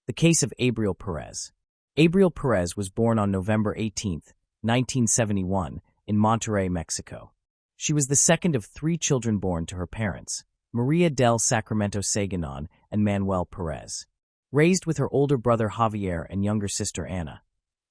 The case of Abriel Perez. Abriel Perez was born on November 18, 1971, in Monterrey, Mexico. She was the second of three children born to her parents, Maria del Sacramento Saganon and Manuel Perez. Raised with her older brother Javier and younger sister Ana,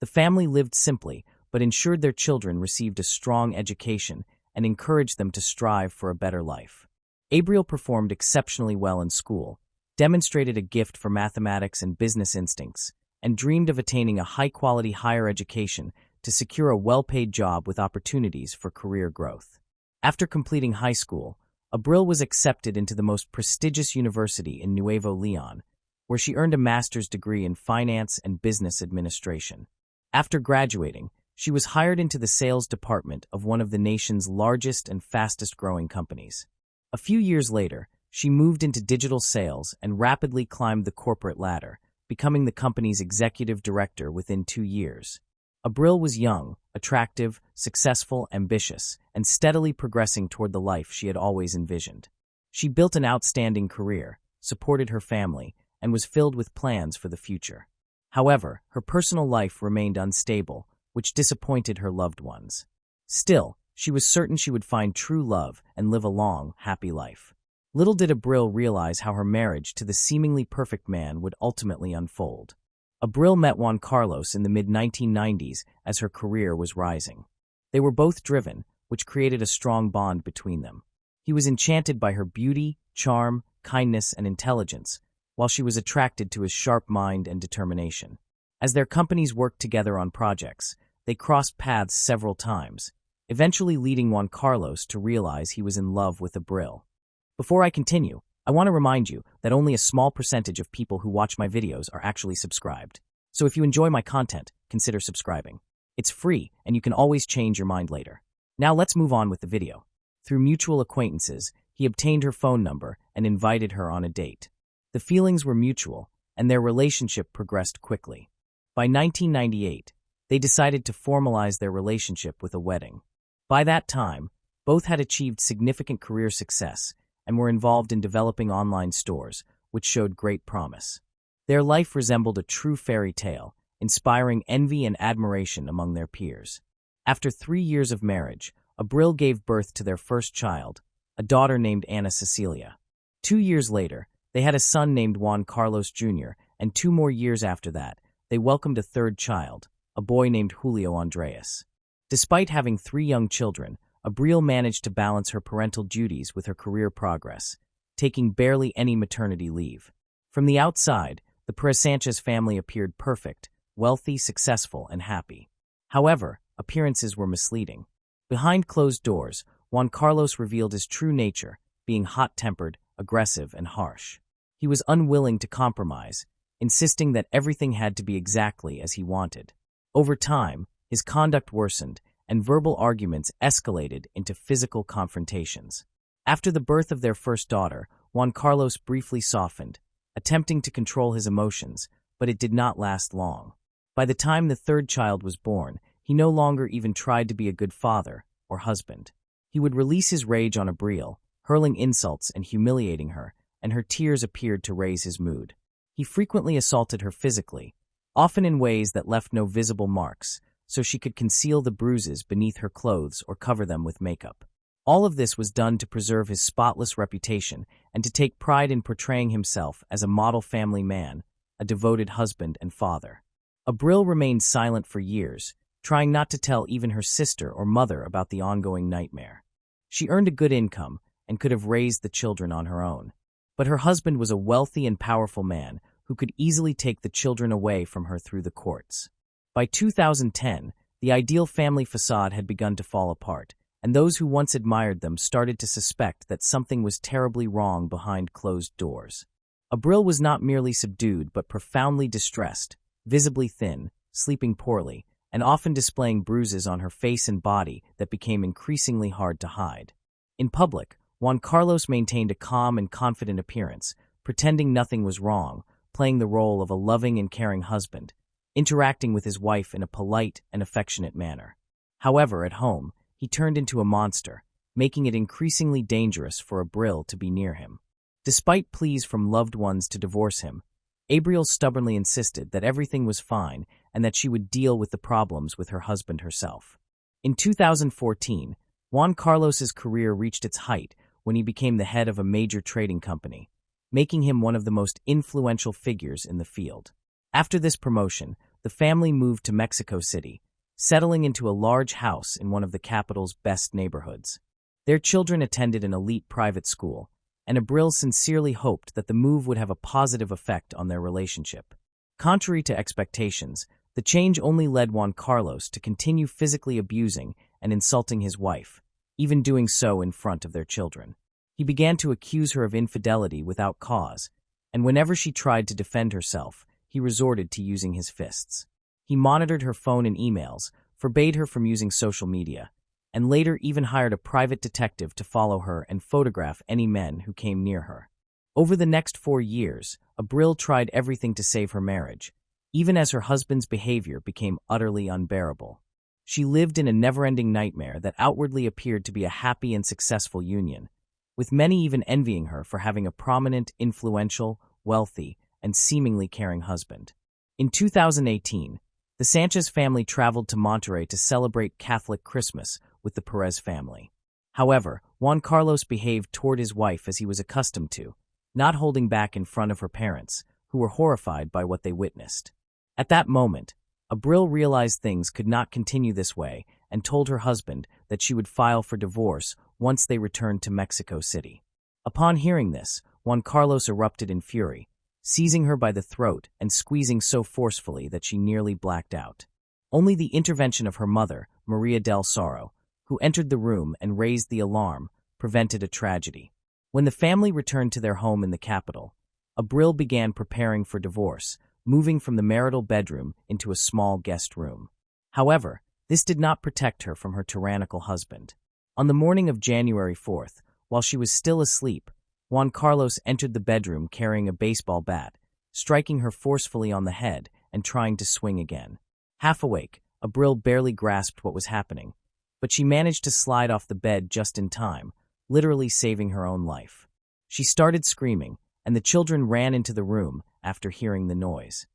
the family lived simply but ensured their children received a strong education and encouraged them to strive for a better life. Abriel performed exceptionally well in school, demonstrated a gift for mathematics and business instincts, and dreamed of attaining a high-quality higher education to secure a well-paid job with opportunities for career growth. After completing high school, Abriel was accepted into the most prestigious university in Nuevo Leon, where she earned a master's degree in finance and business administration. After graduating, she was hired into the sales department of one of the nation's largest and fastest-growing companies. A few years later, she moved into digital sales and rapidly climbed the corporate ladder, becoming the company's executive director within 2 years. Abriel was young, attractive, successful, ambitious, and steadily progressing toward the life she had always envisioned. She built an outstanding career, supported her family, and was filled with plans for the future. However, her personal life remained unstable, which disappointed her loved ones. Still, she was certain she would find true love and live a long, happy life. Little did Abriel realize how her marriage to the seemingly perfect man would ultimately unfold. Abriel met Juan Carlos in the mid-1990s as her career was rising. They were both driven, which created a strong bond between them. He was enchanted by her beauty, charm, kindness, and intelligence, while she was attracted to his sharp mind and determination. As their companies worked together on projects, they crossed paths several times, eventually leading Juan Carlos to realize he was in love with Abriel. Before I continue, I want to remind you that only a small percentage of people who watch my videos are actually subscribed. So if you enjoy my content, consider subscribing. It's free, and you can always change your mind later. Now let's move on with the video. Through mutual acquaintances, he obtained her phone number and invited her on a date. The feelings were mutual, and their relationship progressed quickly. By 1998, they decided to formalize their relationship with a wedding. By that time, both had achieved significant career success and were involved in developing online stores, which showed great promise. Their life resembled a true fairy tale, inspiring envy and admiration among their peers. After 3 years of marriage, Abriel gave birth to their first child, a daughter named Ana Cecilia. 2 years later, they had a son named Juan Carlos Jr., and 2 more years after that, they welcomed a third child, a boy named Julio Andres. Despite having 3 young children, Abriel managed to balance her parental duties with her career progress, taking barely any maternity leave. From the outside, the Perez Sanchez family appeared perfect, wealthy, successful, and happy. However, appearances were misleading. Behind closed doors, Juan Carlos revealed his true nature, being hot-tempered, aggressive, and harsh. He was unwilling to compromise, insisting that everything had to be exactly as he wanted. Over time, his conduct worsened, and verbal arguments escalated into physical confrontations. After the birth of their first daughter, Juan Carlos briefly softened, attempting to control his emotions, but it did not last long. By the time the third child was born, he no longer even tried to be a good father or husband. He would release his rage on Abriel, hurling insults and humiliating her, and her tears appeared to raise his mood. He frequently assaulted her physically, often in ways that left no visible marks, so she could conceal the bruises beneath her clothes or cover them with makeup. All of this was done to preserve his spotless reputation and to take pride in portraying himself as a model family man, a devoted husband and father. Abriel remained silent for years, trying not to tell even her sister or mother about the ongoing nightmare. She earned a good income and could have raised the children on her own. But her husband was a wealthy and powerful man who could easily take the children away from her through the courts. By 2010, the ideal family facade had begun to fall apart, and those who once admired them started to suspect that something was terribly wrong behind closed doors. Abriel was not merely subdued but profoundly distressed, visibly thin, sleeping poorly, and often displaying bruises on her face and body that became increasingly hard to hide. In public, Juan Carlos maintained a calm and confident appearance, pretending nothing was wrong, playing the role of a loving and caring husband, interacting with his wife in a polite and affectionate manner. However, at home, he turned into a monster, making it increasingly dangerous for Abriel to be near him. Despite pleas from loved ones to divorce him, Abriel stubbornly insisted that everything was fine and that she would deal with the problems with her husband herself. In 2014, Juan Carlos's career reached its height when he became the head of a major trading company, making him one of the most influential figures in the field. After this promotion, the family moved to Mexico City, settling into a large house in one of the capital's best neighborhoods. Their children attended an elite private school, and Abril sincerely hoped that the move would have a positive effect on their relationship. Contrary to expectations, the change only led Juan Carlos to continue physically abusing and insulting his wife, even doing so in front of their children. He began to accuse her of infidelity without cause, and whenever she tried to defend herself, he resorted to using his fists. He monitored her phone and emails, forbade her from using social media, and later even hired a private detective to follow her and photograph any men who came near her. Over the next 4 years, Abril tried everything to save her marriage, even as her husband's behavior became utterly unbearable. She lived in a never-ending nightmare that outwardly appeared to be a happy and successful union, with many even envying her for having a prominent, influential, wealthy, and seemingly caring husband. In 2018, the Sanchez family traveled to Monterrey to celebrate Catholic Christmas with the Perez family. However, Juan Carlos behaved toward his wife as he was accustomed to, not holding back in front of her parents, who were horrified by what they witnessed. At that moment, Abril realized things could not continue this way and told her husband that she would file for divorce once they returned to Mexico City. Upon hearing this, Juan Carlos erupted in fury, seizing her by the throat and squeezing so forcefully that she nearly blacked out. Only the intervention of her mother, Maria del Soro, who entered the room and raised the alarm, prevented a tragedy. When the family returned to their home in the capital, Abril began preparing for divorce, moving from the marital bedroom into a small guest room. However, this did not protect her from her tyrannical husband. On the morning of January 4th, while she was still asleep, Juan Carlos entered the bedroom carrying a baseball bat, striking her forcefully on the head and trying to swing again. Half awake, Abril barely grasped what was happening, but she managed to slide off the bed just in time, literally saving her own life. She started screaming, and the children ran into the room after hearing the noise.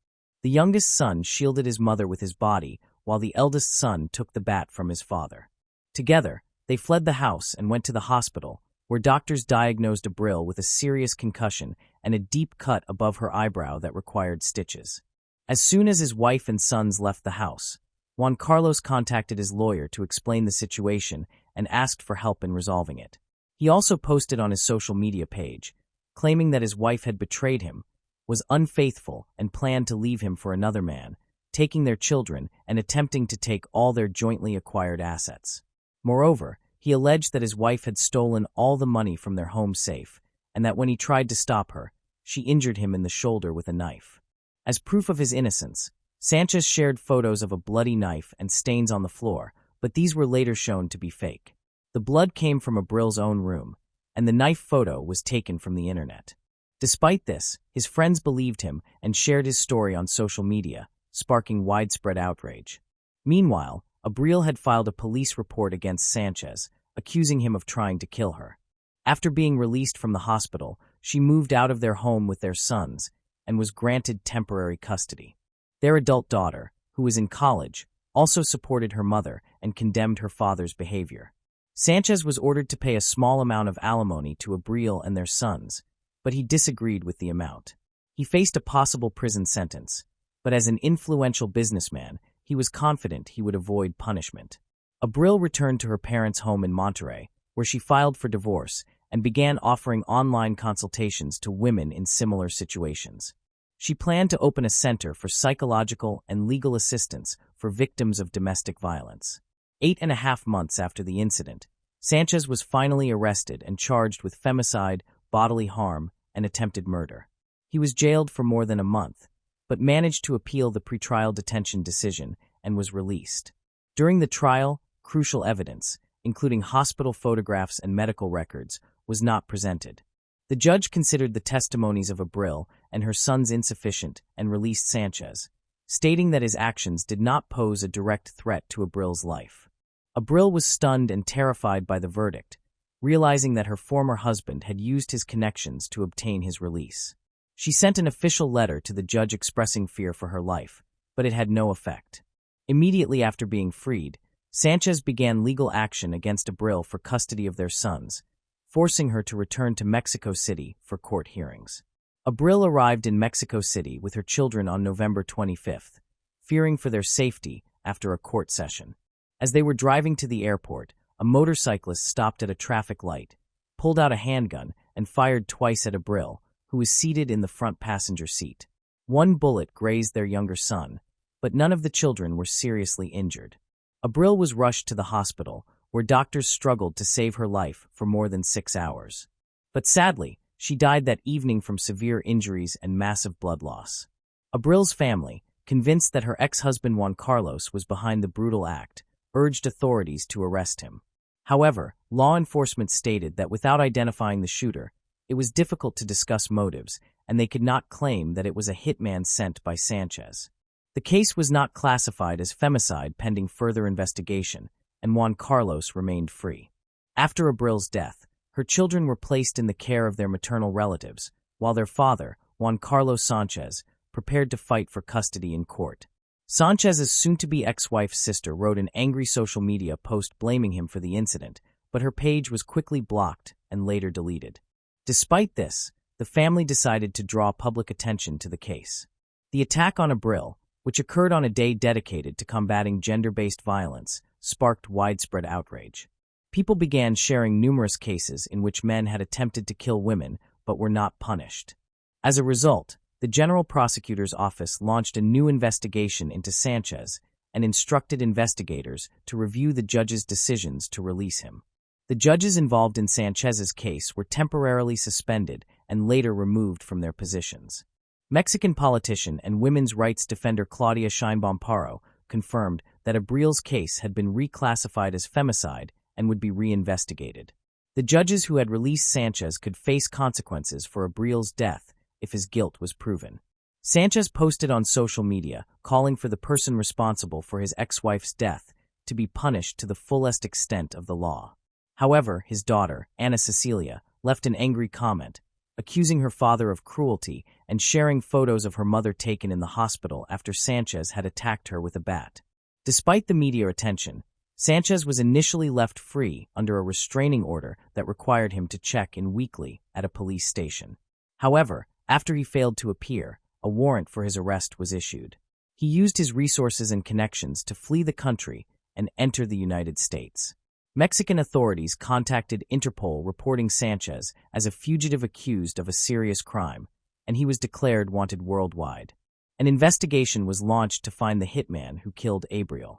The youngest son shielded his mother with his body, while the eldest son took the bat from his father. Together, they fled the house and went to the hospital, where doctors diagnosed Abril with a serious concussion and a deep cut above her eyebrow that required stitches. As soon as his wife and sons left the house, Juan Carlos contacted his lawyer to explain the situation and asked for help in resolving it. He also posted on his social media page, claiming that his wife had betrayed him, was unfaithful, and planned to leave him for another man, taking their children and attempting to take all their jointly acquired assets. Moreover, he alleged that his wife had stolen all the money from their home safe, and that when he tried to stop her, she injured him in the shoulder with a knife. As proof of his innocence, Sanchez shared photos of a bloody knife and stains on the floor, but these were later shown to be fake. The blood came from Abril's own room, and the knife photo was taken from the internet. Despite this, his friends believed him and shared his story on social media, sparking widespread outrage. Meanwhile, Abril had filed a police report against Sanchez, accusing him of trying to kill her. After being released from the hospital, she moved out of their home with their sons and was granted temporary custody. Their adult daughter, who was in college, also supported her mother and condemned her father's behavior. Sanchez was ordered to pay a small amount of alimony to Abril and their sons, but he disagreed with the amount. He faced a possible prison sentence, but as an influential businessman, he was confident he would avoid punishment. Abril returned to her parents' home in Monterrey, where she filed for divorce and began offering online consultations to women in similar situations. She planned to open a center for psychological and legal assistance for victims of domestic violence. 8.5 months after the incident, Sanchez was finally arrested and charged with femicide, bodily harm, and attempted murder. He was jailed for more than a month, but managed to appeal the pretrial detention decision and was released. During the trial, crucial evidence, including hospital photographs and medical records, was not presented. The judge considered the testimonies of Abril and her sons insufficient and released Sanchez, stating that his actions did not pose a direct threat to Abril's life. Abril was stunned and terrified by the verdict, realizing that her former husband had used his connections to obtain his release. She sent an official letter to the judge expressing fear for her life, but it had no effect. Immediately after being freed, Sanchez began legal action against Abril for custody of their sons, forcing her to return to Mexico City for court hearings. Abril arrived in Mexico City with her children on November 25th, fearing for their safety after a court session. As they were driving to the airport, a motorcyclist stopped at a traffic light, pulled out a handgun, and fired twice at Abril, who was seated in the front passenger seat. One bullet grazed their younger son, but none of the children were seriously injured. Abril was rushed to the hospital, where doctors struggled to save her life for more than 6 hours. But sadly, she died that evening from severe injuries and massive blood loss. Abril's family, convinced that her ex-husband Juan Carlos was behind the brutal act, urged authorities to arrest him. However, law enforcement stated that without identifying the shooter, it was difficult to discuss motives, and they could not claim that it was a hitman sent by Sanchez. The case was not classified as femicide pending further investigation, and Juan Carlos remained free. After Abril's death, her children were placed in the care of their maternal relatives, while their father, Juan Carlos Sanchez, prepared to fight for custody in court. Sanchez's soon-to-be ex-wife's sister wrote an angry social media post blaming him for the incident, but her page was quickly blocked and later deleted. Despite this, the family decided to draw public attention to the case. The attack on Abril, which occurred on a day dedicated to combating gender-based violence, sparked widespread outrage. People began sharing numerous cases in which men had attempted to kill women but were not punished. As a result, the General Prosecutor's Office launched a new investigation into Sanchez and instructed investigators to review the judge's decisions to release him. The judges involved in Sanchez's case were temporarily suspended and later removed from their positions. Mexican politician and women's rights defender Claudia Sheinbaum Parro confirmed that Abril's case had been reclassified as femicide and would be reinvestigated. The judges who had released Sanchez could face consequences for Abril's death if his guilt was proven. Sanchez posted on social media, calling for the person responsible for his ex-wife's death to be punished to the fullest extent of the law. However, his daughter, Ana Cecilia, left an angry comment, accusing her father of cruelty and sharing photos of her mother taken in the hospital after Sanchez had attacked her with a bat. Despite the media attention, Sanchez was initially left free under a restraining order that required him to check in weekly at a police station. However, after he failed to appear, a warrant for his arrest was issued. He used his resources and connections to flee the country and enter the United States. Mexican authorities contacted Interpol reporting Sanchez as a fugitive accused of a serious crime, and he was declared wanted worldwide. An investigation was launched to find the hitman who killed Abril.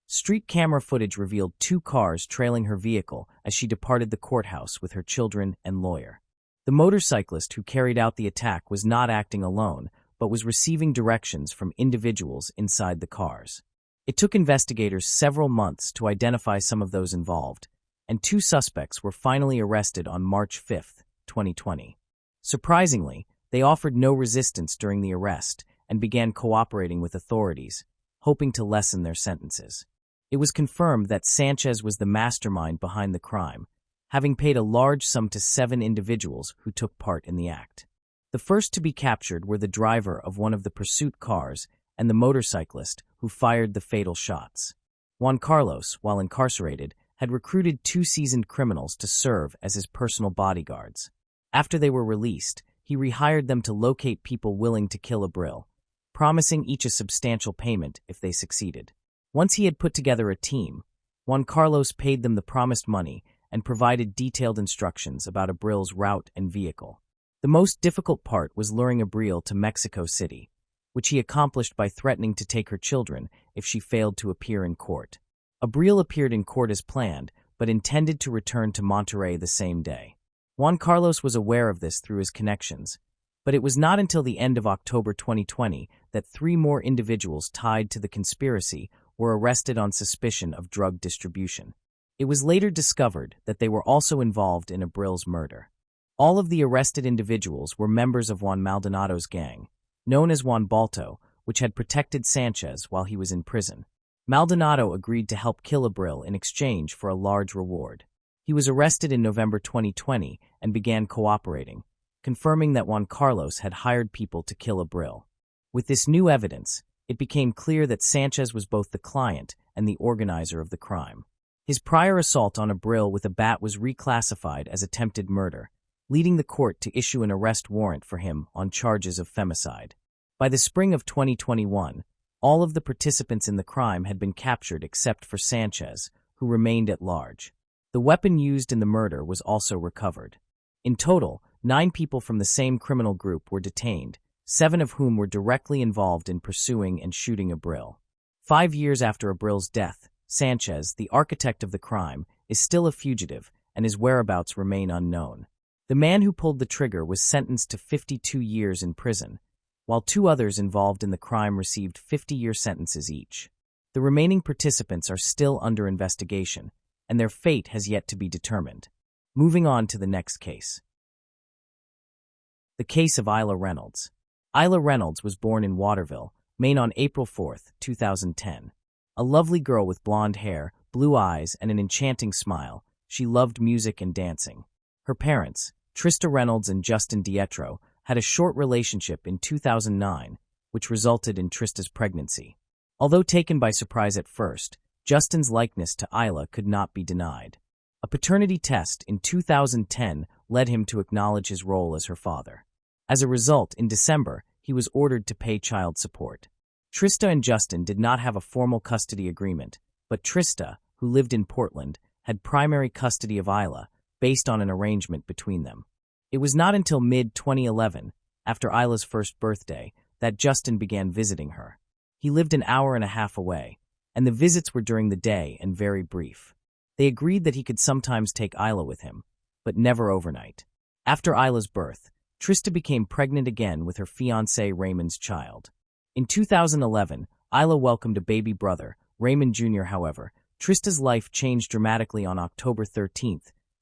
Street camera footage revealed 2 cars trailing her vehicle as she departed the courthouse with her children and lawyer. The motorcyclist who carried out the attack was not acting alone, but was receiving directions from individuals inside the cars. It took investigators several months to identify some of those involved, and 2 suspects were finally arrested on March 5, 2020. Surprisingly, they offered no resistance during the arrest and began cooperating with authorities, hoping to lessen their sentences. It was confirmed that Sanchez was the mastermind behind the crime, having paid a large sum to 7 individuals who took part in the act. The first to be captured were the driver of one of the pursuit cars and the motorcyclist who fired the fatal shots. Juan Carlos, while incarcerated, had recruited 2 seasoned criminals to serve as his personal bodyguards. After they were released, he rehired them to locate people willing to kill Abril, promising each a substantial payment if they succeeded. Once he had put together a team, Juan Carlos paid them the promised money and provided detailed instructions about Abril's route and vehicle. The most difficult part was luring Abril to Mexico City, which he accomplished by threatening to take her children if she failed to appear in court. Abril appeared in court as planned, but intended to return to Monterrey the same day. Juan Carlos was aware of this through his connections, but it was not until the end of October 2020 that 3 more individuals tied to the conspiracy were arrested on suspicion of drug distribution. It was later discovered that they were also involved in Abril's murder. All of the arrested individuals were members of Juan Maldonado's gang, known as Juan Balto, which had protected Sanchez while he was in prison. Maldonado agreed to help kill Abril in exchange for a large reward. He was arrested in November 2020 and began cooperating, confirming that Juan Carlos had hired people to kill Abril. With this new evidence, it became clear that Sanchez was both the client and the organizer of the crime. His prior assault on Abril with a bat was reclassified as attempted murder, leading the court to issue an arrest warrant for him on charges of femicide. By the spring of 2021, all of the participants in the crime had been captured except for Sanchez, who remained at large. The weapon used in the murder was also recovered. In total, 9 people from the same criminal group were detained, 7 of whom were directly involved in pursuing and shooting Abril. 5 years after Abril's death, Sanchez, the architect of the crime, is still a fugitive, and his whereabouts remain unknown. The man who pulled the trigger was sentenced to 52 years in prison, while 2 others involved in the crime received 50-year sentences each. The remaining participants are still under investigation, and their fate has yet to be determined. Moving on to the next case. The case of Isla Reynolds. Isla Reynolds was born in Waterville, Maine on April 4, 2010. A lovely girl with blonde hair, blue eyes, and an enchanting smile, she loved music and dancing. Her parents, Trista Reynolds and Justin Dietro, had a short relationship in 2009, which resulted in Trista's pregnancy. Although taken by surprise at first, Justin's likeness to Isla could not be denied. A paternity test in 2010 led him to acknowledge his role as her father. As a result, in December, he was ordered to pay child support. Trista and Justin did not have a formal custody agreement, but Trista, who lived in Portland, had primary custody of Isla, based on an arrangement between them. It was not until mid-2011, after Isla's first birthday, that Justin began visiting her. He lived an hour and a half away, and the visits were during the day and very brief. They agreed that he could sometimes take Isla with him, but never overnight. After Isla's birth, Trista became pregnant again with her fiancé Raymond's child. In 2011, Isla welcomed a baby brother, Raymond Jr. However, Trista's life changed dramatically on October 13,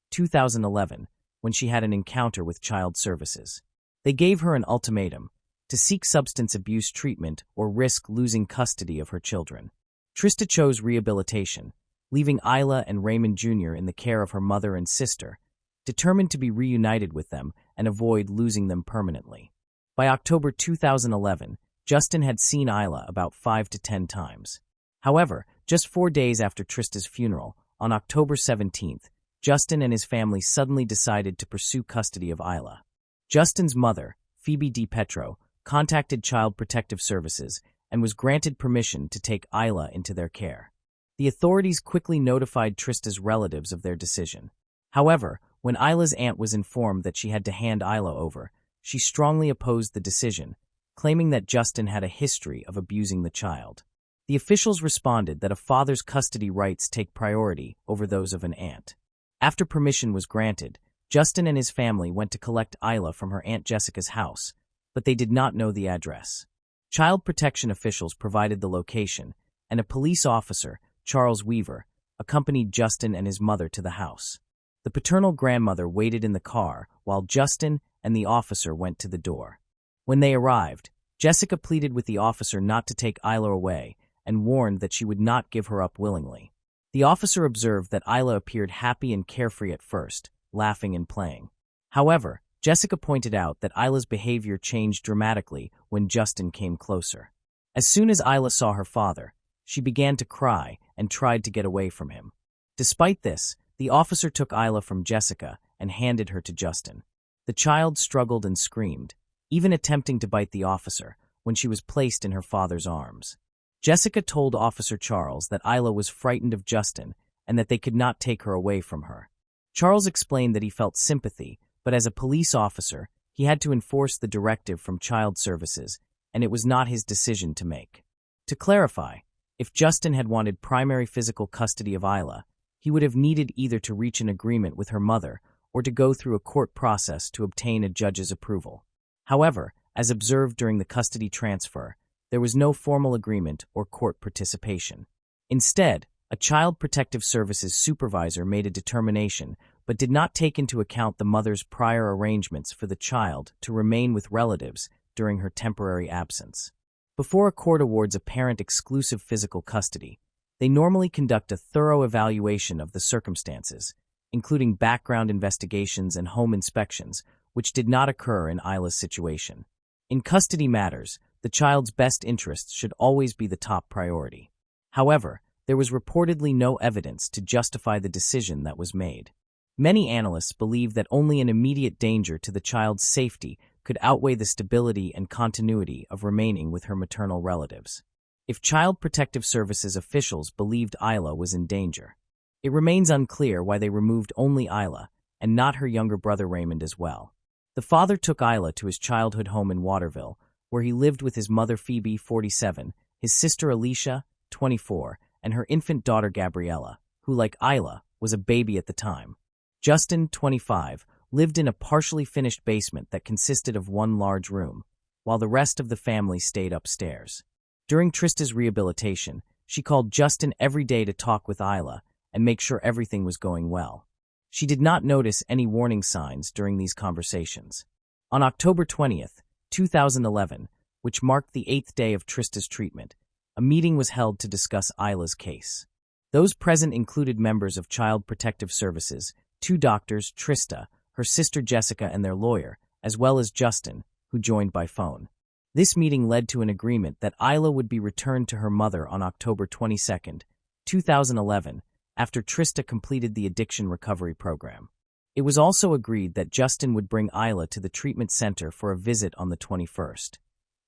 2011, when she had an encounter with child services. They gave her an ultimatum: to seek substance abuse treatment or risk losing custody of her children. Trista chose rehabilitation, leaving Isla and Raymond Jr. in the care of her mother and sister, determined to be reunited with them and avoid losing them permanently. By October 2011, Justin had seen Isla about 5 to 10 times. However, just 4 days after Trista's funeral, on October 17th, Justin and his family suddenly decided to pursue custody of Isla. Justin's mother, Phoebe DiPetro, contacted Child Protective Services and was granted permission to take Isla into their care. The authorities quickly notified Trista's relatives of their decision. However, when Isla's aunt was informed that she had to hand Isla over, she strongly opposed the decision, claiming that Justin had a history of abusing the child. The officials responded that a father's custody rights take priority over those of an aunt. After permission was granted, Justin and his family went to collect Isla from her Aunt Jessica's house, but they did not know the address. Child protection officials provided the location, and a police officer, Charles Weaver, accompanied Justin and his mother to the house. The paternal grandmother waited in the car while Justin and the officer went to the door. When they arrived, Jessica pleaded with the officer not to take Isla away and warned that she would not give her up willingly. The officer observed that Isla appeared happy and carefree at first, laughing and playing. However, Jessica pointed out that Isla's behavior changed dramatically when Justin came closer. As soon as Isla saw her father, she began to cry and tried to get away from him. Despite this, the officer took Isla from Jessica and handed her to Justin. The child struggled and screamed, even attempting to bite the officer, when she was placed in her father's arms. Jessica told Officer Charles that Isla was frightened of Justin and that they could not take her away from her. Charles explained that he felt sympathy, but as a police officer, he had to enforce the directive from Child Services, and it was not his decision to make. To clarify, if Justin had wanted primary physical custody of Isla, he would have needed either to reach an agreement with her mother or to go through a court process to obtain a judge's approval. However, as observed during the custody transfer, there was no formal agreement or court participation. Instead, a Child Protective Services supervisor made a determination but did not take into account the mother's prior arrangements for the child to remain with relatives during her temporary absence. Before a court awards a parent exclusive physical custody, they normally conduct a thorough evaluation of the circumstances, including background investigations and home inspections, which did not occur in Isla's situation. In custody matters, the child's best interests should always be the top priority. However, there was reportedly no evidence to justify the decision that was made. Many analysts believe that only an immediate danger to the child's safety could outweigh the stability and continuity of remaining with her maternal relatives. If Child Protective Services officials believed Isla was in danger, it remains unclear why they removed only Isla and not her younger brother Raymond as well. The father took Isla to his childhood home in Waterville, where he lived with his mother Phoebe, 47, his sister Alicia, 24, and her infant daughter Gabriella, who, like Isla, was a baby at the time. Justin, 25, lived in a partially finished basement that consisted of one large room, while the rest of the family stayed upstairs. During Trista's rehabilitation, she called Justin every day to talk with Isla and make sure everything was going well. She did not notice any warning signs during these conversations. On October 20th, 2011, which marked the 8th day of Trista's treatment, a meeting was held to discuss Isla's case. Those present included members of Child Protective Services, 2 doctors, Trista, her sister Jessica, and their lawyer, as well as Justin, who joined by phone. This meeting led to an agreement that Isla would be returned to her mother on October 22, 2011, after Trista completed the addiction recovery program. It was also agreed that Justin would bring Isla to the treatment center for a visit on the 21st.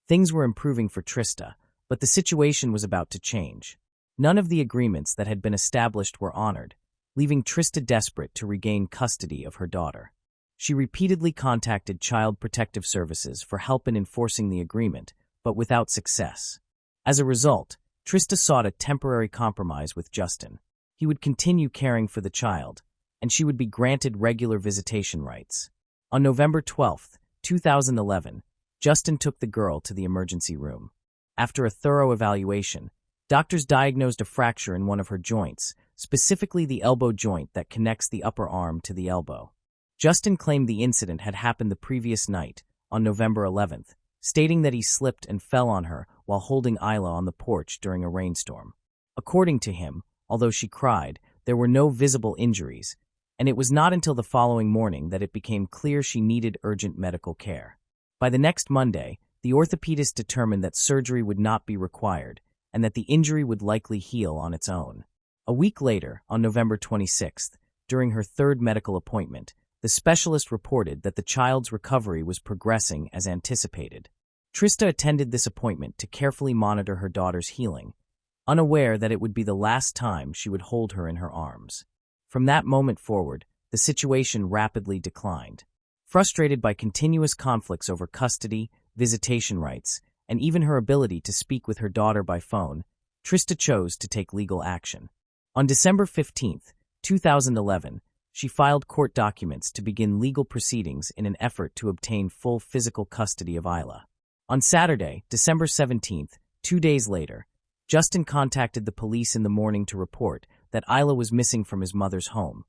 Things were improving for Trista, but the situation was about to change. None of the agreements that had been established were honored, leaving Trista desperate to regain custody of her daughter. She repeatedly contacted Child Protective Services for help in enforcing the agreement, but without success. As a result, Trista sought a temporary compromise with Justin. He would continue caring for the child, and she would be granted regular visitation rights. On November 12, 2011, Justin took the girl to the emergency room. After a thorough evaluation, doctors diagnosed a fracture in one of her joints, specifically the elbow joint that connects the upper arm to the elbow. Justin claimed the incident had happened the previous night, on November 11th, stating that he slipped and fell on her while holding Isla on the porch during a rainstorm. According to him, although she cried, there were no visible injuries, and it was not until the following morning that it became clear she needed urgent medical care. By the next Monday, the orthopedist determined that surgery would not be required and that the injury would likely heal on its own. A week later, on November 26th, during her third medical appointment, the specialist reported that the child's recovery was progressing as anticipated. Trista attended this appointment to carefully monitor her daughter's healing, unaware that it would be the last time she would hold her in her arms. From that moment forward, the situation rapidly declined. Frustrated by continuous conflicts over custody, visitation rights, and even her ability to speak with her daughter by phone, Trista chose to take legal action. On December 15, 2011, she filed court documents to begin legal proceedings in an effort to obtain full physical custody of Isla. On Saturday, December 17, 2 days later, Justin contacted the police in the morning to report that Isla was missing from his mother's home,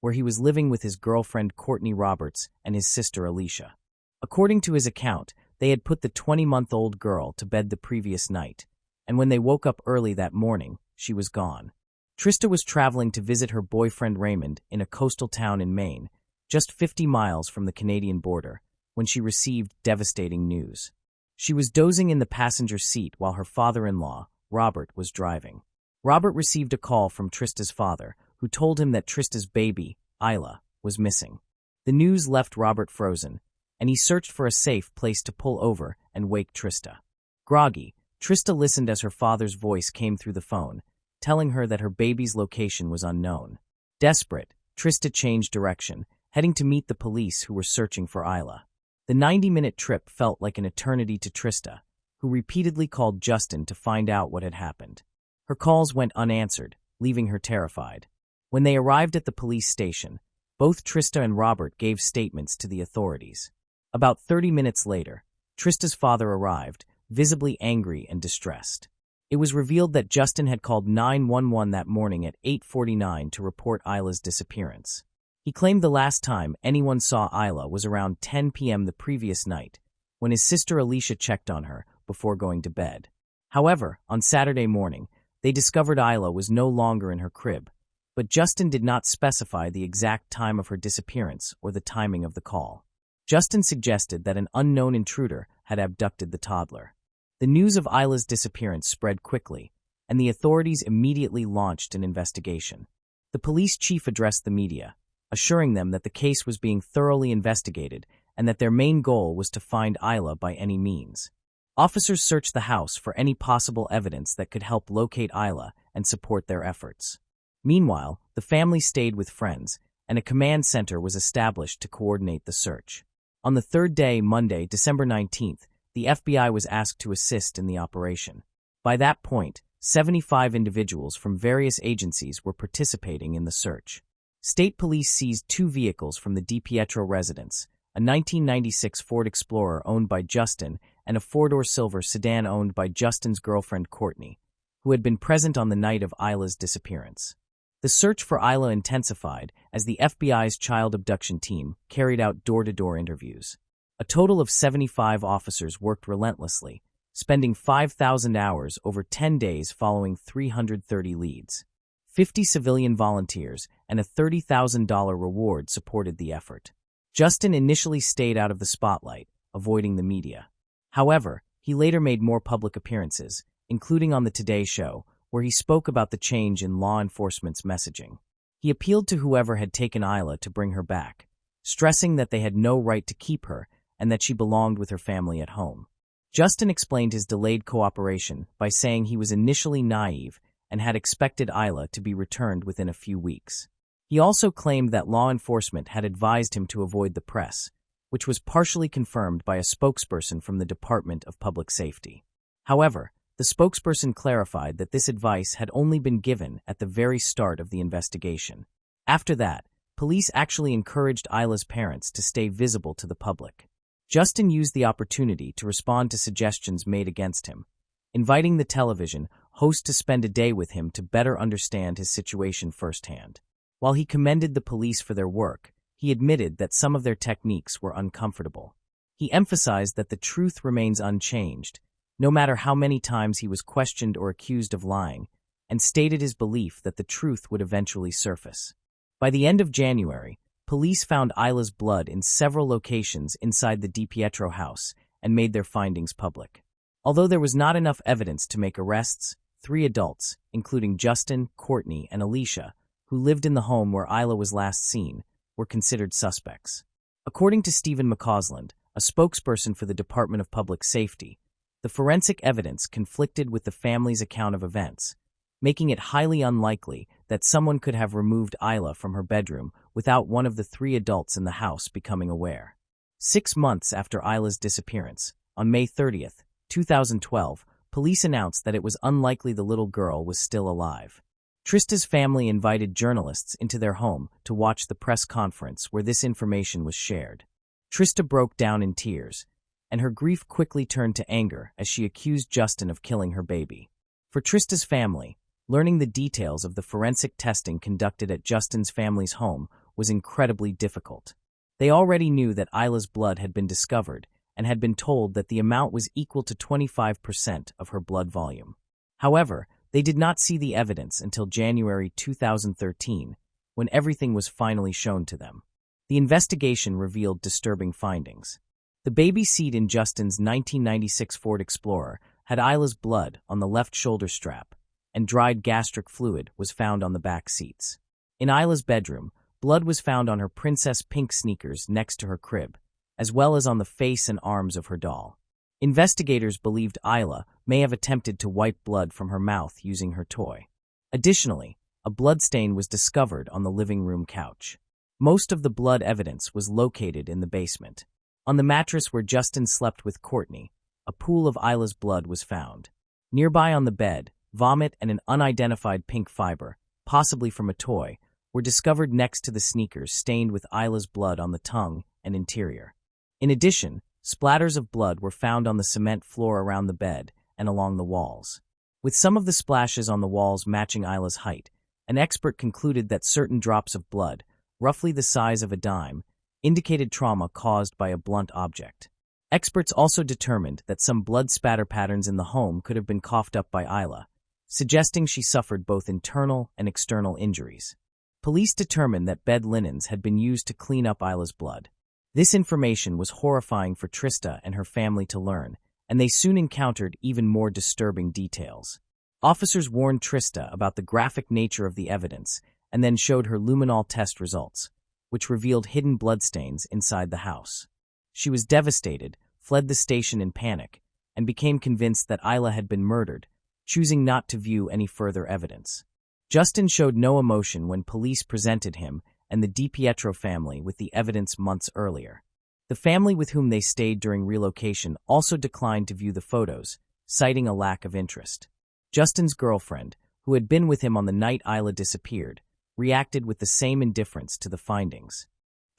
where he was living with his girlfriend Courtney Roberts and his sister Alicia. According to his account, they had put the 20-month-old girl to bed the previous night, and when they woke up early that morning, she was gone. Trista was traveling to visit her boyfriend Raymond in a coastal town in Maine, just 50 miles from the Canadian border, when she received devastating news. She was dozing in the passenger seat while her father-in-law, Robert, was driving. Robert received a call from Trista's father, who told him that Trista's baby, Isla, was missing. The news left Robert frozen, and he searched for a safe place to pull over and wake Trista. Groggy, Trista listened as her father's voice came through the phone, telling her that her baby's location was unknown. Desperate, Trista changed direction, heading to meet the police who were searching for Isla. The 90-minute trip felt like an eternity to Trista, who repeatedly called Justin to find out what had happened. Her calls went unanswered, leaving her terrified. When they arrived at the police station, both Trista and Robert gave statements to the authorities. About 30 minutes later, Trista's father arrived, visibly angry and distressed. It was revealed that Justin had called 911 that morning at 8:49 to report Isla's disappearance. He claimed the last time anyone saw Isla was around 10 p.m. the previous night, when his sister Alicia checked on her before going to bed. However, on Saturday morning, they discovered Isla was no longer in her crib, but Justin did not specify the exact time of her disappearance or the timing of the call. Justin suggested that an unknown intruder had abducted the toddler. The news of Isla's disappearance spread quickly, and the authorities immediately launched an investigation. The police chief addressed the media, assuring them that the case was being thoroughly investigated and that their main goal was to find Isla by any means. Officers searched the house for any possible evidence that could help locate Isla and support their efforts. Meanwhile, the family stayed with friends, and a command center was established to coordinate the search. On the third day, Monday, December 19th, the FBI was asked to assist in the operation. By that point, 75 individuals from various agencies were participating in the search. State police seized 2 vehicles from the DiPietro residence, a 1996 Ford Explorer owned by Justin and a 4-door silver sedan owned by Justin's girlfriend Courtney, who had been present on the night of Isla's disappearance. The search for Isla intensified as the FBI's child abduction team carried out door-to-door interviews. A total of 75 officers worked relentlessly, spending 5,000 hours over 10 days following 330 leads. 50 civilian volunteers and a $30,000 reward supported the effort. Justin initially stayed out of the spotlight, avoiding the media. However, he later made more public appearances, including on the Today Show, where he spoke about the change in law enforcement's messaging. He appealed to whoever had taken Isla to bring her back, stressing that they had no right to keep her and that she belonged with her family at home. Justin explained his delayed cooperation by saying he was initially naive and had expected Isla to be returned within a few weeks. He also claimed that law enforcement had advised him to avoid the press, which was partially confirmed by a spokesperson from the Department of Public Safety. However, the spokesperson clarified that this advice had only been given at the very start of the investigation. After that, police actually encouraged Isla's parents to stay visible to the public. Justin used the opportunity to respond to suggestions made against him, inviting the television host to spend a day with him to better understand his situation firsthand. While he commended the police for their work, he admitted that some of their techniques were uncomfortable. He emphasized that the truth remains unchanged, no matter how many times he was questioned or accused of lying, and stated his belief that the truth would eventually surface. By the end of January, police found Isla's blood in several locations inside the DiPietro house and made their findings public. Although there was not enough evidence to make arrests, 3 adults, including Justin, Courtney, and Alicia, who lived in the home where Isla was last seen, were considered suspects. According to Stephen McCausland, a spokesperson for the Department of Public Safety, the forensic evidence conflicted with the family's account of events, making it highly unlikely that someone could have removed Isla from her bedroom without one of the 3 adults in the house becoming aware. 6 months after Isla's disappearance, on May 30, 2012, police announced that it was unlikely the little girl was still alive. Trista's family invited journalists into their home to watch the press conference where this information was shared. Trista broke down in tears, and her grief quickly turned to anger as she accused Justin of killing her baby. For Trista's family, learning the details of the forensic testing conducted at Justin's family's home was incredibly difficult. They already knew that Isla's blood had been discovered and had been told that the amount was equal to 25% of her blood volume. However, they did not see the evidence until January 2013, when everything was finally shown to them. The investigation revealed disturbing findings. The baby seat in Justin's 1996 Ford Explorer had Isla's blood on the left shoulder strap, and dried gastric fluid was found on the back seats. In Isla's bedroom, blood was found on her princess pink sneakers next to her crib, as well as on the face and arms of her doll. Investigators believed Isla may have attempted to wipe blood from her mouth using her toy. Additionally, a bloodstain was discovered on the living room couch. Most of the blood evidence was located in the basement. On the mattress where Justin slept with Courtney, a pool of Isla's blood was found. Nearby on the bed, vomit and an unidentified pink fiber, possibly from a toy, were discovered next to the sneakers stained with Isla's blood on the tongue and interior. In addition, splatters of blood were found on the cement floor around the bed and along the walls. With some of the splashes on the walls matching Isla's height, an expert concluded that certain drops of blood, roughly the size of a dime, indicated trauma caused by a blunt object. Experts also determined that some blood spatter patterns in the home could have been coughed up by Isla, suggesting she suffered both internal and external injuries. Police determined that bed linens had been used to clean up Isla's blood. This information was horrifying for Trista and her family to learn, and they soon encountered even more disturbing details. Officers warned Trista about the graphic nature of the evidence and then showed her luminol test results, which revealed hidden bloodstains inside the house. She was devastated, fled the station in panic, and became convinced that Isla had been murdered, choosing not to view any further evidence. Justin showed no emotion when police presented him and the DiPietro family with the evidence months earlier. The family with whom they stayed during relocation also declined to view the photos, citing a lack of interest. Justin's girlfriend, who had been with him on the night Isla disappeared, reacted with the same indifference to the findings.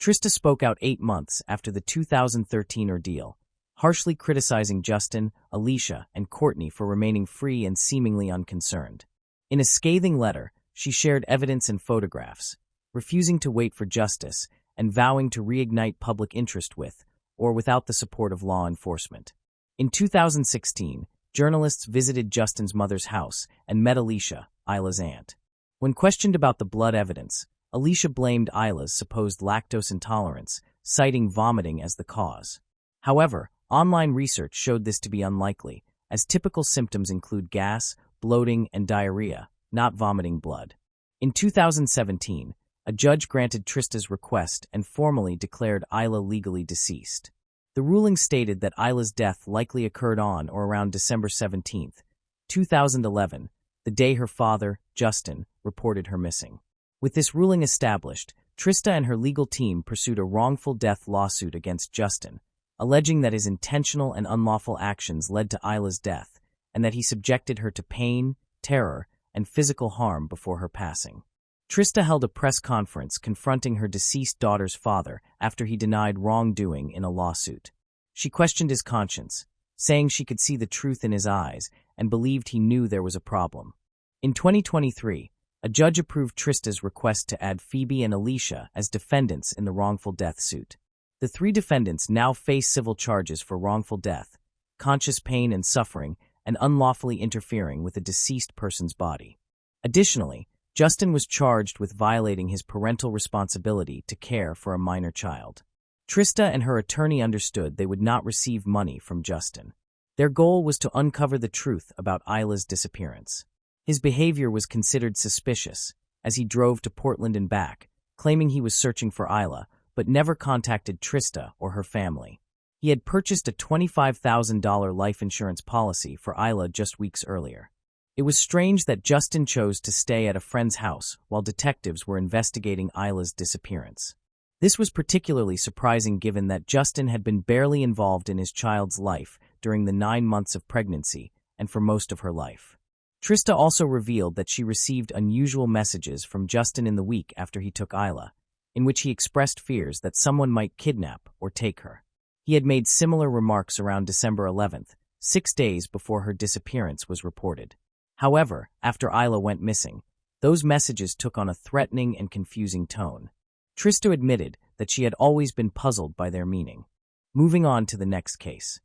Trista spoke out 8 months after the 2013 ordeal, harshly criticizing Justin, Alicia, and Courtney for remaining free and seemingly unconcerned. In a scathing letter, she shared evidence and photographs, refusing to wait for justice and vowing to reignite public interest with, or without the support of law enforcement. In 2016, journalists visited Justin's mother's house and met Alicia, Isla's aunt. When questioned about the blood evidence, Alicia blamed Isla's supposed lactose intolerance, citing vomiting as the cause. However, online research showed this to be unlikely, as typical symptoms include gas, bloating, and diarrhea, not vomiting blood. In 2017, a judge granted Trista's request and formally declared Isla legally deceased. The ruling stated that Isla's death likely occurred on or around December 17, 2011, the day her father, Justin, reported her missing. With this ruling established, Trista and her legal team pursued a wrongful death lawsuit against Justin, alleging that his intentional and unlawful actions led to Isla's death and that he subjected her to pain, terror, and physical harm before her passing. Trista held a press conference confronting her deceased daughter's father after he denied wrongdoing in a lawsuit. She questioned his conscience, saying she could see the truth in his eyes and believed he knew there was a problem. In 2023, a judge approved Trista's request to add Phoebe and Alicia as defendants in the wrongful death suit. The 3 defendants now face civil charges for wrongful death, conscious pain and suffering, and unlawfully interfering with a deceased person's body. Additionally, Justin was charged with violating his parental responsibility to care for a minor child. Trista and her attorney understood they would not receive money from Justin. Their goal was to uncover the truth about Isla's disappearance. His behavior was considered suspicious, as he drove to Portland and back, claiming he was searching for Isla, but never contacted Trista or her family. He had purchased a $25,000 life insurance policy for Isla just weeks earlier. It was strange that Justin chose to stay at a friend's house while detectives were investigating Isla's disappearance. This was particularly surprising given that Justin had been barely involved in his child's life during the 9 months of pregnancy and for most of her life. Trista also revealed that she received unusual messages from Justin in the week after he took Isla, in which he expressed fears that someone might kidnap or take her. He had made similar remarks around December 11th, 6 days before her disappearance was reported. However, after Isla went missing, those messages took on a threatening and confusing tone. Trista admitted that she had always been puzzled by their meaning. Moving on to the next case.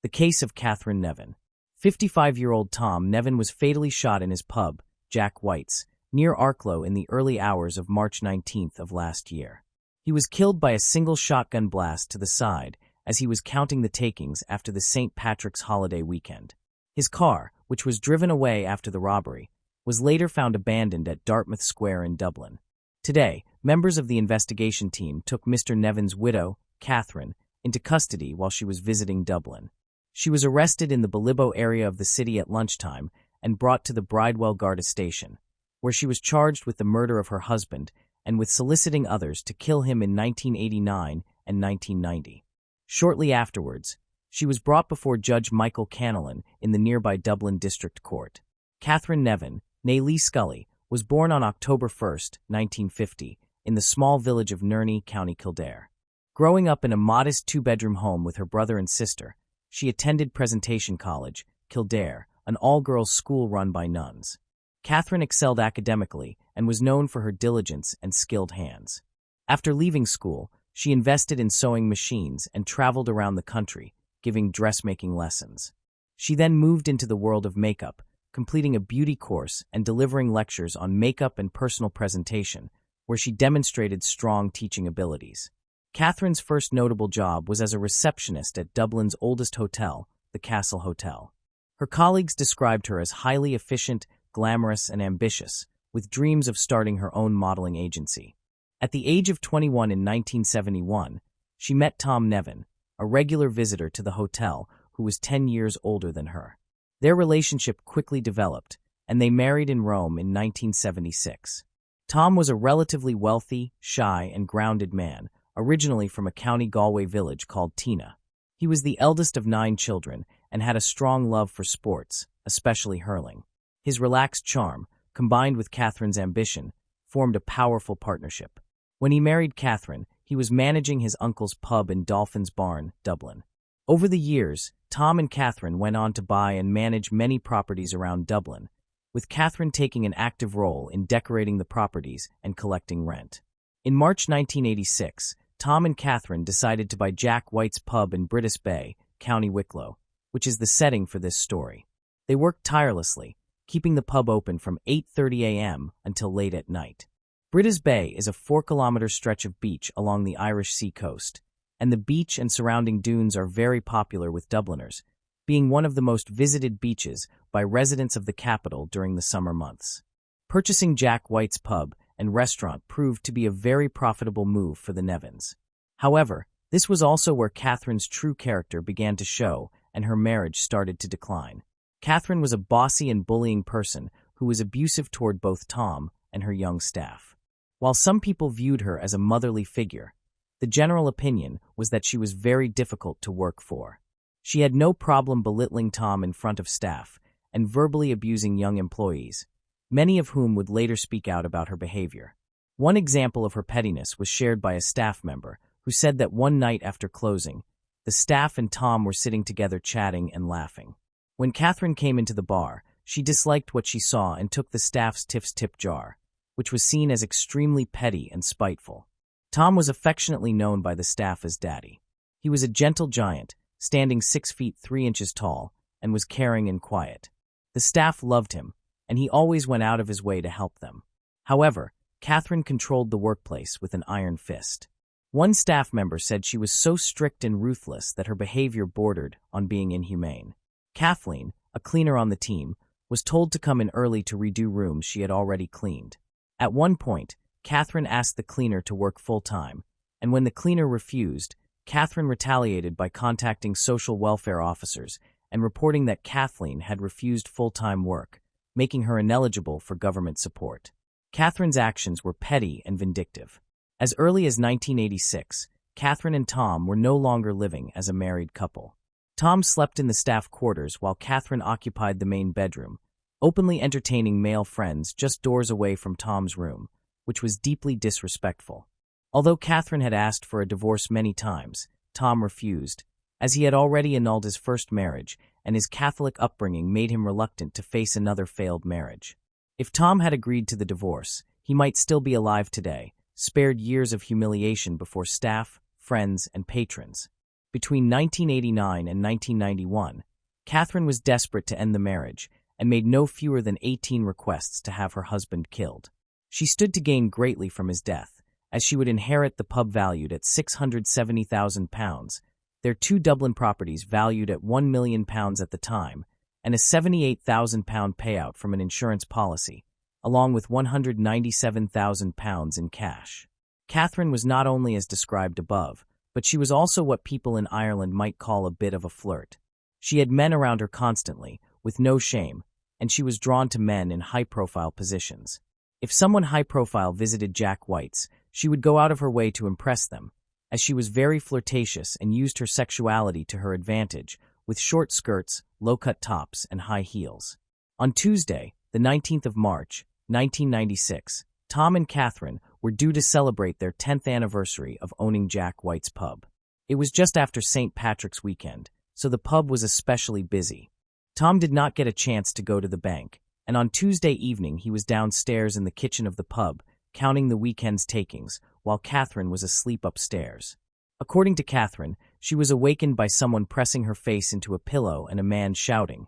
The case of Catherine Nevin. 55-year-old Tom Nevin was fatally shot in his pub, Jack White's, near Arklow in the early hours of March 19th of last year. He was killed by a single shotgun blast to the side as he was counting the takings after the St. Patrick's holiday weekend. His car, which was driven away after the robbery, was later found abandoned at Dartmouth Square in Dublin. Today, members of the investigation team took Mr. Nevin's widow, Catherine, into custody while she was visiting Dublin. She was arrested in the Bilibbo area of the city at lunchtime and brought to the Bridewell Garda station, where she was charged with the murder of her husband and with soliciting others to kill him in 1989 and 1990. Shortly afterwards, she was brought before Judge Michael Canalan in the nearby Dublin District Court. Catherine Nevin, née Lee Scully, was born on October 1, 1950, in the small village of Nerney, County Kildare. Growing up in a modest 2-bedroom home with her brother and sister, she attended Presentation College, Kildare, an all-girls school run by nuns. Catherine excelled academically and was known for her diligence and skilled hands. After leaving school, she invested in sewing machines and traveled around the country, giving dressmaking lessons. She then moved into the world of makeup, completing a beauty course and delivering lectures on makeup and personal presentation, where she demonstrated strong teaching abilities. Catherine's first notable job was as a receptionist at Dublin's oldest hotel, the Castle Hotel. Her colleagues described her as highly efficient, glamorous, and ambitious, with dreams of starting her own modeling agency. At the age of 21 in 1971, she met Tom Nevin, a regular visitor to the hotel who was 10 years older than her. Their relationship quickly developed, and they married in Rome in 1976. Tom was a relatively wealthy, shy, and grounded man, originally from a County Galway village called Tina. He was the eldest of 9 children and had a strong love for sports, especially hurling. His relaxed charm, combined with Catherine's ambition, formed a powerful partnership. When he married Catherine, he was managing his uncle's pub in Dolphin's Barn, Dublin. Over the years, Tom and Catherine went on to buy and manage many properties around Dublin, with Catherine taking an active role in decorating the properties and collecting rent. In March 1986, Tom and Catherine decided to buy Jack White's pub in Britis Bay, County Wicklow, which is the setting for this story. They worked tirelessly, keeping the pub open from 8:30 a.m. until late at night. Britis Bay is a 4-kilometer stretch of beach along the Irish Sea coast, and the beach and surrounding dunes are very popular with Dubliners, being one of the most visited beaches by residents of the capital during the summer months. Purchasing Jack White's pub and restaurant proved to be a very profitable move for the Nevins. However, this was also where Catherine's true character began to show and her marriage started to decline. Catherine was a bossy and bullying person who was abusive toward both Tom and her young staff. While some people viewed her as a motherly figure, the general opinion was that she was very difficult to work for. She had no problem belittling Tom in front of staff and verbally abusing young employees, many of whom would later speak out about her behavior. One example of her pettiness was shared by a staff member who said that one night after closing, the staff and Tom were sitting together chatting and laughing. When Catherine came into the bar, she disliked what she saw and took the staff's tiff's tip jar, which was seen as extremely petty and spiteful. Tom was affectionately known by the staff as Daddy. He was a gentle giant, standing 6 feet 3 inches tall, and was caring and quiet. The staff loved him, and he always went out of his way to help them. However, Catherine controlled the workplace with an iron fist. One staff member said she was so strict and ruthless that her behavior bordered on being inhumane. Kathleen, a cleaner on the team, was told to come in early to redo rooms she had already cleaned. At one point, Catherine asked the cleaner to work full-time, and when the cleaner refused, Catherine retaliated by contacting social welfare officers and reporting that Kathleen had refused full-time work, making her ineligible for government support. Catherine's actions were petty and vindictive. As early as 1986, Catherine and Tom were no longer living as a married couple. Tom slept in the staff quarters while Catherine occupied the main bedroom, openly entertaining male friends just doors away from Tom's room, which was deeply disrespectful. Although Catherine had asked for a divorce many times, Tom refused, as he had already annulled his first marriage, and his Catholic upbringing made him reluctant to face another failed marriage. If Tom had agreed to the divorce, he might still be alive today, spared years of humiliation before staff, friends, and patrons. Between 1989 and 1991, Catherine was desperate to end the marriage and made no fewer than 18 requests to have her husband killed. She stood to gain greatly from his death, as she would inherit the pub valued at £670,000, their 2 Dublin properties valued at £1 million at the time, and a £78,000 payout from an insurance policy, along with £197,000 in cash. Catherine was not only as described above, but she was also what people in Ireland might call a bit of a flirt. She had men around her constantly, with no shame, and she was drawn to men in high-profile positions. If someone high-profile visited Jack White's, she would go out of her way to impress them, as she was very flirtatious and used her sexuality to her advantage, with short skirts, low-cut tops, and high heels. On Tuesday, the 19th of March, 1996, Tom and Catherine were due to celebrate their 10th anniversary of owning Jack White's pub. It was just after St. Patrick's weekend, so the pub was especially busy. Tom did not get a chance to go to the bank, and on Tuesday evening he was downstairs in the kitchen of the pub, counting the weekend's takings, while Catherine was asleep upstairs. According to Catherine, she was awakened by someone pressing her face into a pillow and a man shouting,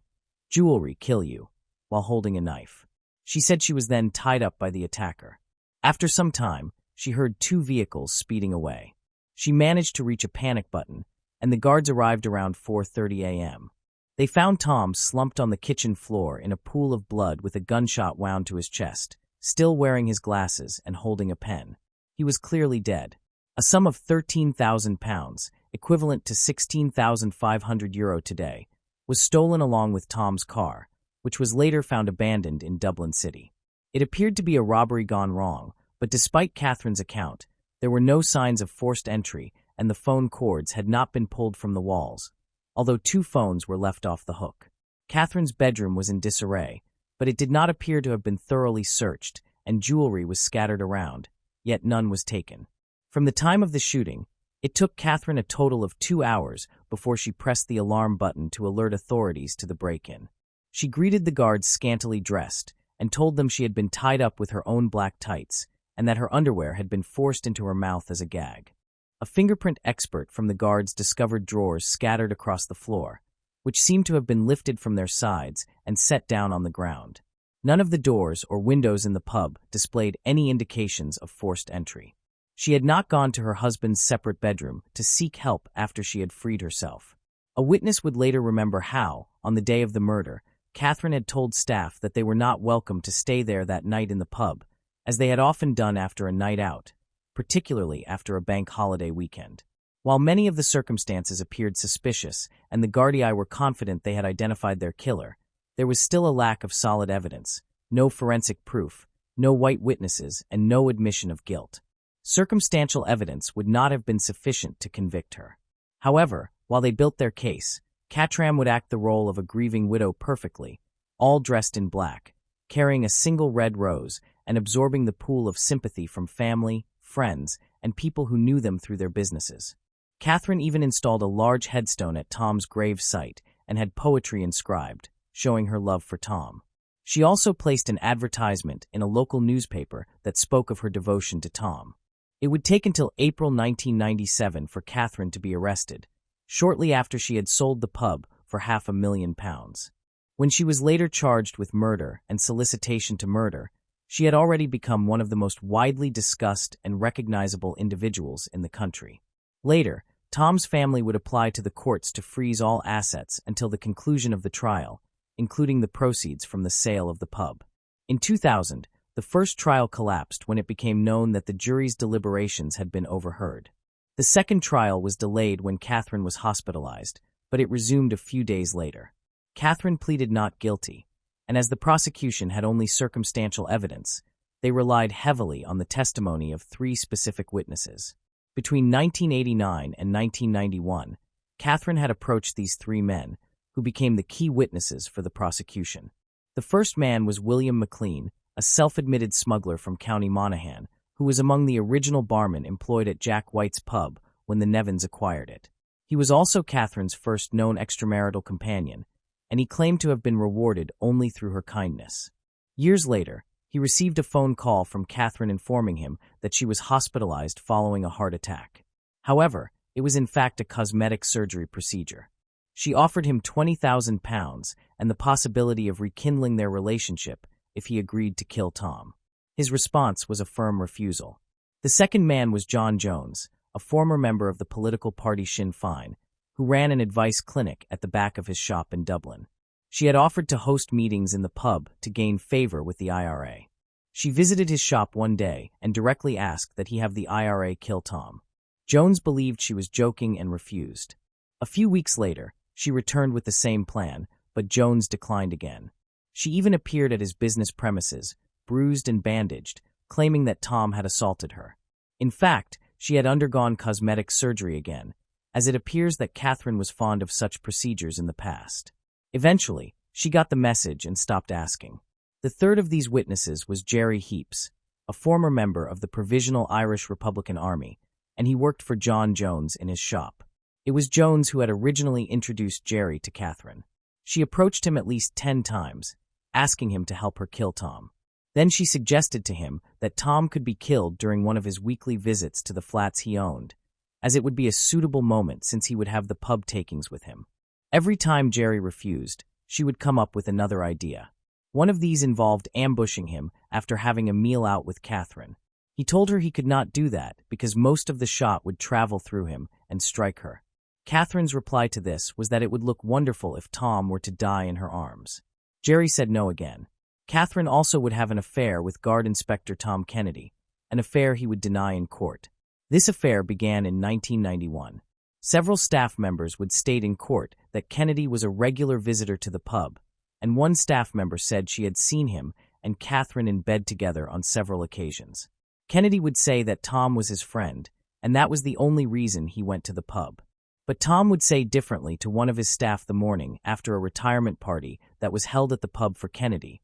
"Jewelry, kill you," while holding a knife. She said she was then tied up by the attacker. After some time, she heard two vehicles speeding away. She managed to reach a panic button, and the guards arrived around 4:30 a.m. They found Tom slumped on the kitchen floor in a pool of blood with a gunshot wound to his chest, still wearing his glasses and holding a pen. He was clearly dead. A sum of £13,000, equivalent to €16,500 today, was stolen along with Tom's car, which was later found abandoned in Dublin City. It appeared to be a robbery gone wrong, but despite Catherine's account, there were no signs of forced entry and the phone cords had not been pulled from the walls, although two phones were left off the hook. Catherine's bedroom was in disarray, but it did not appear to have been thoroughly searched, and jewelry was scattered around, yet none was taken. From the time of the shooting, it took Catherine a total of 2 hours before she pressed the alarm button to alert authorities to the break-in. She greeted the guards scantily dressed and told them she had been tied up with her own black tights and that her underwear had been forced into her mouth as a gag. A fingerprint expert from the guards discovered drawers scattered across the floor, which seemed to have been lifted from their sides and set down on the ground. None of the doors or windows in the pub displayed any indications of forced entry. She had not gone to her husband's separate bedroom to seek help after she had freed herself. A witness would later remember how, on the day of the murder, Catherine had told staff that they were not welcome to stay there that night in the pub, as they had often done after a night out, particularly after a bank holiday weekend. While many of the circumstances appeared suspicious and the Guardii were confident they had identified their killer, there was still a lack of solid evidence, no forensic proof, no white witnesses, and no admission of guilt. Circumstantial evidence would not have been sufficient to convict her. However, while they built their case, Catram would act the role of a grieving widow perfectly, all dressed in black, carrying a single red rose and absorbing the pool of sympathy from family, friends, and people who knew them through their businesses. Catherine even installed a large headstone at Tom's grave site and had poetry inscribed, showing her love for Tom. She also placed an advertisement in a local newspaper that spoke of her devotion to Tom. It would take until April 1997 for Catherine to be arrested, shortly after she had sold the pub for £500,000. When she was later charged with murder and solicitation to murder, she had already become one of the most widely discussed and recognizable individuals in the country. Later, Tom's family would apply to the courts to freeze all assets until the conclusion of the trial, including the proceeds from the sale of the pub. In 2000, the first trial collapsed when it became known that the jury's deliberations had been overheard. The second trial was delayed when Catherine was hospitalized, but it resumed a few days later. Catherine pleaded not guilty, and as the prosecution had only circumstantial evidence, they relied heavily on the testimony of 3 specific witnesses. Between 1989 and 1991, Catherine had approached these 3 men, who became the key witnesses for the prosecution. The first man was William McLean, a self-admitted smuggler from County Monaghan, who was among the original barmen employed at Jack White's pub when the Nevins acquired it. He was also Catherine's first known extramarital companion, and he claimed to have been rewarded only through her kindness. Years later, he received a phone call from Catherine informing him that she was hospitalized following a heart attack. However, it was in fact a cosmetic surgery procedure. She offered him £20,000 and the possibility of rekindling their relationship if he agreed to kill Tom. His response was a firm refusal. The second man was John Jones, a former member of the political party Sinn Féin, who ran an advice clinic at the back of his shop in Dublin. She had offered to host meetings in the pub to gain favor with the IRA. She visited his shop one day and directly asked that he have the IRA kill Tom. Jones believed she was joking and refused. A few weeks later, she returned with the same plan, but Jones declined again. She even appeared at his business premises, bruised and bandaged, claiming that Tom had assaulted her. In fact, she had undergone cosmetic surgery again, as it appears that Catherine was fond of such procedures in the past. Eventually, she got the message and stopped asking. The third of these witnesses was Jerry Heaps, a former member of the Provisional Irish Republican Army, and he worked for John Jones in his shop. It was Jones who had originally introduced Jerry to Catherine. She approached him at least 10 times, asking him to help her kill Tom. Then she suggested to him that Tom could be killed during one of his weekly visits to the flats he owned, as it would be a suitable moment since he would have the pub takings with him. Every time Jerry refused, she would come up with another idea. One of these involved ambushing him after having a meal out with Catherine. He told her he could not do that because most of the shot would travel through him and strike her. Catherine's reply to this was that it would look wonderful if Tom were to die in her arms. Jerry said no again. Catherine also would have an affair with Guard Inspector Tom Kennedy, an affair he would deny in court. This affair began in 1991. Several staff members would state in court that Kennedy was a regular visitor to the pub, and one staff member said she had seen him and Catherine in bed together on several occasions. Kennedy would say that Tom was his friend, and that was the only reason he went to the pub. But Tom would say differently to one of his staff the morning after a retirement party that was held at the pub for Kennedy,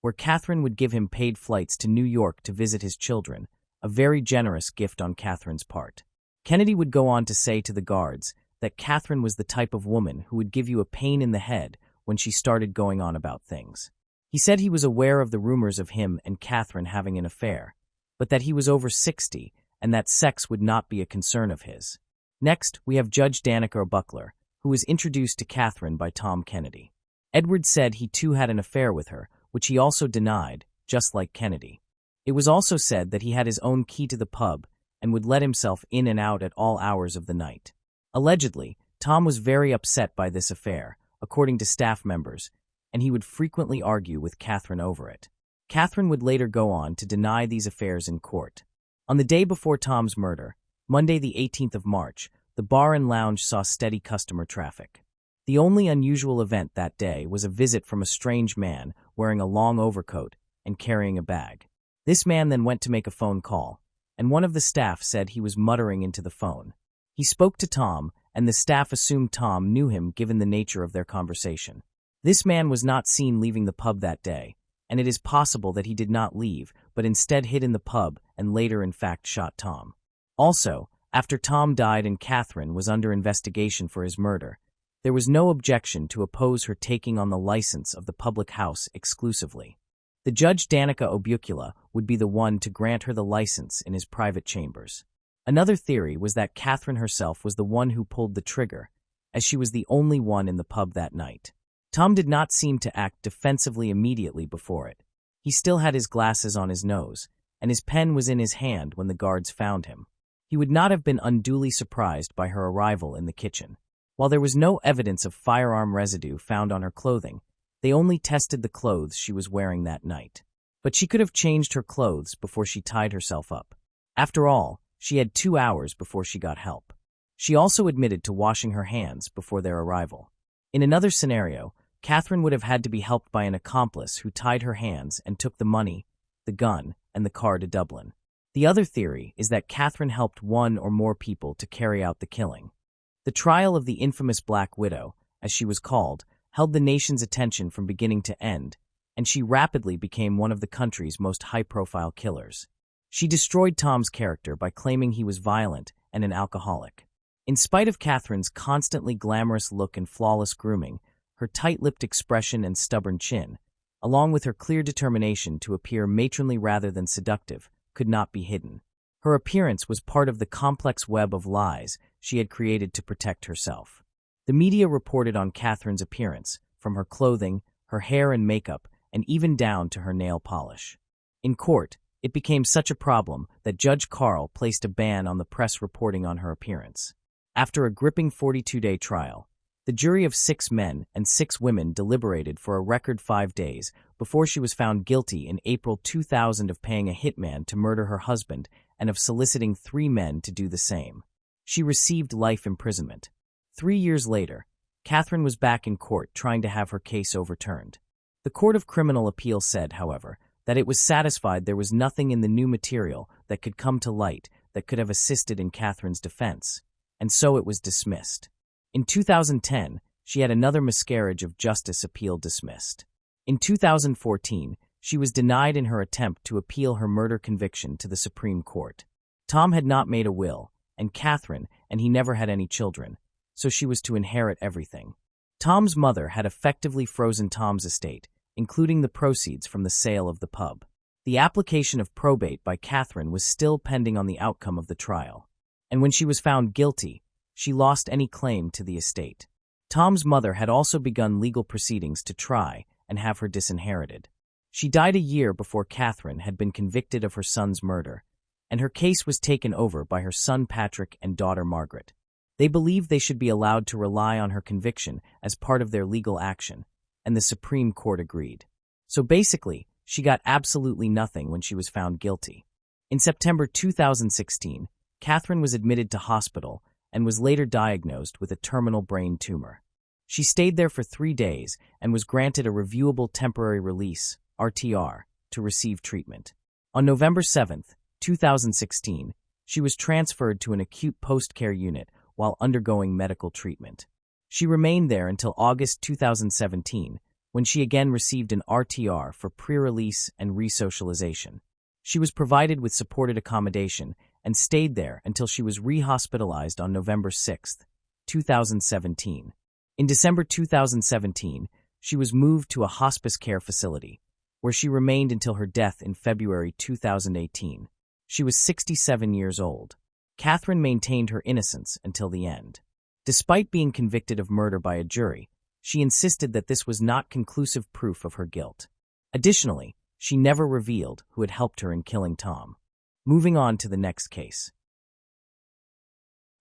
where Catherine would give him paid flights to New York to visit his children, a very generous gift on Catherine's part. Kennedy would go on to say to the guards that Catherine was the type of woman who would give you a pain in the head when she started going on about things. He said he was aware of the rumors of him and Catherine having an affair, but that he was over 60 and that sex would not be a concern of his. Next, we have Judge Danica Buckler, who was introduced to Catherine by Tom Kennedy. Edward said he too had an affair with her, which he also denied, just like Kennedy. It was also said that he had his own key to the pub and would let himself in and out at all hours of the night. Allegedly, Tom was very upset by this affair, according to staff members, and he would frequently argue with Catherine over it. Catherine would later go on to deny these affairs in court. On the day before Tom's murder, Monday the 18th of March, the bar and lounge saw steady customer traffic. The only unusual event that day was a visit from a strange man wearing a long overcoat and carrying a bag. This man then went to make a phone call, and one of the staff said he was muttering into the phone. He spoke to Tom, and the staff assumed Tom knew him given the nature of their conversation. This man was not seen leaving the pub that day, and it is possible that he did not leave, but instead hid in the pub and later in fact shot Tom. Also, after Tom died and Catherine was under investigation for his murder, there was no objection to oppose her taking on the license of the public house exclusively. The Judge Danica Buckler would be the one to grant her the license in his private chambers. Another theory was that Catherine herself was the one who pulled the trigger, as she was the only one in the pub that night. Tom did not seem to act defensively immediately before it. He still had his glasses on his nose, and his pen was in his hand when the guards found him. He would not have been unduly surprised by her arrival in the kitchen. While there was no evidence of firearm residue found on her clothing, they only tested the clothes she was wearing that night. But she could have changed her clothes before she tied herself up. After all, she had 2 hours before she got help. She also admitted to washing her hands before their arrival. In another scenario, Catherine would have had to be helped by an accomplice who tied her hands and took the money, the gun, and the car to Dublin. The other theory is that Catherine helped one or more people to carry out the killing. The trial of the infamous Black Widow, as she was called, held the nation's attention from beginning to end, and she rapidly became one of the country's most high-profile killers. She destroyed Tom's character by claiming he was violent and an alcoholic. In spite of Catherine's constantly glamorous look and flawless grooming, her tight-lipped expression and stubborn chin, along with her clear determination to appear matronly rather than seductive, could not be hidden. Her appearance was part of the complex web of lies she had created to protect herself. The media reported on Catherine's appearance, from her clothing, her hair and makeup, and even down to her nail polish. In court, it became such a problem that Judge Carl placed a ban on the press reporting on her appearance. After a gripping 42-day trial, the jury of 6 men and 6 women deliberated for a record 5 days before she was found guilty in April 2000 of paying a hitman to murder her husband and of soliciting 3 men to do the same. She received life imprisonment. 3 years later, Catherine was back in court trying to have her case overturned. The Court of Criminal Appeal said, however, that it was satisfied there was nothing in the new material that could come to light that could have assisted in Catherine's defense, and so it was dismissed. In 2010, she had another miscarriage of justice appeal dismissed. In 2014, she was denied in her attempt to appeal her murder conviction to the Supreme Court. Tom had not made a will, and Catherine, and he never had any children, so she was to inherit everything. Tom's mother had effectively frozen Tom's estate, including the proceeds from the sale of the pub. The application of probate by Catherine was still pending on the outcome of the trial, and when she was found guilty, she lost any claim to the estate. Tom's mother had also begun legal proceedings to try and have her disinherited. She died a year before Catherine had been convicted of her son's murder, and her case was taken over by her son Patrick and daughter Margaret. They believed they should be allowed to rely on her conviction as part of their legal action, and the Supreme Court agreed. So basically, she got absolutely nothing when she was found guilty. In September 2016, Catherine was admitted to hospital and was later diagnosed with a terminal brain tumor. She stayed there for 3 days and was granted a reviewable temporary release, RTR, to receive treatment. On November 7, 2016, she was transferred to an acute post-care unit while undergoing medical treatment. She remained there until August 2017, when she again received an RTR for pre-release and resocialization. She was provided with supported accommodation and stayed there until she was rehospitalized on November 6, 2017. In December 2017, she was moved to a hospice care facility, where she remained until her death in February 2018. She was 67 years old. Catherine maintained her innocence until the end. Despite being convicted of murder by a jury, she insisted that this was not conclusive proof of her guilt. Additionally, she never revealed who had helped her in killing Tom. Moving on to the next case.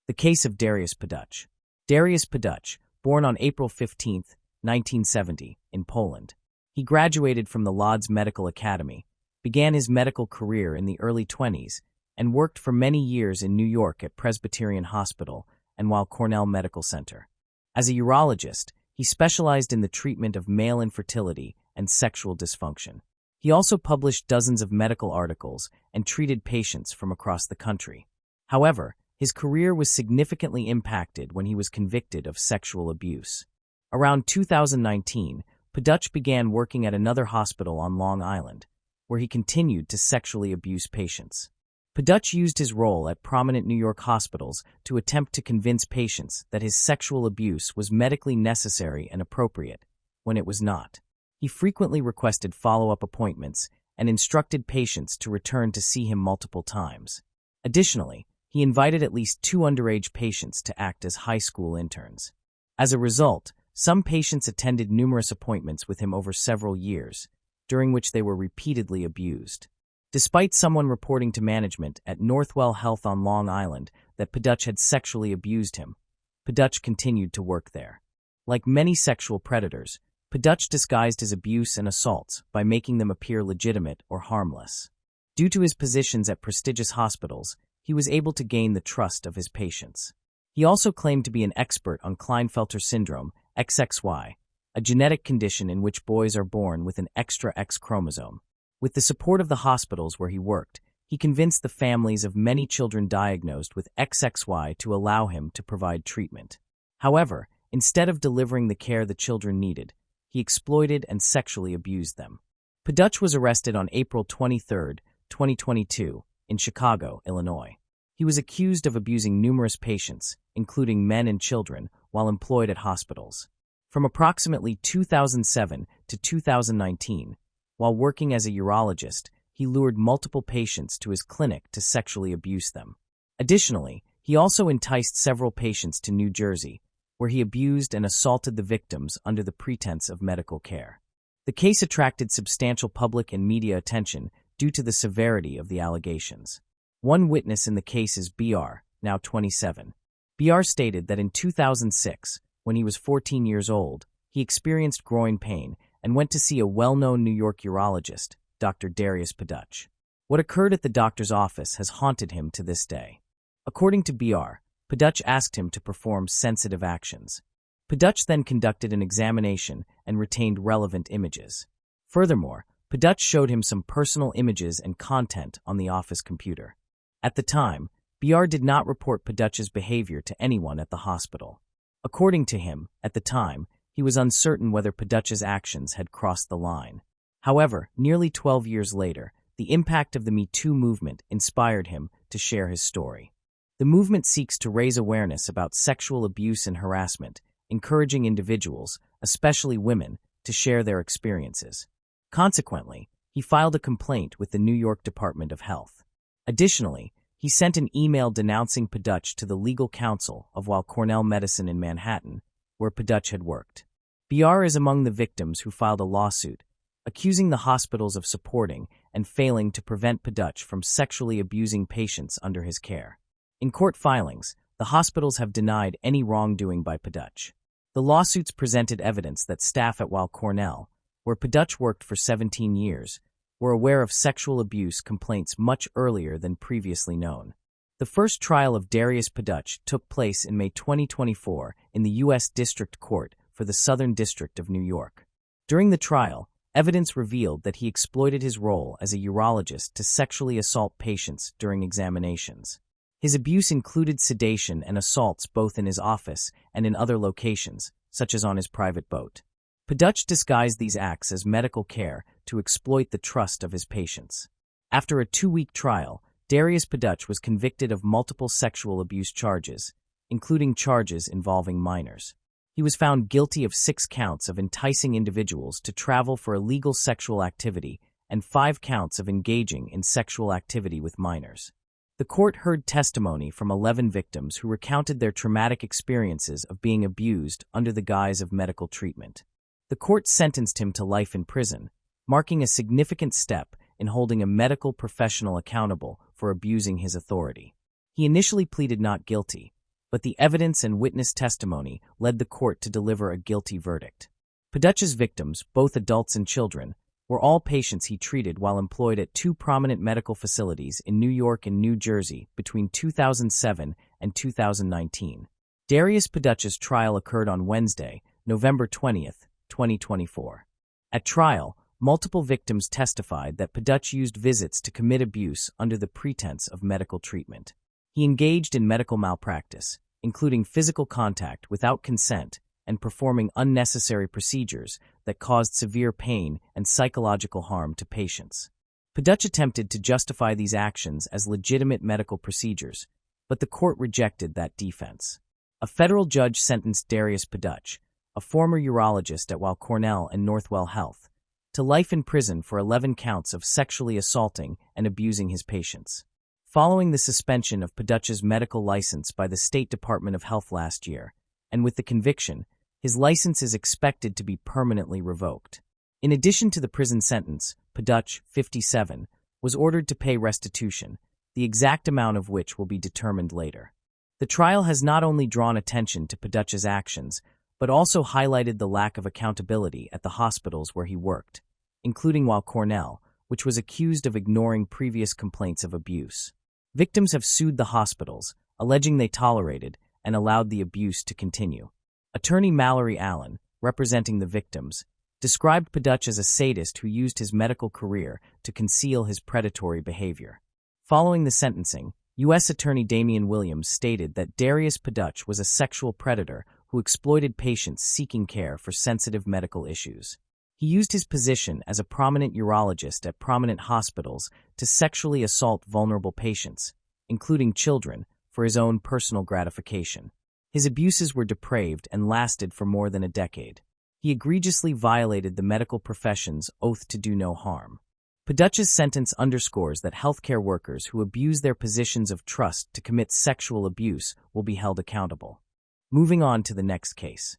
The case of Dariusz Paduch. Dariusz Paduch, born on April 15, 1970, in Poland. He graduated from the Lodz Medical Academy, began his medical career in the early 20s, and worked for many years in New York at Presbyterian Hospital and Weill Cornell Medical Center. As a urologist, he specialized in the treatment of male infertility and sexual dysfunction. He also published dozens of medical articles and treated patients from across the country. However, his career was significantly impacted when he was convicted of sexual abuse. Around 2019, Paduch began working at another hospital on Long Island, where he continued to sexually abuse patients. Paduch used his role at prominent New York hospitals to attempt to convince patients that his sexual abuse was medically necessary and appropriate, when it was not. He frequently requested follow-up appointments and instructed patients to return to see him multiple times. Additionally, he invited at least 2 underage patients to act as high school interns. As a result, some patients attended numerous appointments with him over several years, during which they were repeatedly abused. Despite someone reporting to management at Northwell Health on Long Island that Paduch had sexually abused him, Paduch continued to work there. Like many sexual predators, Paduch disguised his abuse and assaults by making them appear legitimate or harmless. Due to his positions at prestigious hospitals, he was able to gain the trust of his patients. He also claimed to be an expert on Klinefelter syndrome, XXY, a genetic condition in which boys are born with an extra X chromosome. With the support of the hospitals where he worked, he convinced the families of many children diagnosed with XXY to allow him to provide treatment. However, instead of delivering the care the children needed, he exploited and sexually abused them. Paduch was arrested on April 23, 2022, in Chicago, Illinois. He was accused of abusing numerous patients, including men and children, while employed at hospitals. From approximately 2007 to 2019, while working as a urologist, he lured multiple patients to his clinic to sexually abuse them. Additionally, he also enticed several patients to New Jersey, where he abused and assaulted the victims under the pretense of medical care. The case attracted substantial public and media attention due to the severity of the allegations. One witness in the case is BR, now 27. BR stated that in 2006, when he was 14 years old, he experienced groin pain and went to see a well-known New York urologist, Dr. Dariusz Paduch. What occurred at the doctor's office has haunted him to this day. According to BR, Paduch asked him to perform sensitive actions. Paduch then conducted an examination and retained relevant images. Furthermore, Paduch showed him some personal images and content on the office computer. At the time, BR did not report Paduch's behavior to anyone at the hospital. According to him, at the time, he was uncertain whether Paduch's actions had crossed the line. However, nearly 12 years later, the impact of the Me Too movement inspired him to share his story. The movement seeks to raise awareness about sexual abuse and harassment, encouraging individuals, especially women, to share their experiences. Consequently, he filed a complaint with the New York Department of Health. Additionally, he sent an email denouncing Paduch to the legal counsel of Weill Cornell Medicine in Manhattan, where Paduch had worked. BR is among the victims who filed a lawsuit, accusing the hospitals of supporting and failing to prevent Paduch from sexually abusing patients under his care. In court filings, the hospitals have denied any wrongdoing by Paduch. The lawsuits presented evidence that staff at Weill Cornell, where Paduch worked for 17 years, were aware of sexual abuse complaints much earlier than previously known. The first trial of Darius Paduch took place in May 2024 in the U.S. District Court for the Southern District of New York. During the trial, evidence revealed that he exploited his role as a urologist to sexually assault patients during examinations. His abuse included sedation and assaults both in his office and in other locations, such as on his private boat. Paduch disguised these acts as medical care to exploit the trust of his patients. After a 2-week trial, Darius Paduch was convicted of multiple sexual abuse charges, including charges involving minors. He was found guilty of 6 counts of enticing individuals to travel for illegal sexual activity and 5 counts of engaging in sexual activity with minors. The court heard testimony from 11 victims who recounted their traumatic experiences of being abused under the guise of medical treatment. The court sentenced him to life in prison, marking a significant step in holding a medical professional accountable for abusing his authority. He initially pleaded not guilty, but the evidence and witness testimony led the court to deliver a guilty verdict. Paduch's victims, both adults and children, were all patients he treated while employed at 2 prominent medical facilities in New York and New Jersey between 2007 and 2019. Darius Paduch's trial occurred on Wednesday, November 20, 2024. At trial, multiple victims testified that Paduch used visits to commit abuse under the pretense of medical treatment. He engaged in medical malpractice, including physical contact without consent and performing unnecessary procedures that caused severe pain and psychological harm to patients. Paduch attempted to justify these actions as legitimate medical procedures, but the court rejected that defense. A federal judge sentenced Darius Paduch, a former urologist at Weill Cornell and Northwell Health, to life in prison for 11 counts of sexually assaulting and abusing his patients. Following the suspension of Paduch's medical license by the State Department of Health last year, and with the conviction, his license is expected to be permanently revoked. In addition to the prison sentence, Paduch, 57, was ordered to pay restitution, the exact amount of which will be determined later. The trial has not only drawn attention to Paduch's actions, but also highlighted the lack of accountability at the hospitals where he worked, including Weill Cornell, which was accused of ignoring previous complaints of abuse. Victims have sued the hospitals, alleging they tolerated and allowed the abuse to continue. Attorney Mallory Allen, representing the victims, described Paduch as a sadist who used his medical career to conceal his predatory behavior. Following the sentencing, U.S. Attorney Damian Williams stated that Darius Paduch was a sexual predator who exploited patients seeking care for sensitive medical issues. He used his position as a prominent urologist at prominent hospitals to sexually assault vulnerable patients, including children, for his own personal gratification. His abuses were depraved and lasted for more than a decade. He egregiously violated the medical profession's oath to do no harm. Paduch's sentence underscores that healthcare workers who abuse their positions of trust to commit sexual abuse will be held accountable. Moving on to the next case.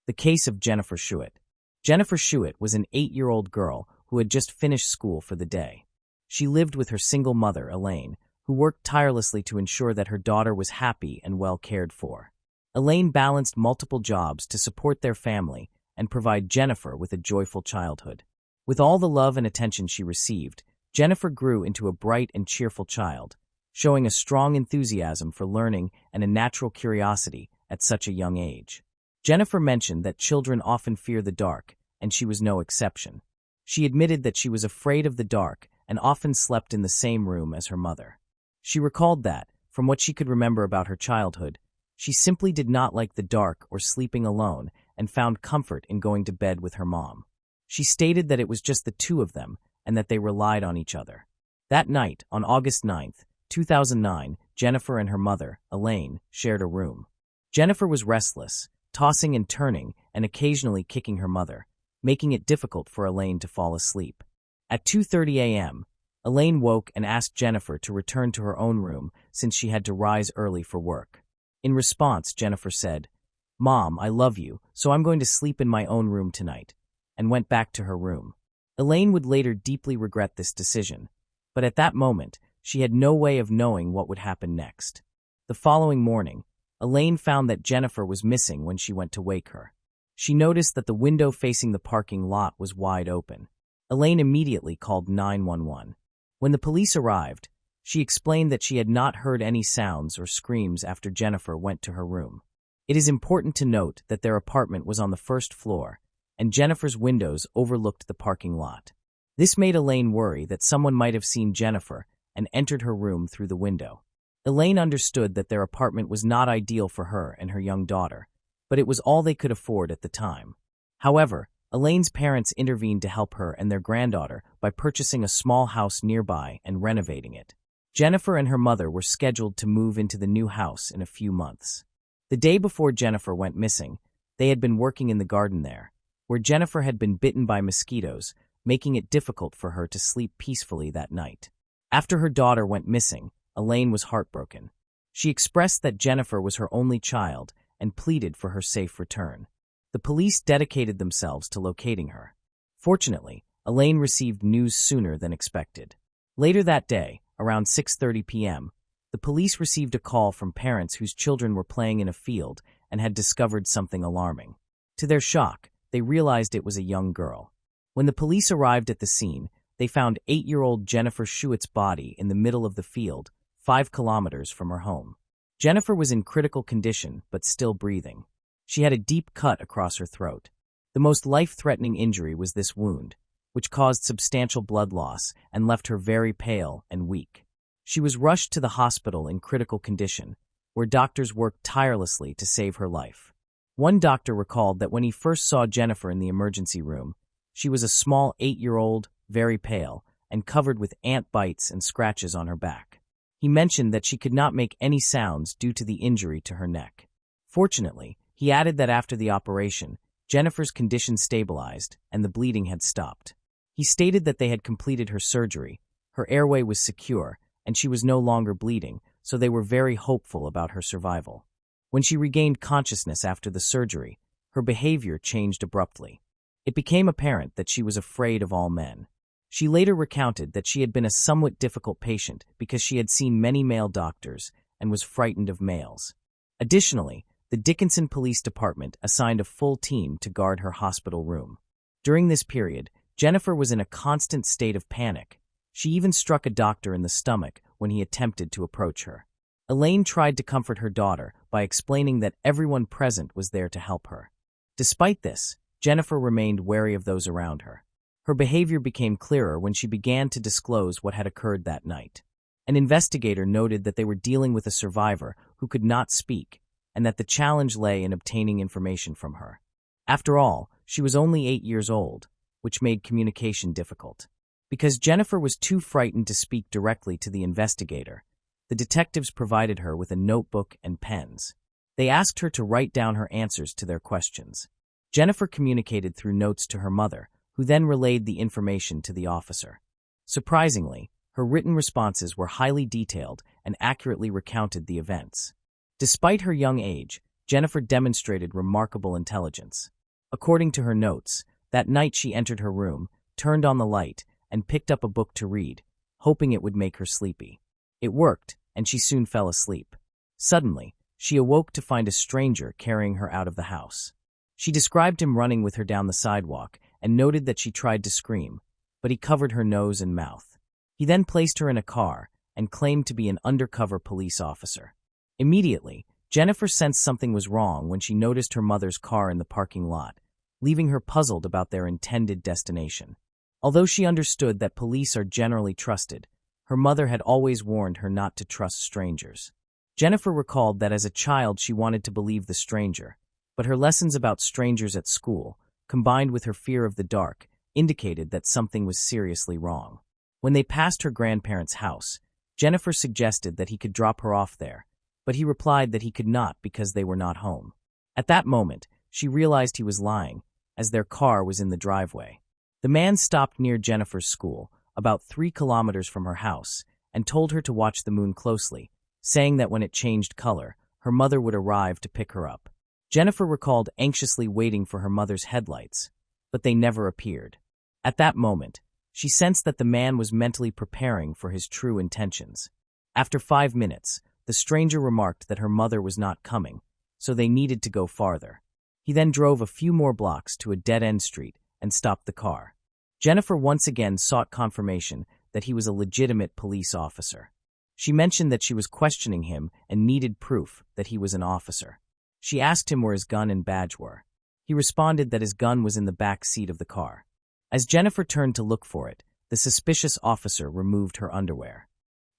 The case of Jennifer Schuett. Jennifer Schuett was an 8-year-old girl who had just finished school for the day. She lived with her single mother, Elaine, who worked tirelessly to ensure that her daughter was happy and well cared for. Elaine balanced multiple jobs to support their family and provide Jennifer with a joyful childhood. With all the love and attention she received, Jennifer grew into a bright and cheerful child, showing a strong enthusiasm for learning and a natural curiosity at such a young age. Jennifer mentioned that children often fear the dark, and she was no exception. She admitted that she was afraid of the dark and often slept in the same room as her mother. She recalled that, from what she could remember about her childhood, she simply did not like the dark or sleeping alone and found comfort in going to bed with her mom. She stated that it was just the two of them and that they relied on each other. That night, on August 9, 2009, Jennifer and her mother, Elaine, shared a room. Jennifer was restless, tossing and turning and occasionally kicking her mother, making it difficult for Elaine to fall asleep. At 2:30 a.m., Elaine woke and asked Jennifer to return to her own room since she had to rise early for work. In response, Jennifer said, "Mom, I love you, so I'm going to sleep in my own room tonight. and went back to her room. Elaine would later deeply regret this decision, but at that moment, she had no way of knowing what would happen next. The following morning, Elaine found that Jennifer was missing when she went to wake her. She noticed that the window facing the parking lot was wide open. Elaine immediately called 911. When the police arrived, she explained that she had not heard any sounds or screams after Jennifer went to her room. It is important to note that their apartment was on the first floor, and Jennifer's windows overlooked the parking lot. This made Elaine worry that someone might have seen Jennifer and entered her room through the window. Elaine understood that their apartment was not ideal for her and her young daughter, but it was all they could afford at the time. However, Elaine's parents intervened to help her and their granddaughter by purchasing a small house nearby and renovating it. Jennifer and her mother were scheduled to move into the new house in a few months. The day before Jennifer went missing, they had been working in the garden there, where Jennifer had been bitten by mosquitoes, making it difficult for her to sleep peacefully that night. After her daughter went missing, Elaine was heartbroken. She expressed that Jennifer was her only child and pleaded for her safe return. The police dedicated themselves to locating her. Fortunately, Elaine received news sooner than expected. Later that day, around 6:30 p.m., the police received a call from parents whose children were playing in a field and had discovered something alarming. To their shock, they realized it was a young girl. When the police arrived at the scene, they found 8-year-old Jennifer Schuett's body in the middle of the field, 5 kilometers from her home. Jennifer was in critical condition but still breathing. She had a deep cut across her throat. The most life-threatening injury was this wound, which caused substantial blood loss and left her very pale and weak. She was rushed to the hospital in critical condition, where doctors worked tirelessly to save her life. One doctor recalled that when he first saw Jennifer in the emergency room, she was a small 8-year-old, very pale, and covered with ant bites and scratches on her back. He mentioned that she could not make any sounds due to the injury to her neck. Fortunately, he added that after the operation, Jennifer's condition stabilized and the bleeding had stopped. He stated that they had completed her surgery, her airway was secure, and she was no longer bleeding, so they were very hopeful about her survival. When she regained consciousness after the surgery, her behavior changed abruptly. It became apparent that she was afraid of all men. She later recounted that she had been a somewhat difficult patient because she had seen many male doctors and was frightened of males. Additionally, the Dickinson Police Department assigned a full team to guard her hospital room. During this period, Jennifer was in a constant state of panic. She even struck a doctor in the stomach when he attempted to approach her. Elaine tried to comfort her daughter by explaining that everyone present was there to help her. Despite this, Jennifer remained wary of those around her. Her behavior became clearer when she began to disclose what had occurred that night. An investigator noted that they were dealing with a survivor who could not speak, and that the challenge lay in obtaining information from her. After all, she was only 8 years old, which made communication difficult. Because Jennifer was too frightened to speak directly to the investigator, the detectives provided her with a notebook and pens. They asked her to write down her answers to their questions. Jennifer communicated through notes to her mother, who then relayed the information to the officer. Surprisingly, her written responses were highly detailed and accurately recounted the events. Despite her young age, Jennifer demonstrated remarkable intelligence. According to her notes, that night she entered her room, turned on the light, and picked up a book to read, hoping it would make her sleepy. It worked, and she soon fell asleep. Suddenly, she awoke to find a stranger carrying her out of the house. She described him running with her down the sidewalk and noted that she tried to scream, but he covered her nose and mouth. He then placed her in a car and claimed to be an undercover police officer. Immediately, Jennifer sensed something was wrong when she noticed her mother's car in the parking lot, leaving her puzzled about their intended destination. Although she understood that police are generally trusted, her mother had always warned her not to trust strangers. Jennifer recalled that as a child she wanted to believe the stranger, but her lessons about strangers at school, combined with her fear of the dark, indicated that something was seriously wrong. When they passed her grandparents' house, Jennifer suggested that he could drop her off there, but he replied that he could not because they were not home. At that moment, she realized he was lying, as their car was in the driveway. The man stopped near Jennifer's school, about 3 kilometers from her house, and told her to watch the moon closely, saying that when it changed color, her mother would arrive to pick her up. Jennifer recalled anxiously waiting for her mother's headlights, but they never appeared. At that moment, she sensed that the man was mentally preparing for his true intentions. After 5 minutes, the stranger remarked that her mother was not coming, so they needed to go farther. He then drove a few more blocks to a dead-end street and stopped the car. Jennifer once again sought confirmation that he was a legitimate police officer. She mentioned that she was questioning him and needed proof that he was an officer. She asked him where his gun and badge were. He responded that his gun was in the back seat of the car. As Jennifer turned to look for it, the suspicious officer removed her underwear.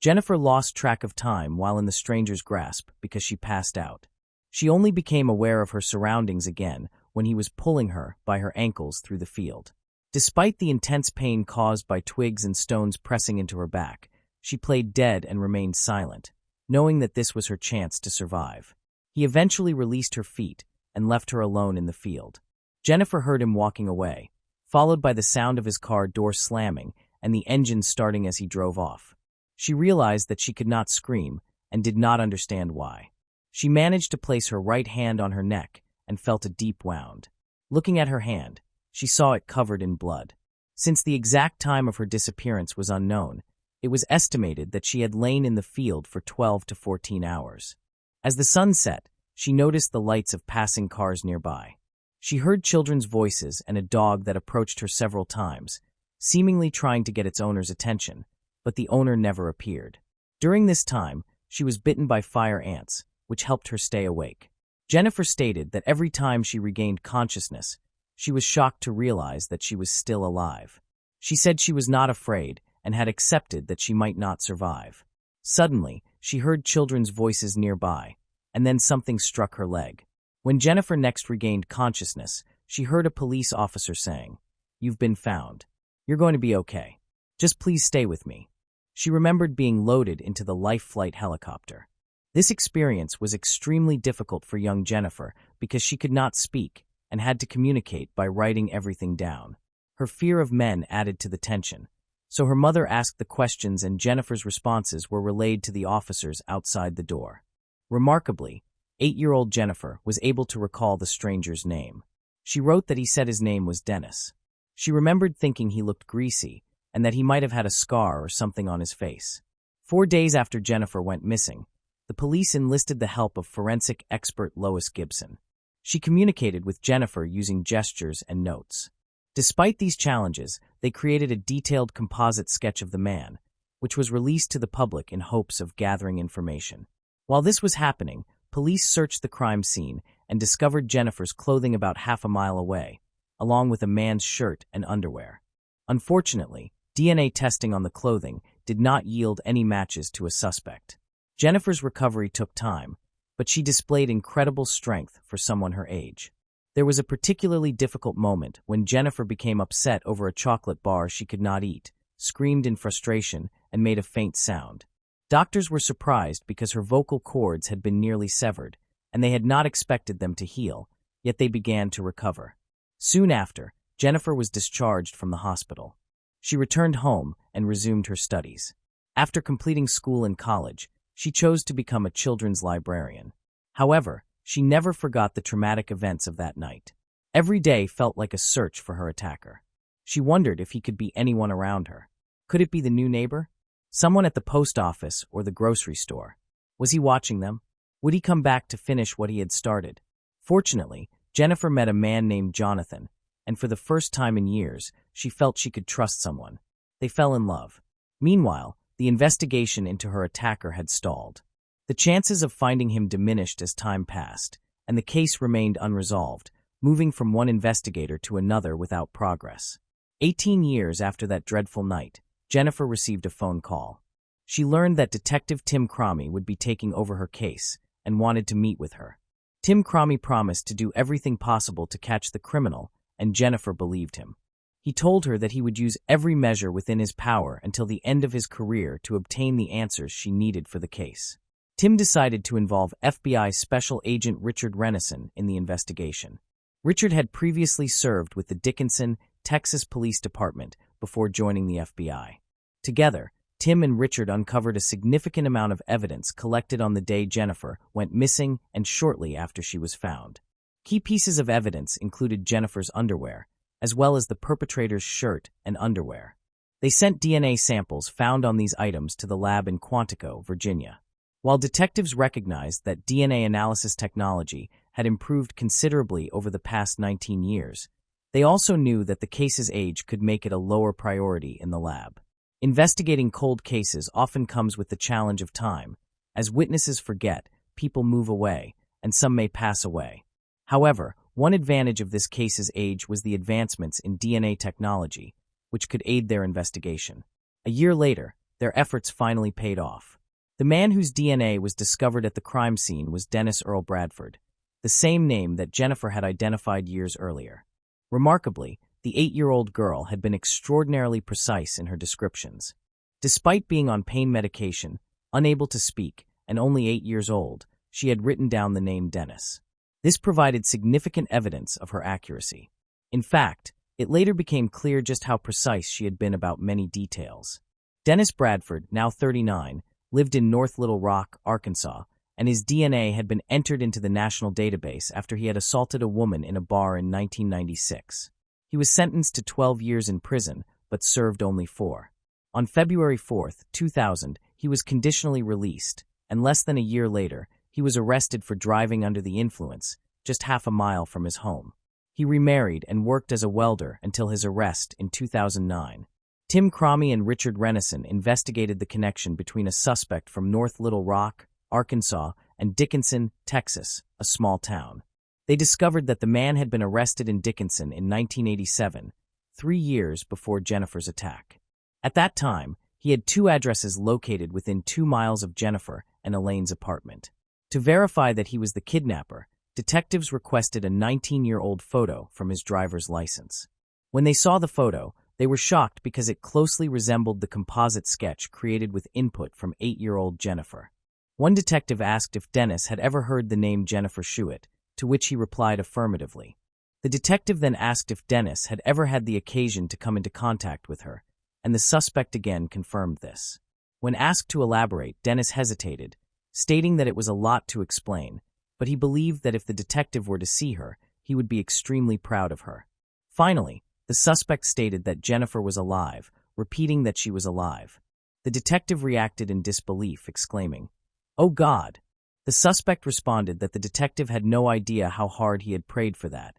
Jennifer lost track of time while in the stranger's grasp because she passed out. She only became aware of her surroundings again when he was pulling her by her ankles through the field. Despite the intense pain caused by twigs and stones pressing into her back, she played dead and remained silent, knowing that this was her chance to survive. He eventually released her feet and left her alone in the field. Jennifer heard him walking away, followed by the sound of his car door slamming and the engine starting as he drove off. She realized that she could not scream and did not understand why. She managed to place her right hand on her neck and felt a deep wound. Looking at her hand, she saw it covered in blood. Since the exact time of her disappearance was unknown, it was estimated that she had lain in the field for 12 to 14 hours. As the sun set, she noticed the lights of passing cars nearby. She heard children's voices and a dog that approached her several times, seemingly trying to get its owner's attention, but the owner never appeared. During this time, she was bitten by fire ants, which helped her stay awake. Jennifer stated that every time she regained consciousness, she was shocked to realize that she was still alive. She said she was not afraid and had accepted that she might not survive. Suddenly, she heard children's voices nearby, and then something struck her leg. When Jennifer next regained consciousness, she heard a police officer saying, "You've been found. You're going to be okay. Just please stay with me." She remembered being loaded into the life flight helicopter. This experience was extremely difficult for young Jennifer because she could not speak and had to communicate by writing everything down. Her fear of men added to the tension, so her mother asked the questions and Jennifer's responses were relayed to the officers outside the door. Remarkably, 8-year-old Jennifer was able to recall the stranger's name. She wrote that he said his name was Dennis. She remembered thinking he looked greasy and that he might have had a scar or something on his face. 4 days after Jennifer went missing, the police enlisted the help of forensic expert Lois Gibson. She communicated with Jennifer using gestures and notes. Despite these challenges, they created a detailed composite sketch of the man, which was released to the public in hopes of gathering information. While this was happening, police searched the crime scene and discovered Jennifer's clothing about half a mile away, along with a man's shirt and underwear. Unfortunately, DNA testing on the clothing did not yield any matches to a suspect. Jennifer's recovery took time, but she displayed incredible strength for someone her age. There was a particularly difficult moment when Jennifer became upset over a chocolate bar she could not eat, screamed in frustration, and made a faint sound. Doctors were surprised because her vocal cords had been nearly severed, and they had not expected them to heal, yet they began to recover. Soon after, Jennifer was discharged from the hospital. She returned home and resumed her studies. After completing school and college, she chose to become a children's librarian. However, she never forgot the traumatic events of that night. Every day felt like a search for her attacker. She wondered if he could be anyone around her. Could it be the new neighbor? Someone at the post office or the grocery store? Was he watching them? Would he come back to finish what he had started? Fortunately, Jennifer met a man named Jonathan, and for the first time in years, she felt she could trust someone. They fell in love. Meanwhile, the investigation into her attacker had stalled. The chances of finding him diminished as time passed, and the case remained unresolved, moving from one investigator to another without progress. 18 years after that dreadful night, Jennifer received a phone call. She learned that Detective Tim Cromie would be taking over her case and wanted to meet with her. Tim Cromie promised to do everything possible to catch the criminal, and Jennifer believed him. He told her that he would use every measure within his power until the end of his career to obtain the answers she needed for the case. Tim decided to involve FBI Special Agent Richard Renison in the investigation. Richard had previously served with the Dickinson, Texas Police Department before joining the FBI. Together, Tim and Richard uncovered a significant amount of evidence collected on the day Jennifer went missing and shortly after she was found. Key pieces of evidence included Jennifer's underwear, as well as the perpetrator's shirt and underwear. They sent DNA samples found on these items to the lab in Quantico, Virginia. While detectives recognized that DNA analysis technology had improved considerably over the past 19 years, they also knew that the case's age could make it a lower priority in the lab. Investigating cold cases often comes with the challenge of time. As witnesses forget, people move away, and some may pass away. However, one advantage of this case's age was the advancements in DNA technology, which could aid their investigation. A year later, their efforts finally paid off. The man whose DNA was discovered at the crime scene was Dennis Earl Bradford, the same name that Jennifer had identified years earlier. Remarkably, the 8-year-old girl had been extraordinarily precise in her descriptions. Despite being on pain medication, unable to speak, and only 8 years old, she had written down the name Dennis. This provided significant evidence of her accuracy. In fact, it later became clear just how precise she had been about many details. Dennis Bradford, now 39, lived in North Little Rock, Arkansas, and his DNA had been entered into the national database after he had assaulted a woman in a bar in 1996. He was sentenced to 12 years in prison, but served only 4. On February 4, 2000, he was conditionally released, and less than a year later, he was arrested for driving under the influence, just half a mile from his home. He remarried and worked as a welder until his arrest in 2009. Tim Cromie and Richard Renison investigated the connection between a suspect from North Little Rock, Arkansas, and Dickinson, Texas, a small town. They discovered that the man had been arrested in Dickinson in 1987, 3 years before Jennifer's attack. At that time, he had 2 addresses located within 2 miles of Jennifer and Elaine's apartment. To verify that he was the kidnapper, detectives requested a 19-year-old photo from his driver's license. When they saw the photo, they were shocked because it closely resembled the composite sketch created with input from 8-year-old Jennifer. One detective asked if Dennis had ever heard the name Jennifer Schuett, to which he replied affirmatively. The detective then asked if Dennis had ever had the occasion to come into contact with her, and the suspect again confirmed this. When asked to elaborate, Dennis hesitated, stating that it was a lot to explain, but he believed that if the detective were to see her, he would be extremely proud of her. Finally, the suspect stated that Jennifer was alive, repeating that she was alive. The detective reacted in disbelief, exclaiming, "Oh God!" The suspect responded that the detective had no idea how hard he had prayed for that,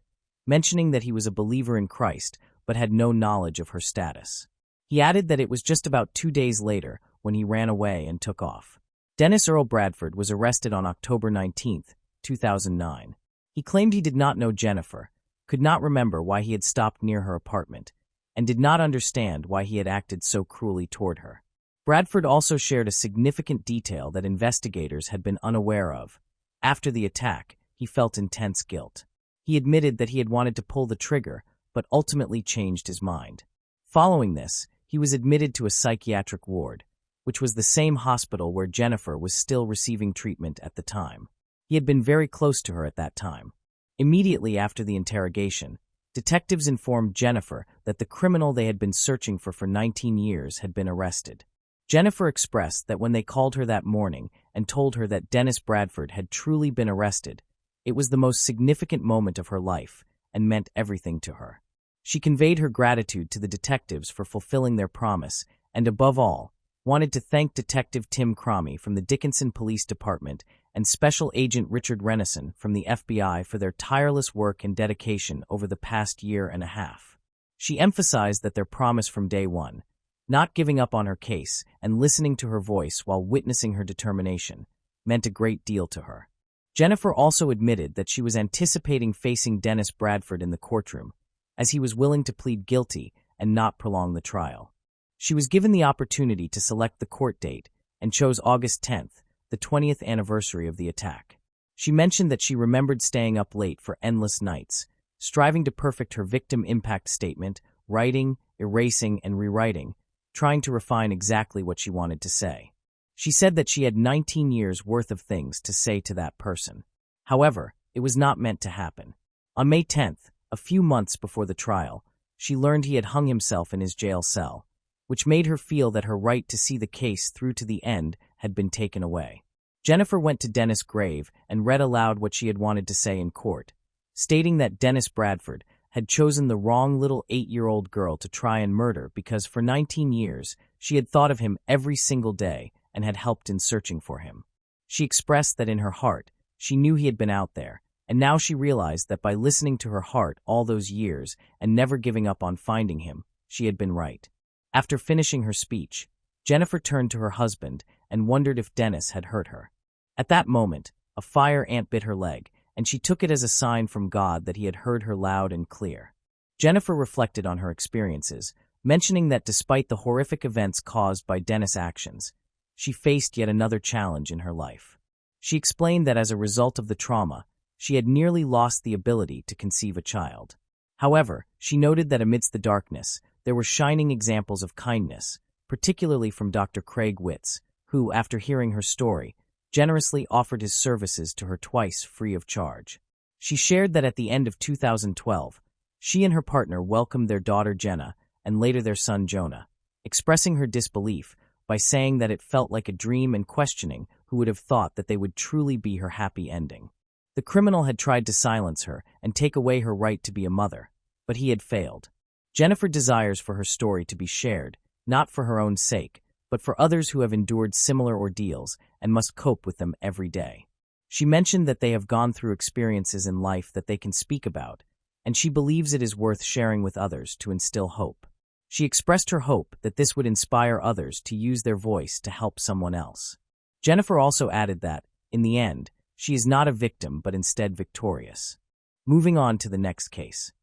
mentioning that he was a believer in Christ but had no knowledge of her status. He added that it was just about 2 days later when he ran away and took off. Dennis Earl Bradford was arrested on October 19, 2009. He claimed he did not know Jennifer, could not remember why he had stopped near her apartment, and did not understand why he had acted so cruelly toward her. Bradford also shared a significant detail that investigators had been unaware of. After the attack, he felt intense guilt. He admitted that he had wanted to pull the trigger, but ultimately changed his mind. Following this, he was admitted to a psychiatric ward, which was the same hospital where Jennifer was still receiving treatment at the time. He had been very close to her at that time. Immediately after the interrogation, detectives informed Jennifer that the criminal they had been searching for 19 years had been arrested. Jennifer expressed that when they called her that morning and told her that Dennis Bradford had truly been arrested, it was the most significant moment of her life and meant everything to her. She conveyed her gratitude to the detectives for fulfilling their promise and, above all, wanted to thank Detective Tim Cromie from the Dickinson Police Department and Special Agent Richard Renison from the FBI for their tireless work and dedication over the past year and a half. She emphasized that their promise from day one, not giving up on her case and listening to her voice while witnessing her determination, meant a great deal to her. Jennifer also admitted that she was anticipating facing Dennis Bradford in the courtroom, as he was willing to plead guilty and not prolong the trial. She was given the opportunity to select the court date and chose August 10th, the 20th anniversary of the attack. She mentioned that she remembered staying up late for endless nights, striving to perfect her victim impact statement, writing, erasing, and rewriting, trying to refine exactly what she wanted to say. She said that she had 19 years' worth of things to say to that person. However, it was not meant to happen. On May 10th, a few months before the trial, she learned he had hung himself in his jail cell, which made her feel that her right to see the case through to the end had been taken away. Jennifer went to Dennis' grave and read aloud what she had wanted to say in court, stating that Dennis Bradford had chosen the wrong little 8-year-old girl to try and murder because for 19 years she had thought of him every single day and had helped in searching for him. She expressed that in her heart, she knew he had been out there, and now she realized that by listening to her heart all those years and never giving up on finding him, she had been right. After finishing her speech, Jennifer turned to her husband and wondered if Dennis had hurt her. At that moment, a fire ant bit her leg, and she took it as a sign from God that he had heard her loud and clear. Jennifer reflected on her experiences, mentioning that despite the horrific events caused by Dennis' actions, she faced yet another challenge in her life. She explained that as a result of the trauma, she had nearly lost the ability to conceive a child. However, she noted that amidst the darkness, there were shining examples of kindness, particularly from Dr. Craig Witz, who, after hearing her story, generously offered his services to her twice free of charge. She shared that at the end of 2012, she and her partner welcomed their daughter Jenna and later their son Jonah, expressing her disbelief by saying that it felt like a dream and questioning who would have thought that they would truly be her happy ending. The criminal had tried to silence her and take away her right to be a mother, but he had failed. Jennifer desires for her story to be shared, not for her own sake, but for others who have endured similar ordeals and must cope with them every day. She mentioned that they have gone through experiences in life that they can speak about, and she believes it is worth sharing with others to instill hope. She expressed her hope that this would inspire others to use their voice to help someone else. Jennifer also added that, in the end, she is not a victim but instead victorious. Moving on to the next case.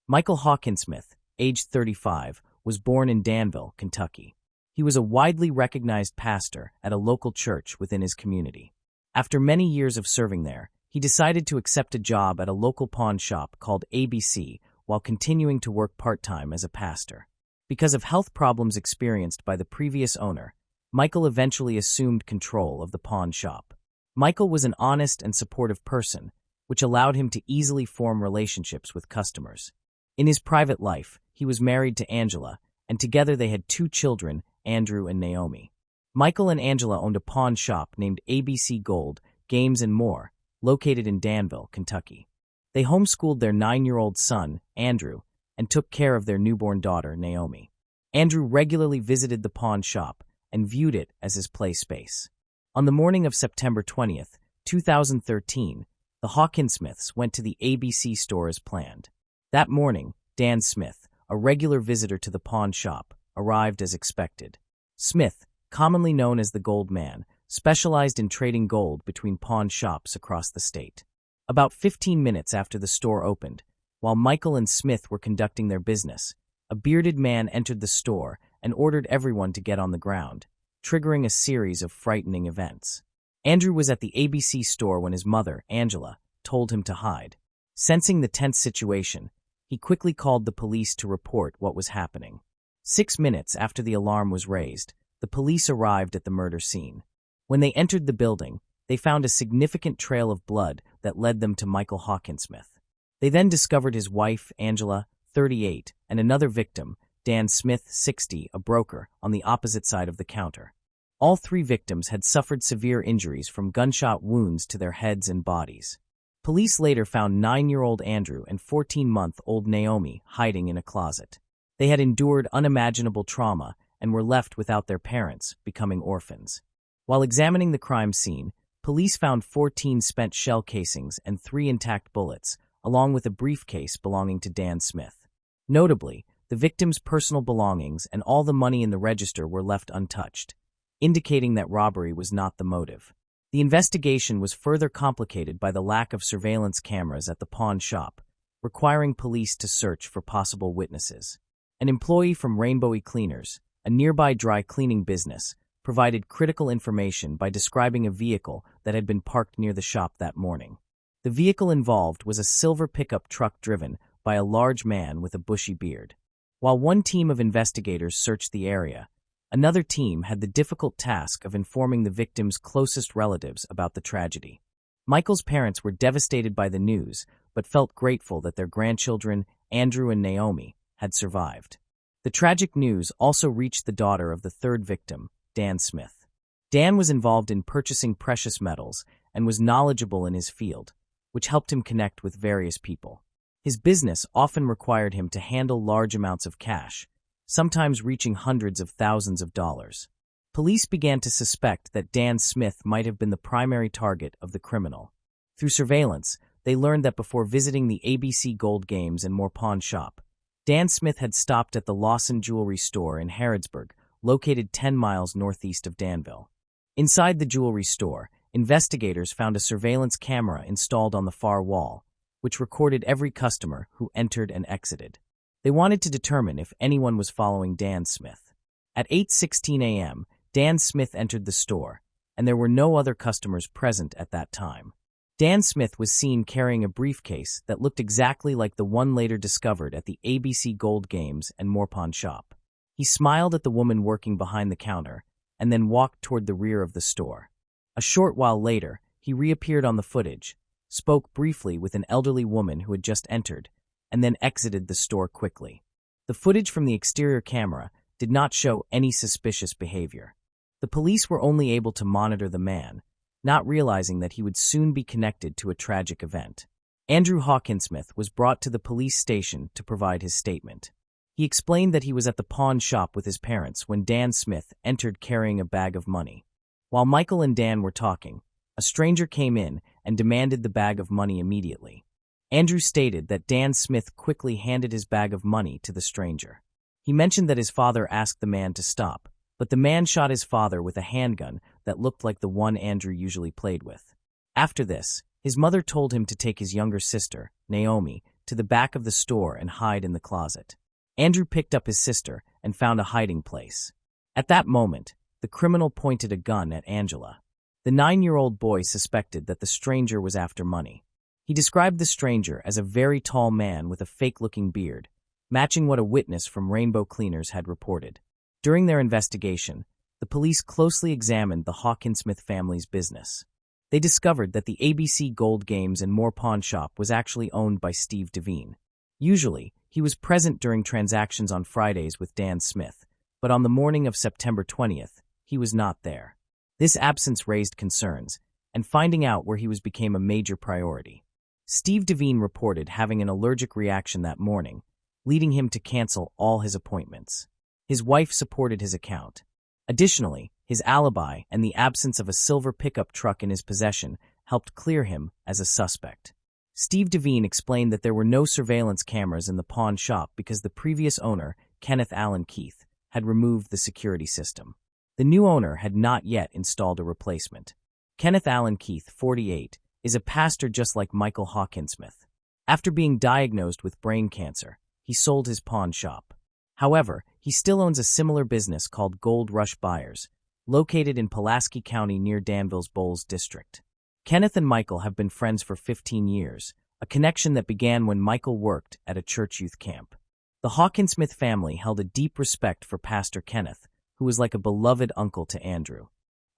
Michael Hawkinsmith, aged 35, was born in Danville, Kentucky. He was a widely recognized pastor at a local church within his community. After many years of serving there, he decided to accept a job at a local pawn shop called ABC while continuing to work part-time as a pastor. Because of health problems experienced by the previous owner, Michael eventually assumed control of the pawn shop. Michael was an honest and supportive person, which allowed him to easily form relationships with customers. In his private life, he was married to Angela, and together they had 2 children, Andrew and Naomi. Michael and Angela owned a pawn shop named ABC Gold, Games and More, located in Danville, Kentucky. They homeschooled their 9-year-old son, Andrew, and took care of their newborn daughter, Naomi. Andrew regularly visited the pawn shop and viewed it as his play space. On the morning of September 20th, 2013, the Hawkinsmiths went to the ABC store as planned. That morning, Dan Smith, a regular visitor to the pawn shop, arrived as expected. Smith, commonly known as the Gold Man, specialized in trading gold between pawn shops across the state. About 15 minutes after the store opened, while Michael and Smith were conducting their business, a bearded man entered the store and ordered everyone to get on the ground, triggering a series of frightening events. Andrew was at the ABC store when his mother, Angela, told him to hide. Sensing the tense situation, he quickly called the police to report what was happening. 6 minutes after the alarm was raised, the police arrived at the murder scene. When they entered the building, they found a significant trail of blood that led them to Michael Hawkinsmith. They then discovered his wife, Angela, 38, and another victim, Dan Smith, 60, a broker, on the opposite side of the counter. All 3 victims had suffered severe injuries from gunshot wounds to their heads and bodies. Police later found 9-year-old Andrew and 14-month-old Naomi hiding in a closet. They had endured unimaginable trauma and were left without their parents, becoming orphans. While examining the crime scene, police found 14 spent shell casings and 3 intact bullets, along with a briefcase belonging to Dan Smith. Notably, the victims' personal belongings and all the money in the register were left untouched, indicating that robbery was not the motive. The investigation was further complicated by the lack of surveillance cameras at the pawn shop, requiring police to search for possible witnesses. An employee from Rainbowy Cleaners, a nearby dry cleaning business, provided critical information by describing a vehicle that had been parked near the shop that morning. The vehicle involved was a silver pickup truck driven by a large man with a bushy beard. While one team of investigators searched the area, another team had the difficult task of informing the victims' closest relatives about the tragedy. Michael's parents were devastated by the news, but felt grateful that their grandchildren, Andrew and Naomi, had survived. The tragic news also reached the daughter of the 3rd victim, Dan Smith. Dan was involved in purchasing precious metals and was knowledgeable in his field, which helped him connect with various people. His business often required him to handle large amounts of cash, sometimes reaching hundreds of thousands of dollars. Police began to suspect that Dan Smith might have been the primary target of the criminal. Through surveillance, they learned that before visiting the ABC Gold Games and More pawn shop, Dan Smith had stopped at the Lawson Jewelry Store in Harrodsburg, located 10 miles northeast of Danville. Inside the jewelry store, investigators found a surveillance camera installed on the far wall, which recorded every customer who entered and exited. They wanted to determine if anyone was following Dan Smith. At 8:16 a.m., Dan Smith entered the store, and there were no other customers present at that time. Dan Smith was seen carrying a briefcase that looked exactly like the one later discovered at the ABC Gold Games and More pawn shop. He smiled at the woman working behind the counter and then walked toward the rear of the store. A short while later, he reappeared on the footage, spoke briefly with an elderly woman who had just entered, and then exited the store quickly. The footage from the exterior camera did not show any suspicious behavior. The police were only able to monitor the man, not realizing that he would soon be connected to a tragic event. Andrew Hawkinsmith was brought to the police station to provide his statement. He explained that he was at the pawn shop with his parents when Dan Smith entered carrying a bag of money. While Michael and Dan were talking, a stranger came in and demanded the bag of money immediately. Andrew stated that Dan Smith quickly handed his bag of money to the stranger. He mentioned that his father asked the man to stop, but the man shot his father with a handgun that looked like the one Andrew usually played with. After this, his mother told him to take his younger sister, Naomi, to the back of the store and hide in the closet. Andrew picked up his sister and found a hiding place. At that moment, the criminal pointed a gun at Angela. The 9-year-old boy suspected that the stranger was after money. He described the stranger as a very tall man with a fake-looking beard, matching what a witness from Rainbow Cleaners had reported. During their investigation, the police closely examined the Hawkinsmith family's business. They discovered that the ABC Gold Games and More pawn shop was actually owned by Steve Devine. Usually, he was present during transactions on Fridays with Dan Smith, but on the morning of September 20th, he was not there. This absence raised concerns, and finding out where he was became a major priority. Steve Devine reported having an allergic reaction that morning, leading him to cancel all his appointments. His wife supported his account. Additionally, his alibi and the absence of a silver pickup truck in his possession helped clear him as a suspect. Steve Devine explained that there were no surveillance cameras in the pawn shop because the previous owner, Kenneth Allen Keith, had removed the security system. The new owner had not yet installed a replacement. Kenneth Allen Keith, 48, is a pastor just like Michael Hawkinsmith. After being diagnosed with brain cancer, he sold his pawn shop. However, he still owns a similar business called Gold Rush Buyers, located in Pulaski County near Danville's Bowles district. Kenneth and Michael have been friends for 15 years, a connection that began when Michael worked at a church youth camp. The Hawkinsmith family held a deep respect for Pastor Kenneth, who was like a beloved uncle to Andrew.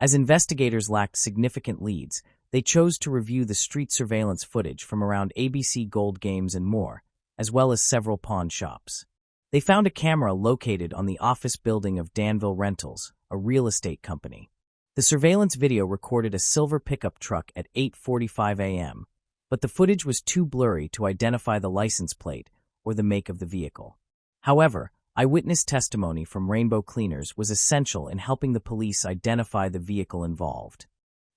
As investigators lacked significant leads, they chose to review the street surveillance footage from around ABC Gold Games and More, as well as several pawn shops. They found a camera located on the office building of Danville Rentals, a real estate company. The surveillance video recorded a silver pickup truck at 8:45 a.m., but the footage was too blurry to identify the license plate or the make of the vehicle. However, eyewitness testimony from Rainbow Cleaners was essential in helping the police identify the vehicle involved.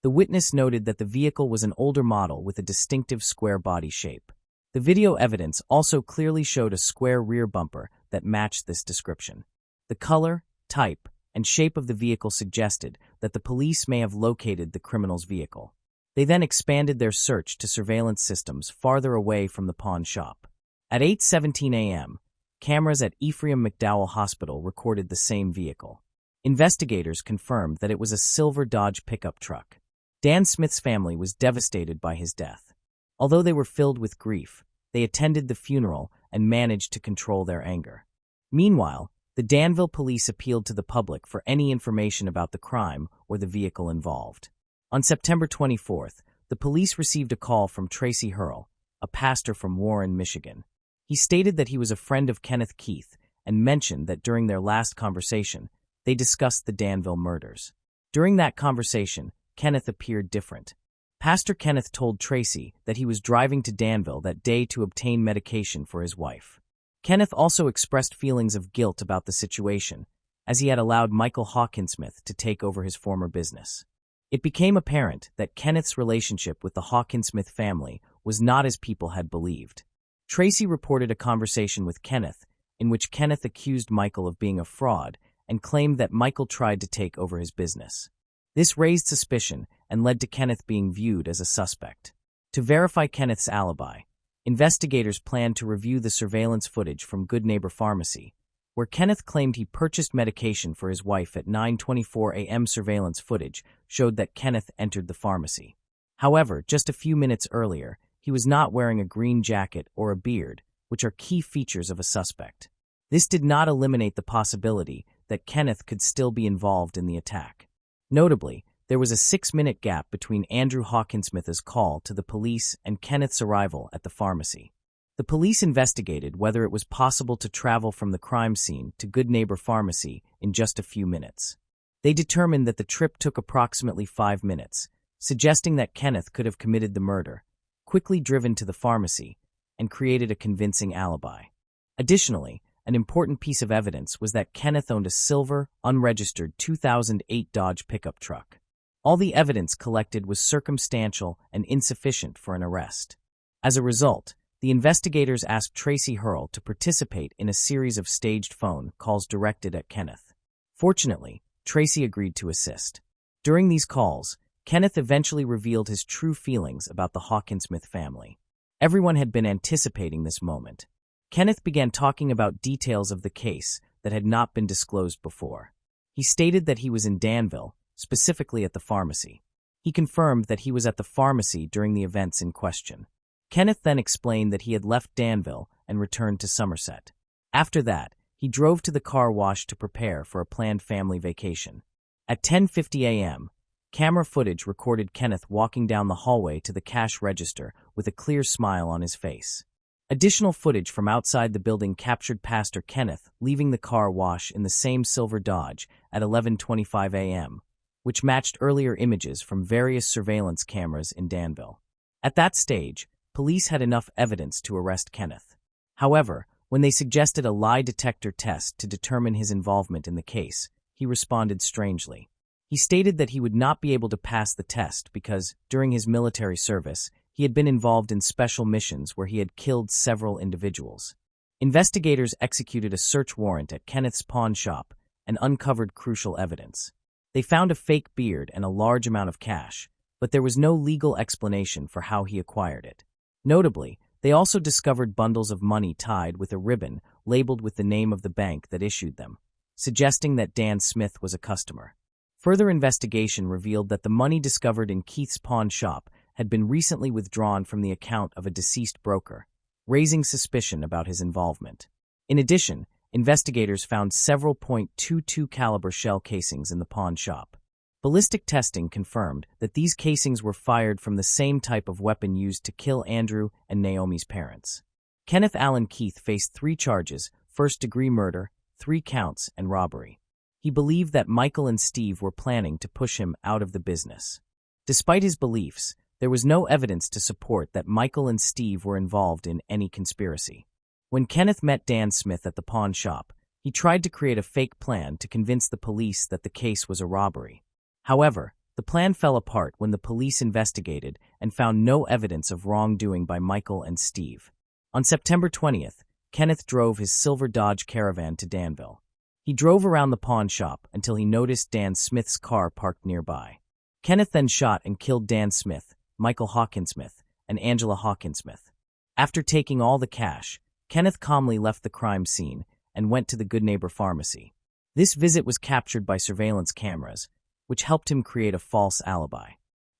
The witness noted that the vehicle was an older model with a distinctive square body shape. The video evidence also clearly showed a square rear bumper that matched this description. The color, type, and shape of the vehicle suggested that the police may have located the criminal's vehicle. They then expanded their search to surveillance systems farther away from the pawn shop. At 8:17 a.m., cameras at Ephraim McDowell Hospital recorded the same vehicle. Investigators confirmed that it was a silver Dodge pickup truck. Dan Smith's family was devastated by his death. Although they were filled with grief, they attended the funeral and managed to control their anger. Meanwhile, the Danville police appealed to the public for any information about the crime or the vehicle involved. On September 24th, the police received a call from Tracy Hurl, a pastor from Warren, Michigan. He stated that he was a friend of Kenneth Keith and mentioned that during their last conversation, they discussed the Danville murders. During that conversation, Kenneth appeared different. Pastor Kenneth told Tracy that he was driving to Danville that day to obtain medication for his wife. Kenneth also expressed feelings of guilt about the situation, as he had allowed Michael Hawkinsmith to take over his former business. It became apparent that Kenneth's relationship with the Hawkinsmith family was not as people had believed. Tracy reported a conversation with Kenneth in which Kenneth accused Michael of being a fraud and claimed that Michael tried to take over his business. This raised suspicion and led to Kenneth being viewed as a suspect. To verify Kenneth's alibi, investigators planned to review the surveillance footage from Good Neighbor Pharmacy, where Kenneth claimed he purchased medication for his wife at 9:24 a.m. Surveillance footage showed that Kenneth entered the pharmacy. However, just a few minutes earlier, he was not wearing a green jacket or a beard, which are key features of a suspect. This did not eliminate the possibility that Kenneth could still be involved in the attack. Notably, there was a 6-minute gap between Andrew Hawkinsmith's call to the police and Kenneth's arrival at the pharmacy. The police investigated whether it was possible to travel from the crime scene to Good Neighbor Pharmacy in just a few minutes. They determined that the trip took approximately 5 minutes, suggesting that Kenneth could have committed the murder, quickly driven to the pharmacy, and created a convincing alibi. Additionally, an important piece of evidence was that Kenneth owned a silver, unregistered 2008 Dodge pickup truck. All the evidence collected was circumstantial and insufficient for an arrest. As a result, the investigators asked Tracy Hurl to participate in a series of staged phone calls directed at Kenneth. Fortunately, Tracy agreed to assist. During these calls, Kenneth eventually revealed his true feelings about the Hawkinsmith family. Everyone had been anticipating this moment. Kenneth began talking about details of the case that had not been disclosed before. He stated that he was in Danville, specifically at the pharmacy. He confirmed that he was at the pharmacy during the events in question. Kenneth then explained that he had left Danville and returned to Somerset. After that, he drove to the car wash to prepare for a planned family vacation. At 10:50 a.m., camera footage recorded Kenneth walking down the hallway to the cash register with a clear smile on his face. Additional footage from outside the building captured Pastor Kenneth leaving the car wash in the same silver Dodge at 11:25 a.m., which matched earlier images from various surveillance cameras in Danville. At that stage, police had enough evidence to arrest Kenneth. However, when they suggested a lie detector test to determine his involvement in the case, he responded strangely. He stated that he would not be able to pass the test because, during his military service, he had been involved in special missions where he had killed several individuals. Investigators executed a search warrant at Kenneth's pawn shop and uncovered crucial evidence. They found a fake beard and a large amount of cash, but there was no legal explanation for how he acquired it. Notably, they also discovered bundles of money tied with a ribbon labeled with the name of the bank that issued them, suggesting that Dan Smith was a customer. Further investigation revealed that the money discovered in Keith's pawn shop had been recently withdrawn from the account of a deceased broker, raising suspicion about his involvement. In addition, investigators found several .22 caliber shell casings in the pawn shop. Ballistic testing confirmed that these casings were fired from the same type of weapon used to kill Andrew and Naomi's parents. Kenneth Allen Keith faced 3 charges: first-degree murder, 3 counts, and robbery. He believed that Michael and Steve were planning to push him out of the business. Despite his beliefs, there was no evidence to support that Michael and Steve were involved in any conspiracy. When Kenneth met Dan Smith at the pawn shop, he tried to create a fake plan to convince the police that the case was a robbery. However, the plan fell apart when the police investigated and found no evidence of wrongdoing by Michael and Steve. On September 20th, Kenneth drove his silver Dodge Caravan to Danville. He drove around the pawn shop until he noticed Dan Smith's car parked nearby. Kenneth then shot and killed Dan Smith, Michael Hawkinsmith, and Angela Hawkinsmith. After taking all the cash, Kenneth calmly left the crime scene and went to the Good Neighbor Pharmacy. This visit was captured by surveillance cameras, which helped him create a false alibi.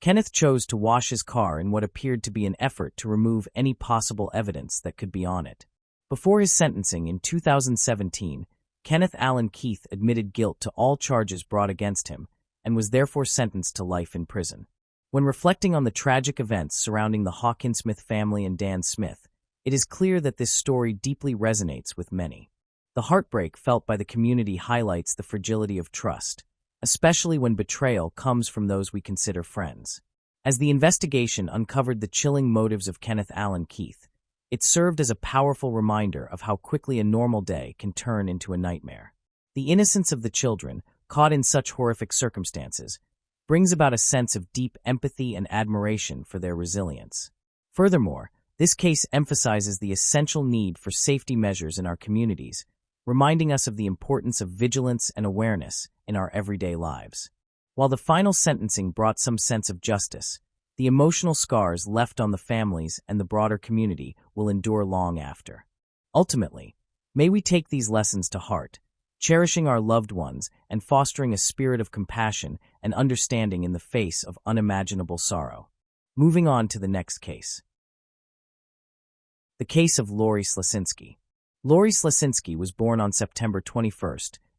Kenneth chose to wash his car in what appeared to be an effort to remove any possible evidence that could be on it. Before his sentencing in 2017, Kenneth Allen Keith admitted guilt to all charges brought against him and was therefore sentenced to life in prison. When reflecting on the tragic events surrounding the Hawkinsmith family and Dan Smith, it is clear that this story deeply resonates with many. The heartbreak felt by the community highlights the fragility of trust, especially when betrayal comes from those we consider friends. As the investigation uncovered the chilling motives of Kenneth Allen Keith, it served as a powerful reminder of how quickly a normal day can turn into a nightmare. The innocence of the children, caught in such horrific circumstances, brings about a sense of deep empathy and admiration for their resilience. Furthermore, this case emphasizes the essential need for safety measures in our communities, reminding us of the importance of vigilance and awareness in our everyday lives. While the final sentencing brought some sense of justice, the emotional scars left on the families and the broader community will endure long after. Ultimately, may we take these lessons to heart, cherishing our loved ones and fostering a spirit of compassion and understanding in the face of unimaginable sorrow. Moving on to the next case. The case of Lori Slasinski. Lori Slasinski was born on September 21,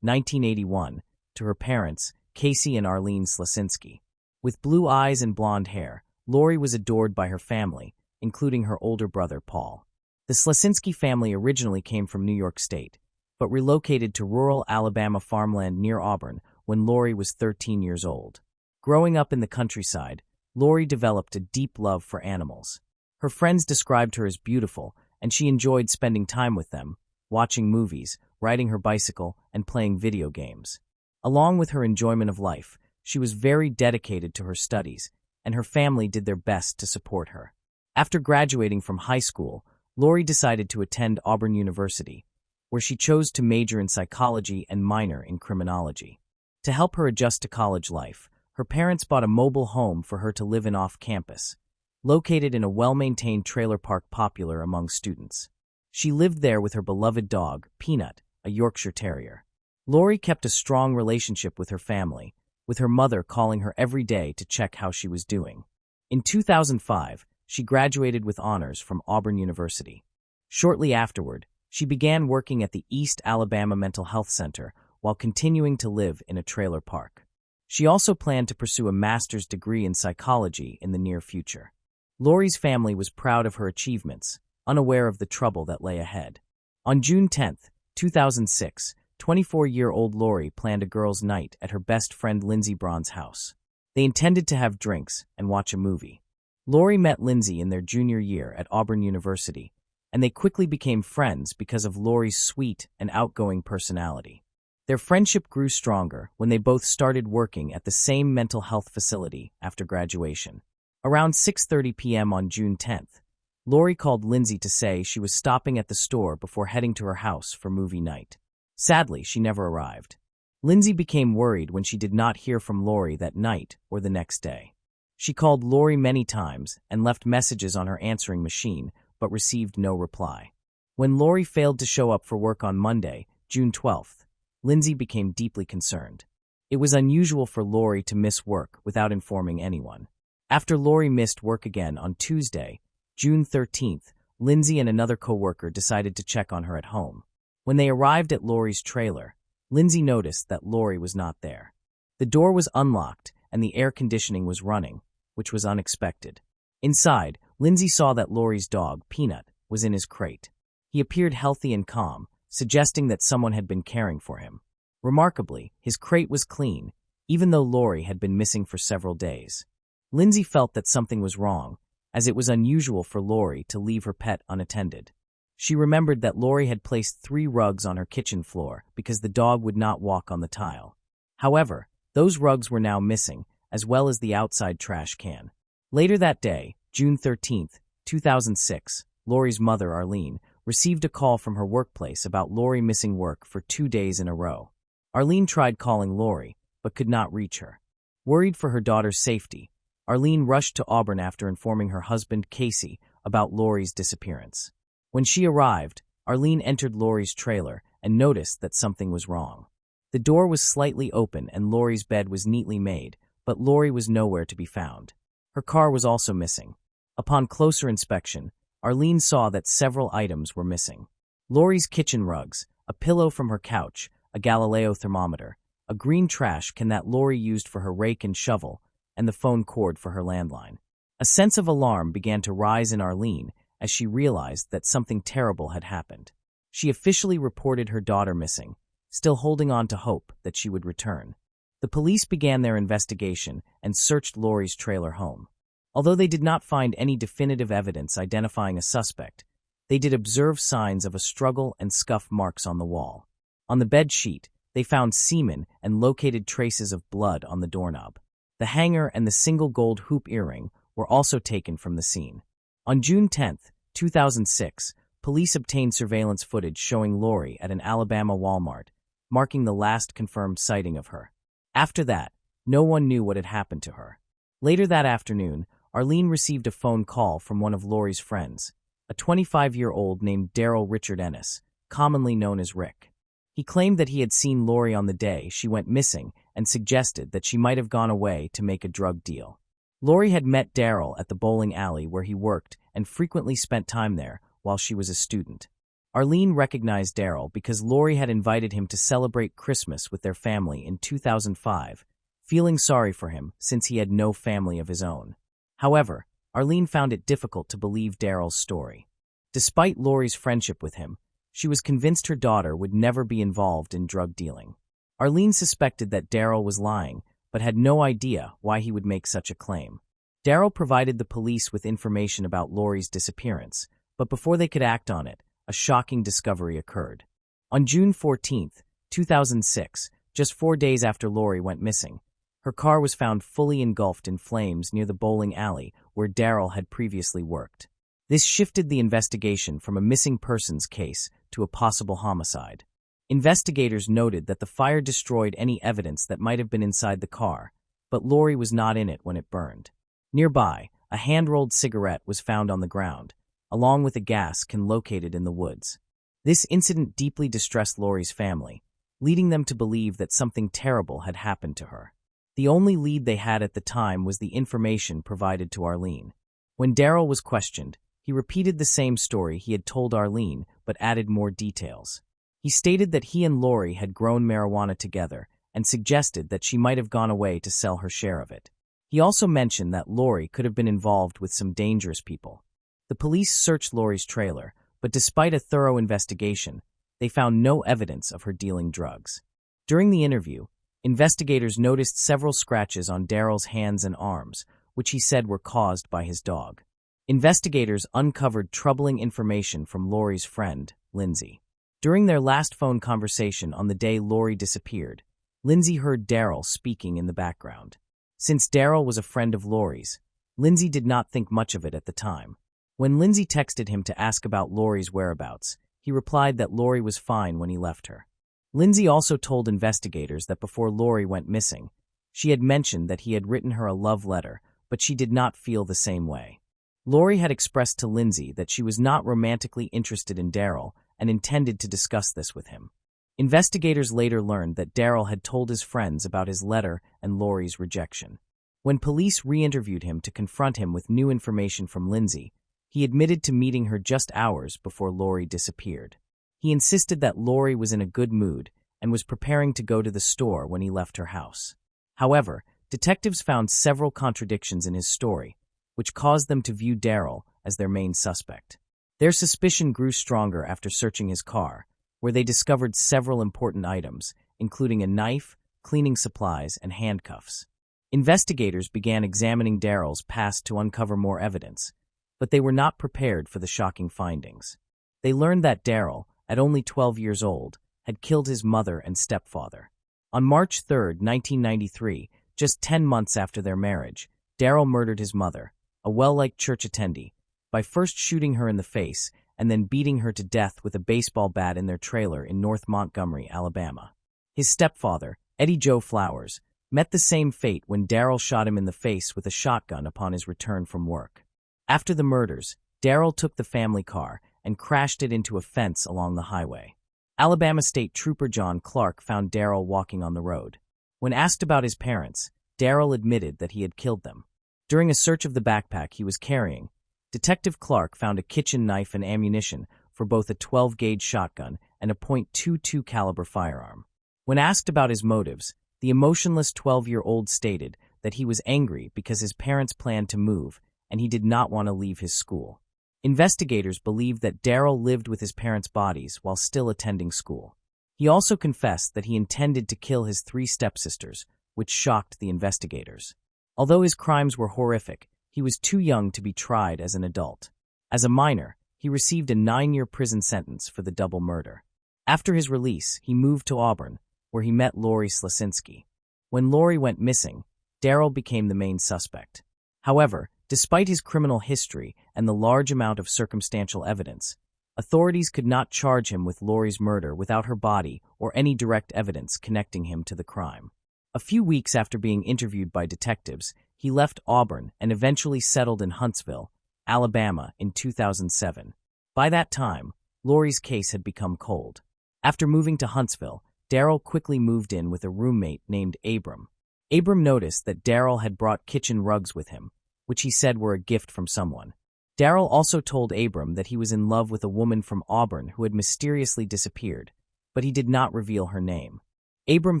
1981, to her parents, Casey and Arlene Slasinski. With blue eyes and blonde hair, Lori was adored by her family, including her older brother, Paul. The Slasinski family originally came from New York State, but relocated to rural Alabama farmland near Auburn when Lori was 13 years old. Growing up in the countryside, Lori developed a deep love for animals. Her friends described her as beautiful, and she enjoyed spending time with them, watching movies, riding her bicycle, and playing video games. Along with her enjoyment of life, she was very dedicated to her studies, and her family did their best to support her. After graduating from high school, Lori decided to attend Auburn University, where she chose to major in psychology and minor in criminology. To help her adjust to college life, her parents bought a mobile home for her to live in off-campus, located in a well-maintained trailer park popular among students. She lived there with her beloved dog, Peanut, a Yorkshire Terrier. Lori kept a strong relationship with her family, with her mother calling her every day to check how she was doing. In 2005, she graduated with honors from Auburn University. Shortly afterward, she began working at the East Alabama Mental Health Center while continuing to live in a trailer park. She also planned to pursue a master's degree in psychology in the near future. Lori's family was proud of her achievements, unaware of the trouble that lay ahead. On June 10, 2006, 24-year-old Lori planned a girls' night at her best friend Lindsey Braun's house. They intended to have drinks and watch a movie. Lori met Lindsey in their junior year at Auburn University, and they quickly became friends because of Lori's sweet and outgoing personality. Their friendship grew stronger when they both started working at the same mental health facility after graduation. Around 6:30 p.m. on June 10th, Lori called Lindsey to say she was stopping at the store before heading to her house for movie night. Sadly, she never arrived. Lindsey became worried when she did not hear from Lori that night or the next day. She called Lori many times and left messages on her answering machine, but received no reply. When Lori failed to show up for work on Monday, June 12th, Lindsey became deeply concerned. It was unusual for Lori to miss work without informing anyone. After Lori missed work again on Tuesday, June 13th, Lindsey and another coworker decided to check on her at home. When they arrived at Lori's trailer, Lindsey noticed that Lori was not there. The door was unlocked and the air conditioning was running, which was unexpected. Inside, Lindsey saw that Lori's dog, Peanut, was in his crate. He appeared healthy and calm, suggesting that someone had been caring for him. Remarkably, his crate was clean, even though Lori had been missing for several days. Lindsey felt that something was wrong, as it was unusual for Lori to leave her pet unattended. She remembered that Lori had placed 3 rugs on her kitchen floor because the dog would not walk on the tile. However, those rugs were now missing, as well as the outside trash can. Later that day, June 13, 2006, Lori's mother, Arlene, received a call from her workplace about Lori missing work for 2 days in a row. Arlene tried calling Lori, but could not reach her. Worried for her daughter's safety, Arlene rushed to Auburn after informing her husband, Casey, about Lori's disappearance. When she arrived, Arlene entered Lori's trailer and noticed that something was wrong. The door was slightly open and Lori's bed was neatly made, but Lori was nowhere to be found. Her car was also missing. Upon closer inspection, Arlene saw that several items were missing. Lori's kitchen rugs, a pillow from her couch, a Galileo thermometer, a green trash can that Lori used for her rake and shovel, and the phone cord for her landline. A sense of alarm began to rise in Arlene as she realized that something terrible had happened. She officially reported her daughter missing, still holding on to hope that she would return. The police began their investigation and searched Lori's trailer home. Although they did not find any definitive evidence identifying a suspect, they did observe signs of a struggle and scuff marks on the wall. On the bed sheet, they found semen and located traces of blood on the doorknob. The hanger and the single gold hoop earring were also taken from the scene. On June 10, 2006, police obtained surveillance footage showing Lori at an Alabama Walmart, marking the last confirmed sighting of her. After that, no one knew what had happened to her. Later that afternoon, Arlene received a phone call from one of Lori's friends, a 25-year-old named Daryl Richard Ennis, commonly known as Rick. He claimed that he had seen Lori on the day she went missing and suggested that she might have gone away to make a drug deal. Lori had met Daryl at the bowling alley where he worked and frequently spent time there while she was a student. Arlene recognized Daryl because Lori had invited him to celebrate Christmas with their family in 2005, feeling sorry for him since he had no family of his own. However, Arlene found it difficult to believe Daryl's story. Despite Lori's friendship with him, she was convinced her daughter would never be involved in drug dealing. Arlene suspected that Daryl was lying, but had no idea why he would make such a claim. Daryl provided the police with information about Lori's disappearance, but before they could act on it, a shocking discovery occurred. On June 14, 2006, just 4 days after Lori went missing, her car was found fully engulfed in flames near the bowling alley where Daryl had previously worked. This shifted the investigation from a missing persons case to a possible homicide. Investigators noted that the fire destroyed any evidence that might have been inside the car, but Lori was not in it when it burned. Nearby, a hand-rolled cigarette was found on the ground, along with a gas can located in the woods. This incident deeply distressed Lori's family, leading them to believe that something terrible had happened to her. The only lead they had at the time was the information provided to Arlene. When Daryl was questioned, he repeated the same story he had told Arlene, but added more details. He stated that he and Lori had grown marijuana together and suggested that she might have gone away to sell her share of it. He also mentioned that Lori could have been involved with some dangerous people. The police searched Lori's trailer, but despite a thorough investigation, they found no evidence of her dealing drugs. During the interview, investigators noticed several scratches on Daryl's hands and arms, which he said were caused by his dog. Investigators uncovered troubling information from Lori's friend, Lindsay. During their last phone conversation on the day Lori disappeared, Lindsay heard Daryl speaking in the background. Since Daryl was a friend of Lori's, Lindsay did not think much of it at the time. When Lindsay texted him to ask about Lori's whereabouts, he replied that Lori was fine when he left her. Lindsay also told investigators that before Lori went missing, she had mentioned that he had written her a love letter, but she did not feel the same way. Lori had expressed to Lindsay that she was not romantically interested in Daryl and intended to discuss this with him. Investigators later learned that Daryl had told his friends about his letter and Lori's rejection. When police re-interviewed him to confront him with new information from Lindsay, he admitted to meeting her just hours before Lori disappeared. He insisted that Lori was in a good mood and was preparing to go to the store when he left her house. However, detectives found several contradictions in his story, which caused them to view Daryl as their main suspect. Their suspicion grew stronger after searching his car, where they discovered several important items, including a knife, cleaning supplies, and handcuffs. Investigators began examining Daryl's past to uncover more evidence, but they were not prepared for the shocking findings. They learned that Daryl, at only 12 years old, had killed his mother and stepfather. On March 3, 1993, just 10 months after their marriage, Daryl murdered his mother, a well-liked church attendee, by first shooting her in the face and then beating her to death with a baseball bat in their trailer in North Montgomery, Alabama. His stepfather, Eddie Joe Flowers, met the same fate when Daryl shot him in the face with a shotgun upon his return from work. After the murders, Daryl took the family car and crashed it into a fence along the highway. Alabama State Trooper John Clark found Daryl walking on the road. When asked about his parents, Daryl admitted that he had killed them. During a search of the backpack he was carrying, Detective Clark found a kitchen knife and ammunition for both a 12-gauge shotgun and a .22 caliber firearm. When asked about his motives, the emotionless 12-year-old stated that he was angry because his parents planned to move and he did not want to leave his school. Investigators believed that Daryl lived with his parents' bodies while still attending school. He also confessed that he intended to kill his 3 stepsisters, which shocked the investigators. Although his crimes were horrific, he was too young to be tried as an adult. As a minor, he received a 9-year prison sentence for the double murder. After his release, he moved to Auburn, where he met Lori Slasinski. When Lori went missing, Darryl became the main suspect. However, despite his criminal history and the large amount of circumstantial evidence, authorities could not charge him with Lori's murder without her body or any direct evidence connecting him to the crime. A few weeks after being interviewed by detectives, he left Auburn and eventually settled in Huntsville, Alabama in 2007. By that time, Lori's case had become cold. After moving to Huntsville, Darryl quickly moved in with a roommate named Abram. Abram noticed that Darryl had brought kitchen rugs with him, which he said were a gift from someone. Darryl also told Abram that he was in love with a woman from Auburn who had mysteriously disappeared, but he did not reveal her name. Abram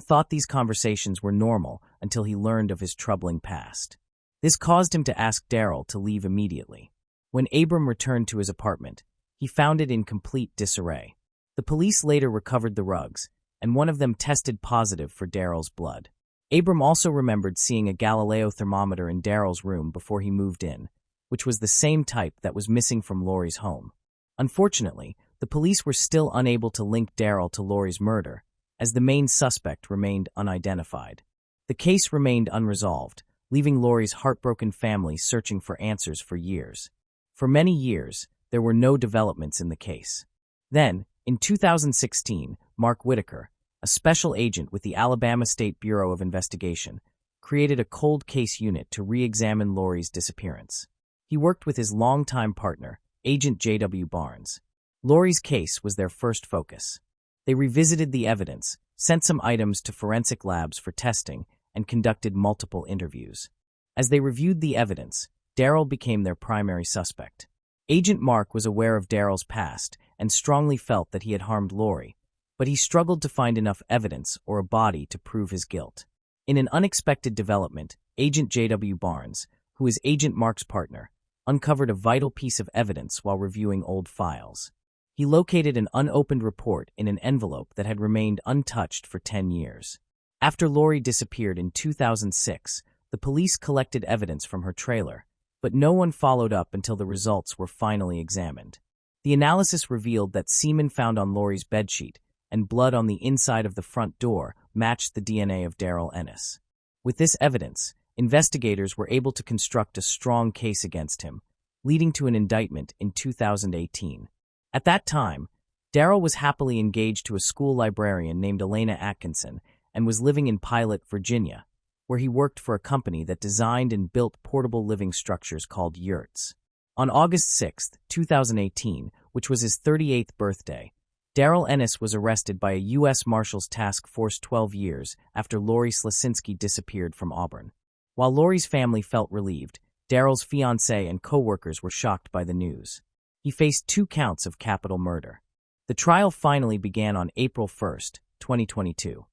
thought these conversations were normal until he learned of his troubling past. This caused him to ask Darryl to leave immediately. When Abram returned to his apartment, he found it in complete disarray. The police later recovered the rugs, and one of them tested positive for Darryl's blood. Abram also remembered seeing a Galileo thermometer in Darryl's room before he moved in, which was the same type that was missing from Lori's home. Unfortunately, the police were still unable to link Darryl to Lori's murder, as the main suspect remained unidentified. The case remained unresolved, leaving Lori's heartbroken family searching for answers for years. For many years, there were no developments in the case. Then, in 2016, Mark Whitaker, a special agent with the Alabama State Bureau of Investigation, created a cold case unit to re-examine Lori's disappearance. He worked with his longtime partner, Agent J.W. Barnes. Lori's case was their first focus. They revisited the evidence, sent some items to forensic labs for testing, and conducted multiple interviews. As they reviewed the evidence, Darryl became their primary suspect. Agent Mark was aware of Darryl's past and strongly felt that he had harmed Lori, but he struggled to find enough evidence or a body to prove his guilt. In an unexpected development, Agent J.W. Barnes, who is Agent Mark's partner, uncovered a vital piece of evidence while reviewing old files. He located an unopened report in an envelope that had remained untouched for 10 years. After Lori disappeared in 2006, the police collected evidence from her trailer, but no one followed up until the results were finally examined. The analysis revealed that semen found on Lori's bedsheet and blood on the inside of the front door matched the DNA of Darryl Ennis. With this evidence, investigators were able to construct a strong case against him, leading to an indictment in 2018. At that time, Darryl was happily engaged to a school librarian named Elena Atkinson and was living in Pilot, Virginia, where he worked for a company that designed and built portable living structures called yurts. On August 6, 2018, which was his 38th birthday, Darryl Ennis was arrested by a U.S. Marshals Task Force 12 years after Lori Slasinski disappeared from Auburn. While Lori's family felt relieved, Darryl's fiancée and co-workers were shocked by the news. He faced 2 counts of capital murder. The trial finally began on April 1, 2022.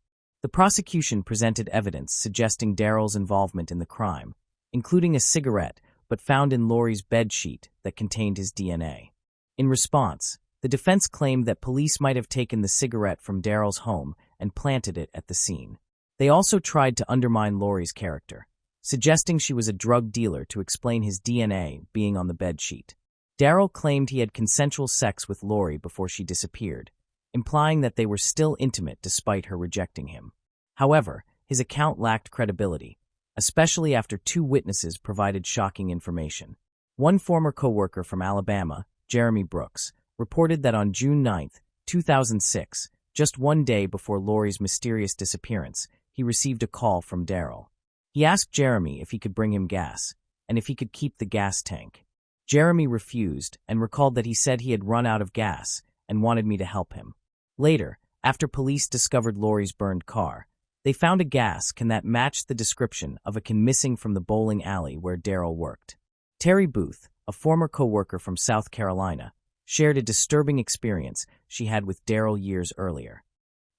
The prosecution presented evidence suggesting Darryl's involvement in the crime, including a cigarette but found in Lori's bedsheet that contained his DNA. In response, the defense claimed that police might have taken the cigarette from Darryl's home and planted it at the scene. They also tried to undermine Lori's character, suggesting she was a drug dealer to explain his DNA being on the bedsheet. Darryl claimed he had consensual sex with Lori before she disappeared, implying that they were still intimate despite her rejecting him. However, his account lacked credibility, especially after 2 witnesses provided shocking information. One former co-worker from Alabama, Jeremy Brooks, reported that on June 9, 2006, just one day before Lori's mysterious disappearance, he received a call from Darryl. He asked Jeremy if he could bring him gas, and if he could keep the gas tank. Jeremy refused and recalled that he said he had run out of gas and wanted me to help him. Later, after police discovered Lori's burned car, they found a gas can that matched the description of a can missing from the bowling alley where Darryl worked. Terry Booth, a former co-worker from South Carolina, shared a disturbing experience she had with Darryl years earlier.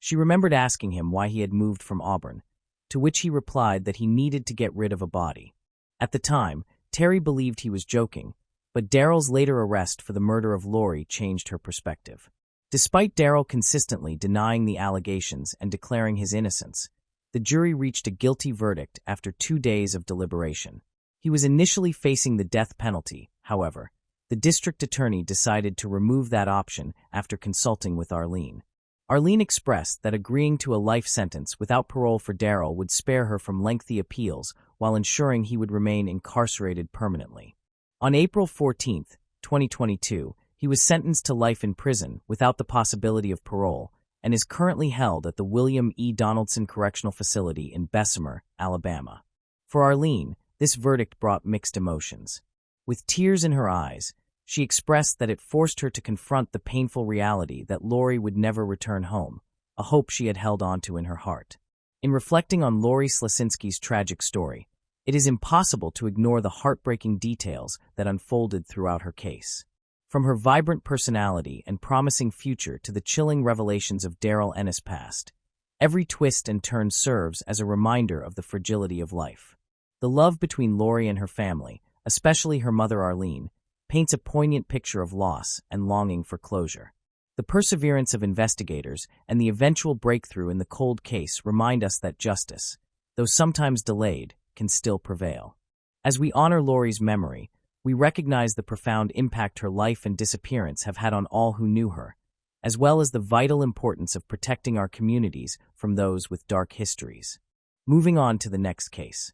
She remembered asking him why he had moved from Auburn, to which he replied that he needed to get rid of a body. At the time, Terry believed he was joking, but Darryl's later arrest for the murder of Lori changed her perspective. Despite Darryl consistently denying the allegations and declaring his innocence, the jury reached a guilty verdict after 2 days of deliberation. He was initially facing the death penalty, however. The district attorney decided to remove that option after consulting with Arlene. Arlene expressed that agreeing to a life sentence without parole for Darrell would spare her from lengthy appeals while ensuring he would remain incarcerated permanently. On April 14, 2022, he was sentenced to life in prison without the possibility of parole and is currently held at the William E. Donaldson Correctional Facility in Bessemer, Alabama. For Arlene, this verdict brought mixed emotions. With tears in her eyes, she expressed that it forced her to confront the painful reality that Lori would never return home, a hope she had held onto in her heart. In reflecting on Lori Slasinski's tragic story, it is impossible to ignore the heartbreaking details that unfolded throughout her case. From her vibrant personality and promising future to the chilling revelations of Darrell Ennis' past, every twist and turn serves as a reminder of the fragility of life. The love between Lori and her family, especially her mother Arlene, paints a poignant picture of loss and longing for closure. The perseverance of investigators and the eventual breakthrough in the cold case remind us that justice, though sometimes delayed, can still prevail. As we honor Lori's memory, we recognize the profound impact her life and disappearance have had on all who knew her, as well as the vital importance of protecting our communities from those with dark histories. Moving on to the next case.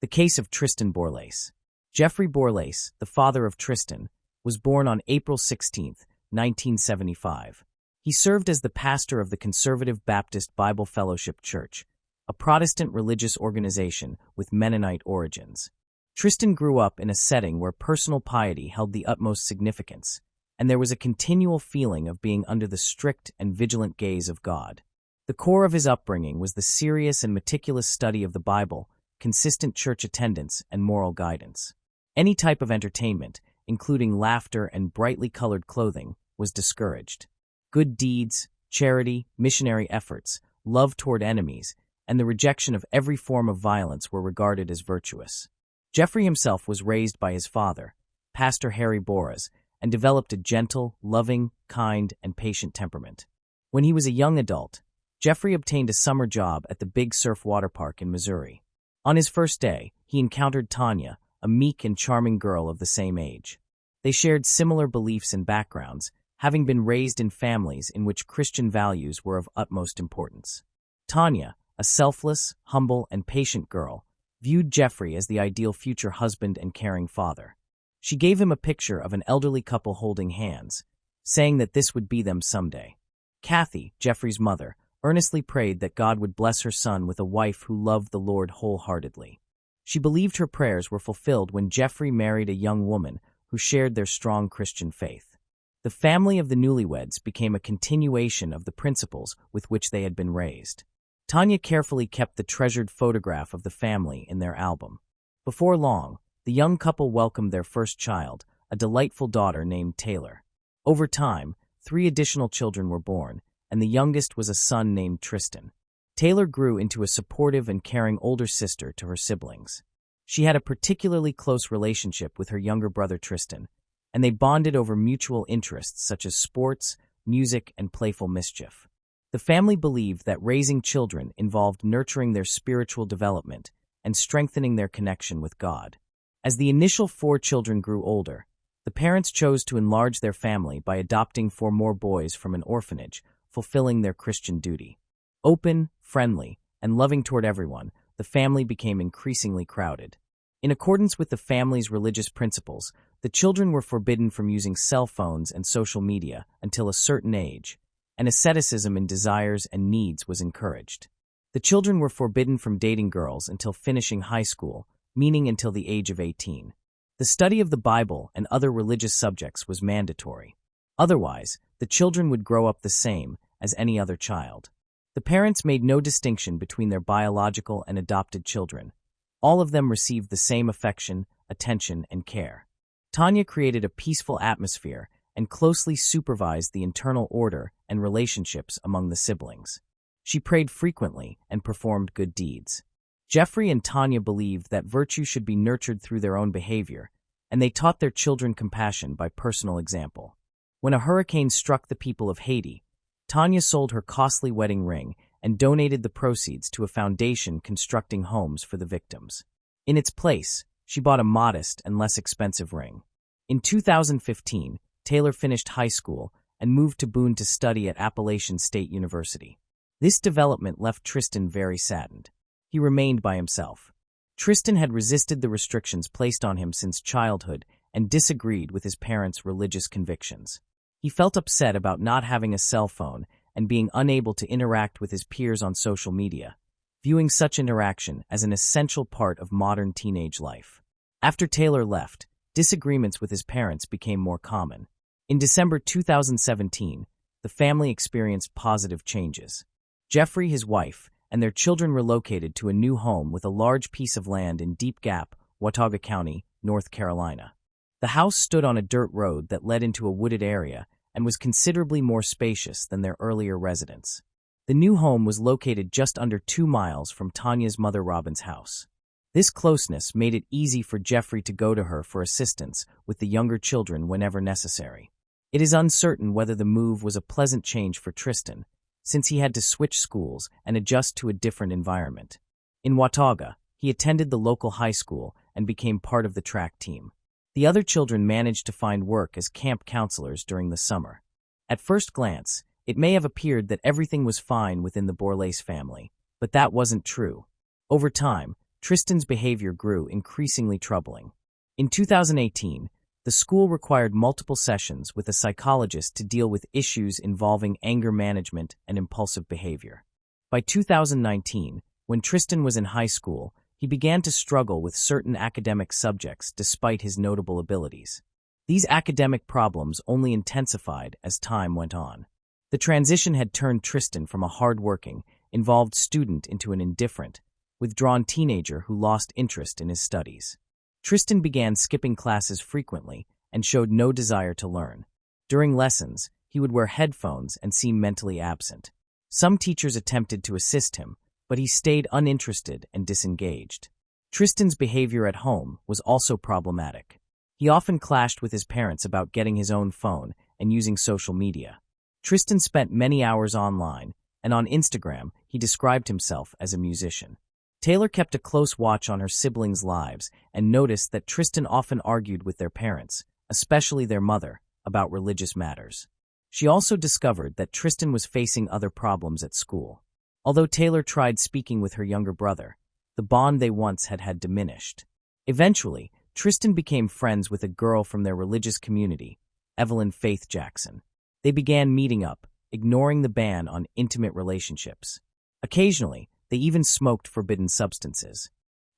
The case of Tristan Borlase. Jeffrey Borlase, the father of Tristan, was born on April 16, 1975. He served as the pastor of the Conservative Baptist Bible Fellowship Church, a Protestant religious organization with Mennonite origins. Tristan grew up in a setting where personal piety held the utmost significance, and there was a continual feeling of being under the strict and vigilant gaze of God. The core of his upbringing was the serious and meticulous study of the Bible, consistent church attendance, and moral guidance. Any type of entertainment, including laughter and brightly colored clothing, was discouraged. Good deeds, charity, missionary efforts, love toward enemies, and the rejection of every form of violence were regarded as virtuous. Jeffrey himself was raised by his father, Pastor Harry Boras, and developed a gentle, loving, kind, and patient temperament. When he was a young adult, Jeffrey obtained a summer job at the Big Surf water park in Missouri. On his first day, he encountered Tanya, a meek and charming girl of the same age. They shared similar beliefs and backgrounds, having been raised in families in which Christian values were of utmost importance. Tanya, a selfless, humble, and patient girl, viewed Jeffrey as the ideal future husband and caring father. She gave him a picture of an elderly couple holding hands, saying that this would be them someday. Kathy, Jeffrey's mother, earnestly prayed that God would bless her son with a wife who loved the Lord wholeheartedly. She believed her prayers were fulfilled when Jeffrey married a young woman who shared their strong Christian faith. The family of the newlyweds became a continuation of the principles with which they had been raised. Tanya carefully kept the treasured photograph of the family in their album. Before long, the young couple welcomed their first child, a delightful daughter named Taylor. Over time, 3 additional children were born, and the youngest was a son named Tristan. Taylor grew into a supportive and caring older sister to her siblings. She had a particularly close relationship with her younger brother Tristan, and they bonded over mutual interests such as sports, music, and playful mischief. The family believed that raising children involved nurturing their spiritual development and strengthening their connection with God. As the initial 4 children grew older, the parents chose to enlarge their family by adopting 4 more boys from an orphanage, fulfilling their Christian duty. Open, friendly, and loving toward everyone, the family became increasingly crowded. In accordance with the family's religious principles, the children were forbidden from using cell phones and social media until a certain age, and asceticism in desires and needs was encouraged. The children were forbidden from dating girls until finishing high school, meaning until the age of 18. The study of the Bible and other religious subjects was mandatory. Otherwise, the children would grow up the same as any other child. The parents made no distinction between their biological and adopted children. All of them received the same affection, attention, and care. Tanya created a peaceful atmosphere and closely supervised the internal order and relationships among the siblings. She prayed frequently and performed good deeds. Jeffrey and Tanya believed that virtue should be nurtured through their own behavior, and they taught their children compassion by personal example. When a hurricane struck the people of Haiti, Tanya sold her costly wedding ring and donated the proceeds to a foundation constructing homes for the victims. In its place, she bought a modest and less expensive ring. In 2015, Taylor finished high school and moved to Boone to study at Appalachian State University. This development left Tristan very saddened. He remained by himself. Tristan had resisted the restrictions placed on him since childhood and disagreed with his parents' religious convictions. He felt upset about not having a cell phone and being unable to interact with his peers on social media, viewing such interaction as an essential part of modern teenage life. After Taylor left, disagreements with his parents became more common. In December 2017, the family experienced positive changes. Jeffrey, his wife, and their children relocated to a new home with a large piece of land in Deep Gap, Watauga County, North Carolina. The house stood on a dirt road that led into a wooded area and was considerably more spacious than their earlier residence. The new home was located just under 2 miles from Tanya's mother Robin's house. This closeness made it easy for Jeffrey to go to her for assistance with the younger children whenever necessary. It is uncertain whether the move was a pleasant change for Tristan, since he had to switch schools and adjust to a different environment. In Watauga, he attended the local high school and became part of the track team. The other children managed to find work as camp counselors during the summer. At first glance, it may have appeared that everything was fine within the Borlase family, but that wasn't true. Over time, Tristan's behavior grew increasingly troubling. In 2018, the school required multiple sessions with a psychologist to deal with issues involving anger management and impulsive behavior. By 2019, when Tristan was in high school, he began to struggle with certain academic subjects despite his notable abilities. These academic problems only intensified as time went on. The transition had turned Tristan from a hard-working, involved student into an indifferent, withdrawn teenager who lost interest in his studies. Tristan began skipping classes frequently and showed no desire to learn. During lessons, he would wear headphones and seem mentally absent. Some teachers attempted to assist him, but he stayed uninterested and disengaged. Tristan's behavior at home was also problematic. He often clashed with his parents about getting his own phone and using social media. Tristan spent many hours online, and on Instagram, he described himself as a musician. Taylor kept a close watch on her siblings' lives and noticed that Tristan often argued with their parents, especially their mother, about religious matters. She also discovered that Tristan was facing other problems at school. Although Taylor tried speaking with her younger brother, the bond they once had diminished. Eventually, Tristan became friends with a girl from their religious community, Evelyn Faith Jackson. They began meeting up, ignoring the ban on intimate relationships. Occasionally, they even smoked forbidden substances.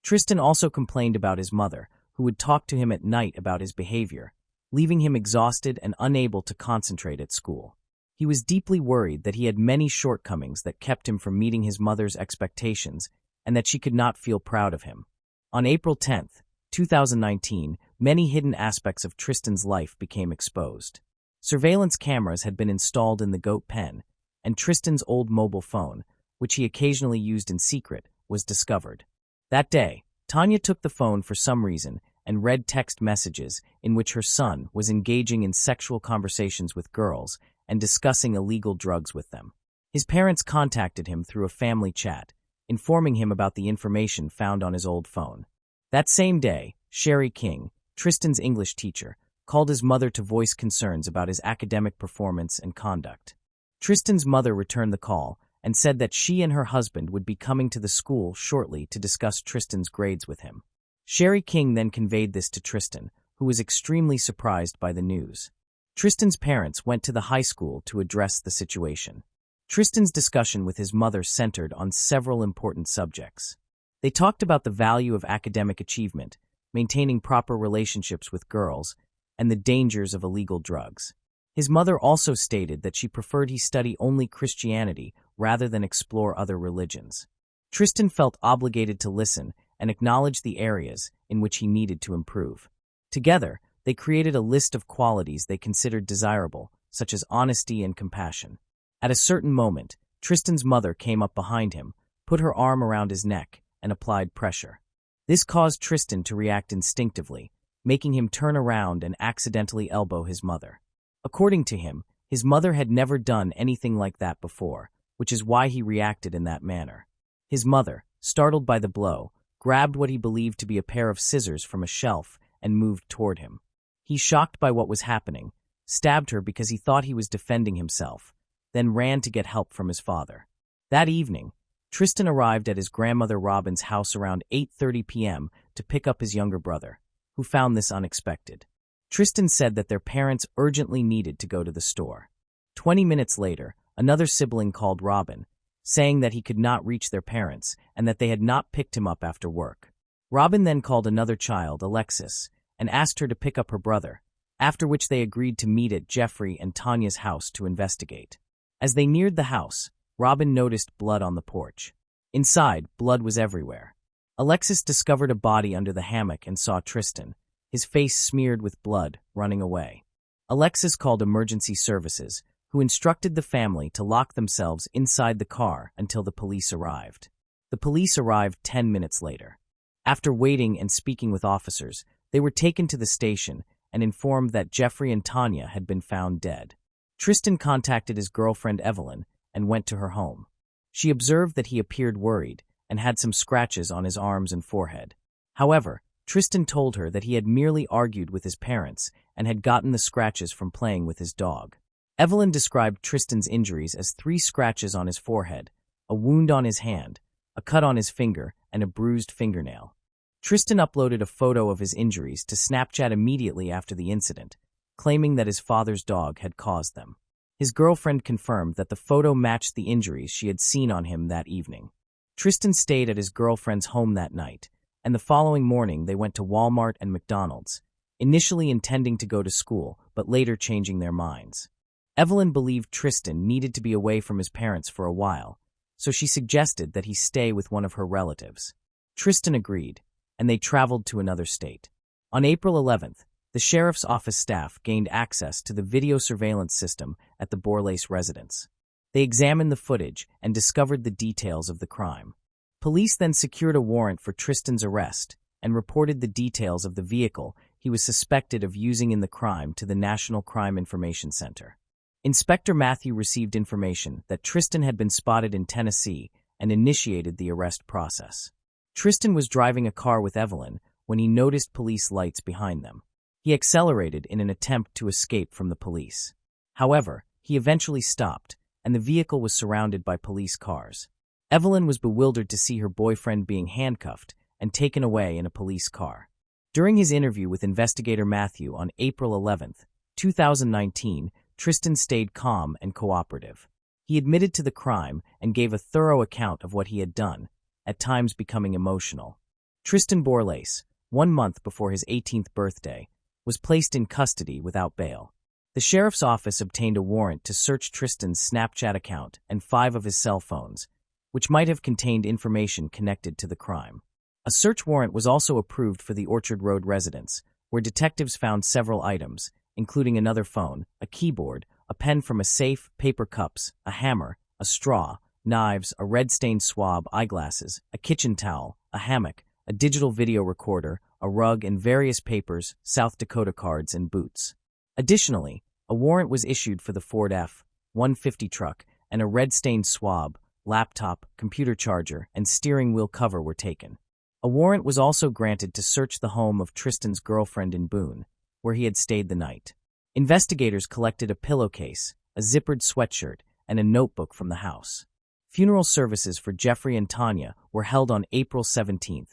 Tristan also complained about his mother, who would talk to him at night about his behavior, leaving him exhausted and unable to concentrate at school. He was deeply worried that he had many shortcomings that kept him from meeting his mother's expectations and that she could not feel proud of him. On April 10, 2019, many hidden aspects of Tristan's life became exposed. Surveillance cameras had been installed in the goat pen, and Tristan's old mobile phone, which he occasionally used in secret, was discovered. That day, Tanya took the phone for some reason and read text messages in which her son was engaging in sexual conversations with girls and discussing illegal drugs with them. His parents contacted him through a family chat, informing him about the information found on his old phone. That same day, Sherry King, Tristan's English teacher, called his mother to voice concerns about his academic performance and conduct. Tristan's mother returned the call and said that she and her husband would be coming to the school shortly to discuss Tristan's grades with him. Sherry King then conveyed this to Tristan, who was extremely surprised by the news. Tristan's parents went to the high school to address the situation. Tristan's discussion with his mother centered on several important subjects. They talked about the value of academic achievement, maintaining proper relationships with girls, and the dangers of illegal drugs. His mother also stated that she preferred he study only Christianity rather than explore other religions. Tristan felt obligated to listen and acknowledge the areas in which he needed to improve. Together, they created a list of qualities they considered desirable, such as honesty and compassion. At a certain moment, Tristan's mother came up behind him, put her arm around his neck, and applied pressure. This caused Tristan to react instinctively, making him turn around and accidentally elbow his mother. According to him, his mother had never done anything like that before, which is why he reacted in that manner. His mother, startled by the blow, grabbed what he believed to be a pair of scissors from a shelf, and moved toward him. He, shocked by what was happening, stabbed her because he thought he was defending himself, then ran to get help from his father. That evening, Tristan arrived at his grandmother Robin's house around 8:30 p.m. to pick up his younger brother, who found this unexpected. Tristan said that their parents urgently needed to go to the store. 20 minutes later, another sibling called Robin, saying that he could not reach their parents and that they had not picked him up after work. Robin then called another child, Alexis, and asked her to pick up her brother, after which they agreed to meet at Jeffrey and Tanya's house to investigate. As they neared the house, Robin noticed blood on the porch. Inside, blood was everywhere. Alexis discovered a body under the hammock and saw Tristan, his face smeared with blood, running away. Alexis called emergency services, who instructed the family to lock themselves inside the car until the police arrived. The police arrived 10 minutes later. After waiting and speaking with officers, they were taken to the station and informed that Jeffrey and Tanya had been found dead. Tristan contacted his girlfriend Evelyn and went to her home. She observed that he appeared worried and had some scratches on his arms and forehead. However, Tristan told her that he had merely argued with his parents and had gotten the scratches from playing with his dog. Evelyn described Tristan's injuries as 3 scratches on his forehead, a wound on his hand, a cut on his finger, and a bruised fingernail. Tristan uploaded a photo of his injuries to Snapchat immediately after the incident, claiming that his father's dog had caused them. His girlfriend confirmed that the photo matched the injuries she had seen on him that evening. Tristan stayed at his girlfriend's home that night, and the following morning they went to Walmart and McDonald's, initially intending to go to school, but later changing their minds. Evelyn believed Tristan needed to be away from his parents for a while, so she suggested that he stay with one of her relatives. Tristan agreed, and they traveled to another state. On April 11th, the sheriff's office staff gained access to the video surveillance system at the Borlase residence. They examined the footage and discovered the details of the crime. Police then secured a warrant for Tristan's arrest and reported the details of the vehicle he was suspected of using in the crime to the National Crime Information Center. Inspector Matthew received information that Tristan had been spotted in Tennessee and initiated the arrest process. Tristan was driving a car with Evelyn when he noticed police lights behind them. He accelerated in an attempt to escape from the police. However, he eventually stopped, and the vehicle was surrounded by police cars. Evelyn was bewildered to see her boyfriend being handcuffed and taken away in a police car. During his interview with investigator Matthew on April 11, 2019, Tristan stayed calm and cooperative. He admitted to the crime and gave a thorough account of what he had done, at times becoming emotional. Tristan Borlase, 1 month before his 18th birthday, was placed in custody without bail. The sheriff's office obtained a warrant to search Tristan's Snapchat account and 5 of his cell phones, which might have contained information connected to the crime. A search warrant was also approved for the Orchard Road residence, where detectives found several items, including another phone, a keyboard, a pen from a safe, paper cups, a hammer, a straw, knives, a red-stained swab, eyeglasses, a kitchen towel, a hammock, a digital video recorder, a rug, and various papers, South Dakota cards, and boots. Additionally, a warrant was issued for the Ford F-150 truck, and a red-stained swab, laptop, computer charger, and steering wheel cover were taken. A warrant was also granted to search the home of Tristan's girlfriend in Boone, where he had stayed the night. Investigators collected a pillowcase, a zippered sweatshirt, and a notebook from the house. Funeral services for Jeffrey and Tanya were held on April 17,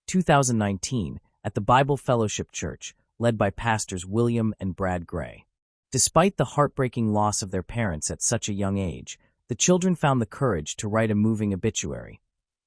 2019, at the Bible Fellowship Church, led by pastors William and Brad Gray. Despite the heartbreaking loss of their parents at such a young age, the children found the courage to write a moving obituary.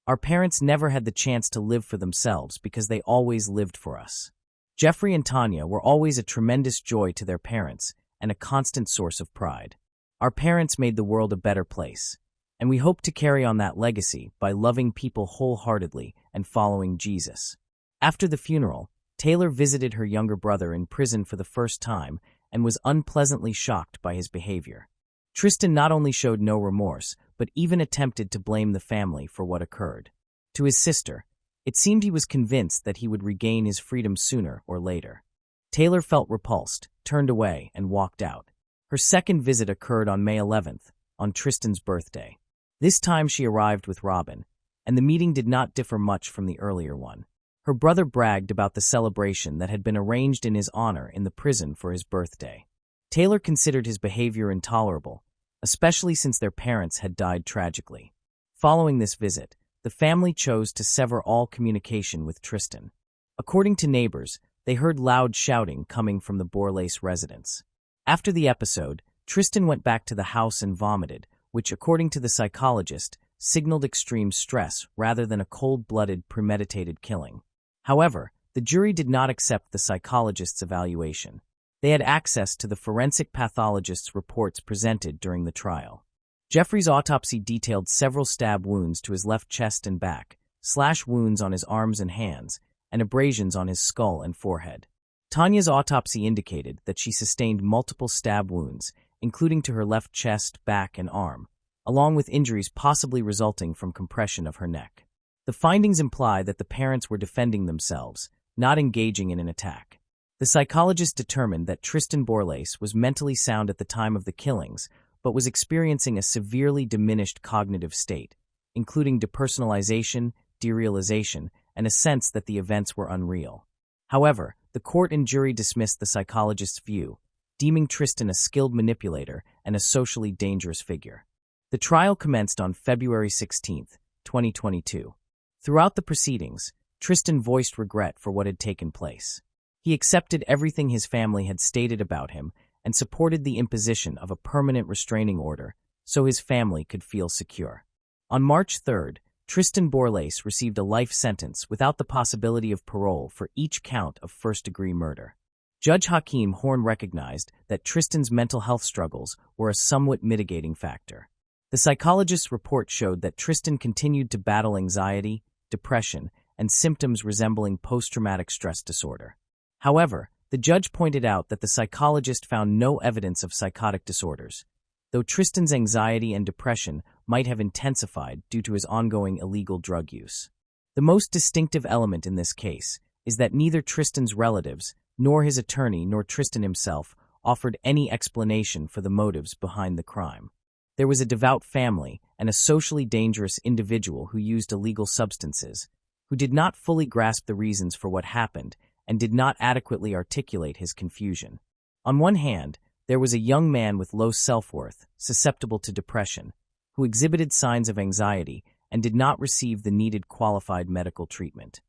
Our parents never had the chance to live for themselves because they always lived for us. Jeffrey and Tanya were always a tremendous joy to their parents and a constant source of pride. Our parents made the world a better place, and we hope to carry on that legacy by loving people wholeheartedly and following Jesus. After the funeral, Taylor visited her younger brother in prison for the first time and was unpleasantly shocked by his behavior. Tristan not only showed no remorse, but even attempted to blame the family for what occurred. To his sister, it seemed he was convinced that he would regain his freedom sooner or later. Taylor felt repulsed, turned away, and walked out. Her second visit occurred on May 11th, on Tristan's birthday. This time she arrived with Robin, and the meeting did not differ much from the earlier one. Her brother bragged about the celebration that had been arranged in his honor in the prison for his birthday. Taylor considered his behavior intolerable, especially since their parents had died tragically. Following this visit, the family chose to sever all communication with Tristan. According to neighbors, they heard loud shouting coming from the Borlase residence. After the episode, Tristan went back to the house and vomited, which, according to the psychologist, signaled extreme stress rather than a cold-blooded, premeditated killing. However, the jury did not accept the psychologist's evaluation. They had access to the forensic pathologist's reports presented during the trial. Jeffrey's autopsy detailed several stab wounds to his left chest and back, slash wounds on his arms and hands, and abrasions on his skull and forehead. Tanya's autopsy indicated that she sustained multiple stab wounds, including to her left chest, back, and arm, along with injuries possibly resulting from compression of her neck. The findings imply that the parents were defending themselves, not engaging in an attack. The psychologist determined that Tristan Borlase was mentally sound at the time of the killings, but was experiencing a severely diminished cognitive state, including depersonalization, derealization, and a sense that the events were unreal. However, the court and jury dismissed the psychologist's view, deeming Tristan a skilled manipulator and a socially dangerous figure. The trial commenced on February 16, 2022. Throughout the proceedings, Tristan voiced regret for what had taken place. He accepted everything his family had stated about him and supported the imposition of a permanent restraining order so his family could feel secure. On March 3, Tristan Borlase received a life sentence without the possibility of parole for each count of first-degree murder. Judge Hakeem Horn recognized that Tristan's mental health struggles were a somewhat mitigating factor. The psychologist's report showed that Tristan continued to battle anxiety, depression, and symptoms resembling post-traumatic stress disorder. However, the judge pointed out that the psychologist found no evidence of psychotic disorders, though Tristan's anxiety and depression might have intensified due to his ongoing illegal drug use. The most distinctive element in this case is that neither Tristan's relatives, nor his attorney, nor Tristan himself offered any explanation for the motives behind the crime. There was a devout family and a socially dangerous individual who used illegal substances, who did not fully grasp the reasons for what happened and did not adequately articulate his confusion. On one hand, there was a young man with low self-worth, susceptible to depression, who exhibited signs of anxiety and did not receive the needed qualified medical treatment.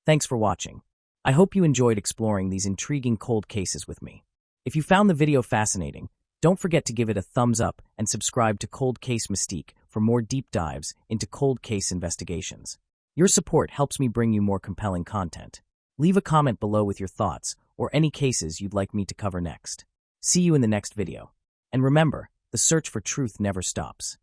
Thanks for watching. I hope you enjoyed exploring these intriguing cold cases with me. If you found the video fascinating, don't forget to give it a thumbs up and subscribe to Cold Case Mystique for more deep dives into cold case investigations. Your support helps me bring you more compelling content. Leave a comment below with your thoughts or any cases you'd like me to cover next. See you in the next video. And remember, the search for truth never stops.